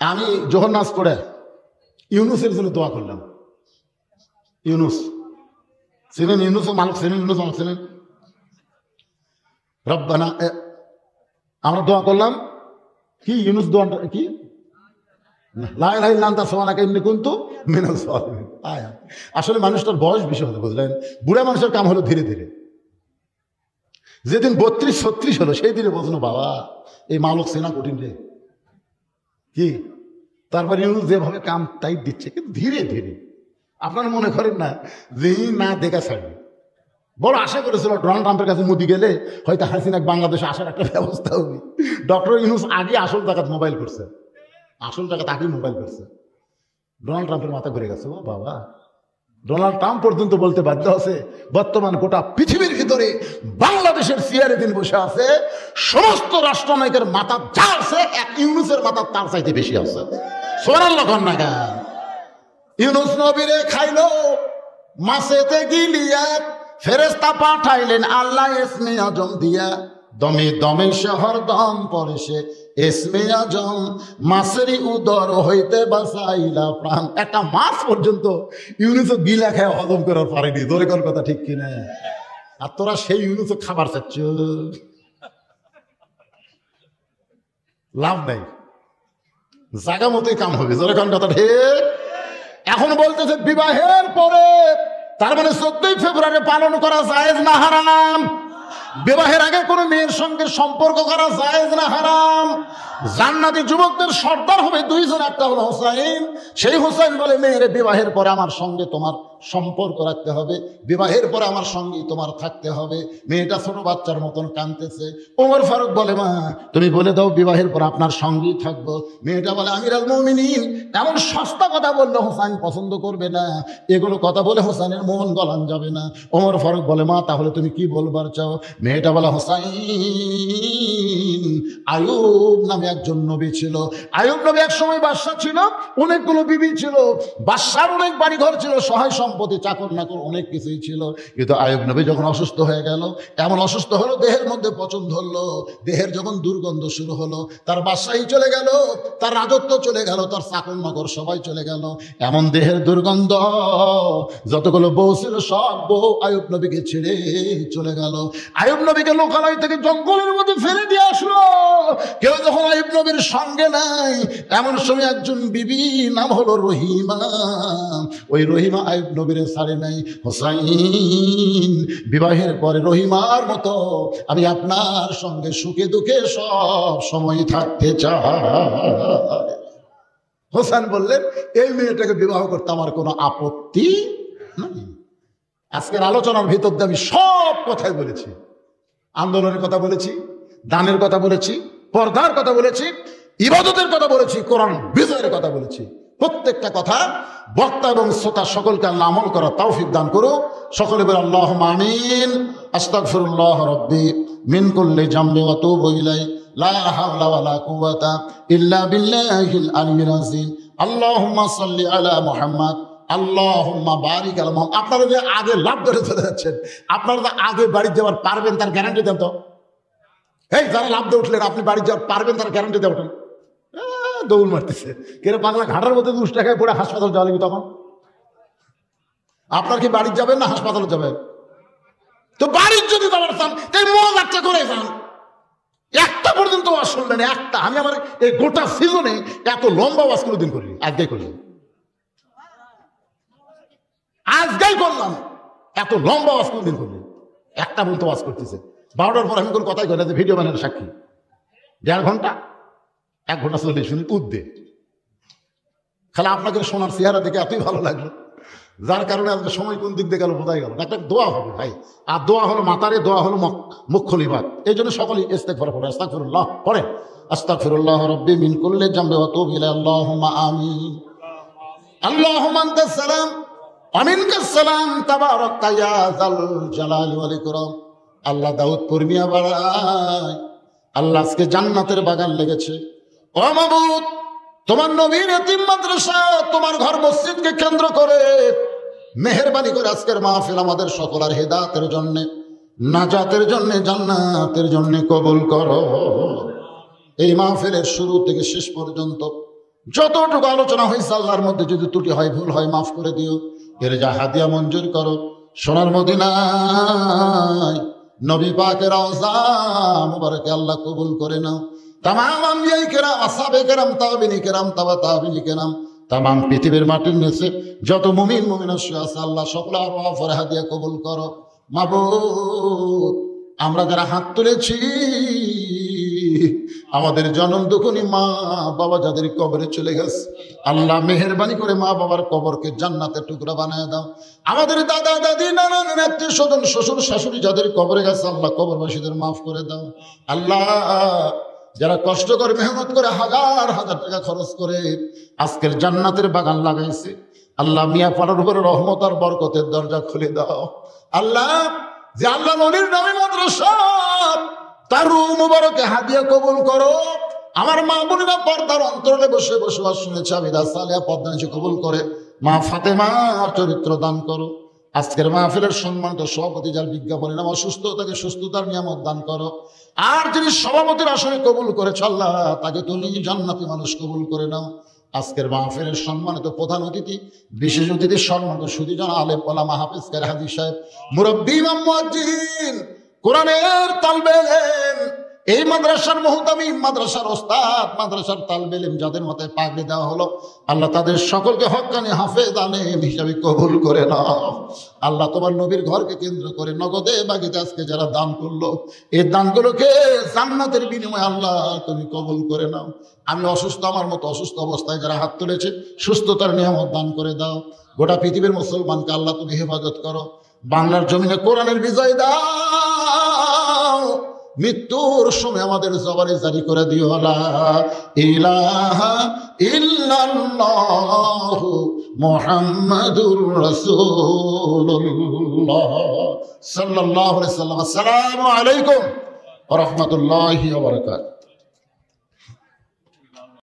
আমি যখন নাচ পড়ে ইউনুসের জন্য দোয়া করলাম। ইউনুস ছিলেন, ইউনুস মালিক ছিলেন, ইউনুস মালিক ছিলেন, রব্বানা, আমরা দোয়া করলাম কি, ইউনুস দোয়াটা কি, লা ইলাহা ইল্লা আনতা সুবহানাকা ইন্নী কুনতু মিনাজ জালিমিন। আসলে মানুষটার বয়স বেশি হতো, বুঝলেন? বুড়া মানুষের কাম হলো ধীরে ধীরে। যেদিন 32-36 হলো, সেই দিনে বলছিল, বাবা এই মালক সেনা কঠিন রে কি। তারপর ইউনুস যেভাবে কাম টাইট দিচ্ছে, কিন্তু ধীরে ধীরে। আপনারা মনে করেন না যে না দেখা ছাড়বে। বড় আশা করেছিল ডোনাল্ড ট্রাম্পের কাছে মোদি গেলে হয়তো হাসিনা বাংলাদেশে আসার একটা ব্যবস্থা হবে। ডক্টর ইউনুস আগে আসল টাকাত মোবাইল করছে, আসল টাকা তাকেই মোবাইল করছে। ডোনাল্ড ট্রাম্পের মাথা ঘুরে গেছে। ও বাবা, ডোনাল্ড ট্রাম্প পর্যন্ত বলতে বাধ্য আছে, বর্তমান গোটা পৃথিবীর ভিতরে বাংলাদেশের চেয়ারে দিন বসে আছে, সমস্ত রাষ্ট্রনায়কের মাথা যা আছে, এক ইউনুসের মাথা তার চাইতে বেশি আছে। সুবহানাল্লাহ কন্যা। ইউনুস নবীরে খাইলো মাছেতে গিলিয়া, ফেরেশতা পাঠাইলেন আল্লাহ ইসমে আজম দিয়া, দমে দমে শহর দম পরে সে ইসমে আজম, মাছেরই উদর হইতে বাঁচাইলা প্রাণ। একটা মাছ পর্যন্ত ইউনুস গিলা খায় হজম করার পারেনি। ধরে কোন কথা ঠিক কিনা? আর তোরা সেই ইউনুস খাবার চাচ্ছ, লাভ নাই, জায়গা মতোই কাম হবে। ধরে কোন কথা ঠিক। এখন বলতেছে বিবাহের পরে, তার মানে 14 ফেব্রুয়ারি পালন করা জায়েজ না হারাম? বিবাহের আগে কোন মেয়ের সঙ্গে সম্পর্ক করা জায়েজ না হারাম? জান্নাতি যুবকদের সর্দার হবে দুইজন, একটা হলো হুসাইন। সেই হুসাইন বলে, মেয়েরে বিবাহের পরে আমার সঙ্গে তোমার সম্পর্ক রাখতে হবে, বিবাহের পরে আমার সঙ্গেই তোমার থাকতে হবে। মেয়েটা ছোট বাচ্চার মতন কাঁদতেছে। ওমর ফারুক বলে, মা তুমি বলে দাও বিবাহের পর আপনার সঙ্গেই থাকবো। মেয়েটা বলে, আমিরুল মুমিনিন, এমন সস্তা কথা বললে হুসাইন পছন্দ করবে না, এগুলো কথা বলে হুসাইনের মন গলান যাবে না। ওমর ফারুক বলে, মা তাহলে তুমি কি বলবার চাও? মেয়েটা বলে, হুসাইন, আয়ুব নামে একজন নবী ছিল। আয়ুব নবী এক সময় বাদশা ছিল, অনেকগুলো বিবি ছিল, বাদশার অনেক বাড়ি ঘর ছিল, সহায় সম্পত্তি, চাকর নাকর অনেক কিছুই ছিল। কিন্তু আয়ুব নবী যখন অসুস্থ হয়ে গেল, এমন অসুস্থ হলো দেহের মধ্যে পচন ধরলো, দেহের যখন দুর্গন্ধ শুরু হলো, তার বাদশাহী চলে গেল, তার রাজত্ব চলে গেল, তার চাকর নগর সবাই চলে গেল। এমন দেহের দুর্গন্ধ, যতগুলো বউ ছিল সব বউ আয়ুব নবীকে ছেড়ে চলে গেল। আয়ুব নবীকে লোকালয় থেকে জঙ্গলের মধ্যে ফেলে দিয়ে আসলো। কেউ যখন আয়ুব নবীর সঙ্গে নাই, এমন সময় একজন বিবি, নাম হলো রহিমা। ওই রহিমা আয়ুব নবীর ছাড়ে নাই। হুসাইন, বিবাহের পরে রহিমার মতো আমি আপনার সঙ্গে সুখে দুঃখে সব সময় থাকতে চাই। হোসেন বললেন, এই মেয়েটাকে বিবাহ করতে আমার কোনো আপত্তি নাই। আজকের আলোচনার ভিতর দিয়ে আমি সব কথাই বলেছি, আন্দোলনের কথা বলেছি, দানের কথা বলেছি, পর্দার কথা বলেছি, ইবাদতের কথা বলেছি, কোরআন বিজয়ের কথা বলেছি। প্রত্যেকটা কথা বক্তা এবং শ্রোতা সকলকে আল্লাহ আমল করার তৌফিক দান করো। সকলে বলে আল্লাহুম্মা আমিন। আস্তাগফিরুল্লাহ রাব্বি মিন কুল্লি জামবি ওয়া আতুবু ইলাইহি লা হাওলা ওয়া লা কুওয়াতা ইল্লা বিল্লাহিল আলিয়্যিল আযীম। আল্লাহুম্মা সাল্লি আলা মুহাম্মাদ, আল্লাহুম্মা বারিক আলা মুহাম্মাদ। আপনারা যে আগে লাভ ধরে চলে যাচ্ছেন, আপনারা যে আগে বাড়ি যাওয়ার পারবেন তার গ্যারান্টি দেন তো। এই যারা লাভ দিয়ে উঠলেন, আপনি বাড়ি যাওয়ার পারবেন তার গ্যারান্টি দিয়ে ওঠেন। দৌড় মারতেছে কেন? বাংলা ঘাটার মধ্যে 2 টাকায় পড়ে হাসপাতাল যাওয়া লাগবে। তখন আপনার কি বাড়ি যাবেন না হাসপাতালে যাবেন? তো বাড়ির যদি যাবার চান, তাই মজাটা করে যান। একটা পর্যন্ত ওয়াজ শুনলেন, একটা। আমি আমার এই গোটা সিজনে এত লম্বা ওয়াজ কোনোদিন করিনি, আজকেই করলাম, আজকেই করলাম। এত লম্বা ওয়াজ কোনোদিন করিনি, একটা পর্যন্ত ওয়াজ করতেছে। 12টার পর আমি কোনো কথাই করি না, যে ভিডিও বানানোর সাক্ষী। 1.5 ঘন্টা, 1 ঘন্টা 40 মিনিট উদ্দে। খালি আপনাকে শোনার চেহারা দেখে এতই ভালো লাগলো, যার কারণে আজকে সময় কোন দিক দিয়ে গেল বোঝাই গেল। একটা দোয়া হবে ভাই, আর দোয়া হলো মাতারে, দোয়া হলো মুখ্যলিবাদ। এই জন্য সকলেই ইস্তেগফার পড়ে, আস্তাগফিরুল্লাহ পড়ে, আস্তাগফিরুল্লাহ রাব্বি মিন কুল্লি জামবি ওয়া আতুবু ইলাইহি। আল্লাহুম্মা আমিন। আল্লাহুম্মা আনতাস সালাম ওয়া মিনকাস সালাম, তাবারাকতা ইয়া যাল জালালি ওয়াল ইকরাম। আল্লাহ দাউদপুর মিয়া বাড়ায়, আল্লাহ আজকে জান্নাতের বাগান লেগেছে। ও মাবুদ, তোমার নবীর এতিম মাদ্রাসা, তোমার ঘর মসজিদকে কেন্দ্র করে মেহেরবানি করে আজকের মাহফিল আমাদের সকলের হেদায়েতের জন্য, নাজাতের জন্য, জান্নাতের জন্য কবুল করো। এই মাহফিলের শুরু থেকে শেষ পর্যন্ত যতটুকু আলোচনা হয়েছে, আল্লাহর মধ্যে যদি ত্রুটি হয়, ভুল হয়, মাফ করে দিও। এর যা হাদিয়া মঞ্জুর করো। সোনার মদিনায় নবী পাকের রওজা মুবারকে আল্লাহ কবুল করে নাও। তামাম আম্বিয়ায়ে কেরাম, আসহাবে কেরাম, তাবিঈন কেরাম, তাবিঈন কেরাম, তামাম পৃথিবীর মাটির নিচে যত মুমিন মুমিনাত আছে, আল্লাহ সকলের আরওয়াহ হাদিয়া কবুল করো। মাবুদ, আমরা যারা হাত তুলেছি, আমাদের জনম দুঃখী মা বাবা যাদের কবরে চলে গেছে, আল্লাহ মেহেরবানি করে মা বাবার কবরকে জান্নাতের টুকরা বানায় দাও। আমাদের দাদা দাদি, নানা নানি, আত্মীয় স্বজন, শ্বশুর শাশুড়ি যাদের কবরে গেছে, আল্লাহ কবরবাসীদের মাফ করে দাও। আল্লাহ, যারা কষ্ট করে মেহনত করে হাজার হাজার টাকা খরচ করে আজকের জান্নাতের বাগান লাগাইছে, আল্লাহ মিয়া পাড়ার উপরে রহমত আর বরকতের দরজা খুলে দাও। আল্লাহ, যে আল্লাহ নবীর নামে মাদ্রাসা, তার রূহ মুবারকে হাদিয়া কবুল করো। আমার মা বোনেরা পর্দার অন্তরে বসে বসে শুনেছে, আমি রাসালিয়া পর্দা নিচে কবুল করে মা ফাতেমার চরিত্র দান করো। আজকের মাহফিলের সম্মানিত সভাপতি, যার বিজ্ঞাপনের নাম অসুস্থ, তাকে সুস্থতার নিয়ামত দান করো। আর যিনি সভাপতির আসনে কবুল করেছ, আল্লাহ তাকে তুমি জান্নাতি মানুষ কবুল করে নাও। আজকের মাহফিলের সম্মানিত প্রধান অতিথি, বিশেষ অতিথি, সম্মানিত সুধীজন আলেম ওলামা, হাফেজ, হাজী সাহেব, মুরব্বী, ইমাম, মুয়াজ্জিন, কোরআনের তালবে ইলম, এই মাদ্রাসার মুহতামিম, মাদ্রাসার ওস্তাদ, মাদ্রাসার তালবে ইলম যাদের মাথায় পাগড়ি দেওয়া হলো, আল্লাহ তাদের সকলকে হক্কানি হাফেজ আলেম হিসাবে কবুল করে নাও। আল্লাহ তোমার নবীর ঘরকে কেন্দ্র করে নগদে বাগিতে আজকে যারা দান করলো, এই দানগুলোকে জান্নাতের বিনিময়ে আল্লাহ তুমি কবুল করে নাও। আমি অসুস্থ, আমার মতো অসুস্থ অবস্থায় যারা হাত তুলেছে, সুস্থতার নিয়ামত দান করে দাও। গোটা পৃথিবীর মুসলমানকে আল্লাহ তুমি হেফাজত করো। বাংলার জমিনে কোরআনের বিজয় দাও। মৃত্যুর সময় আমাদের জবানে জারি করে দিও লা ইলাহা ইল্লাল্লাহু মুহাম্মাদুর রাসূলুল্লাহ সাল্লাল্লাহু আলাইহি ওয়াসাল্লাম। আসসালামু আলাইকুম ওয়া রাহমাতুল্লাহি ওয়া বারাকাতুহু।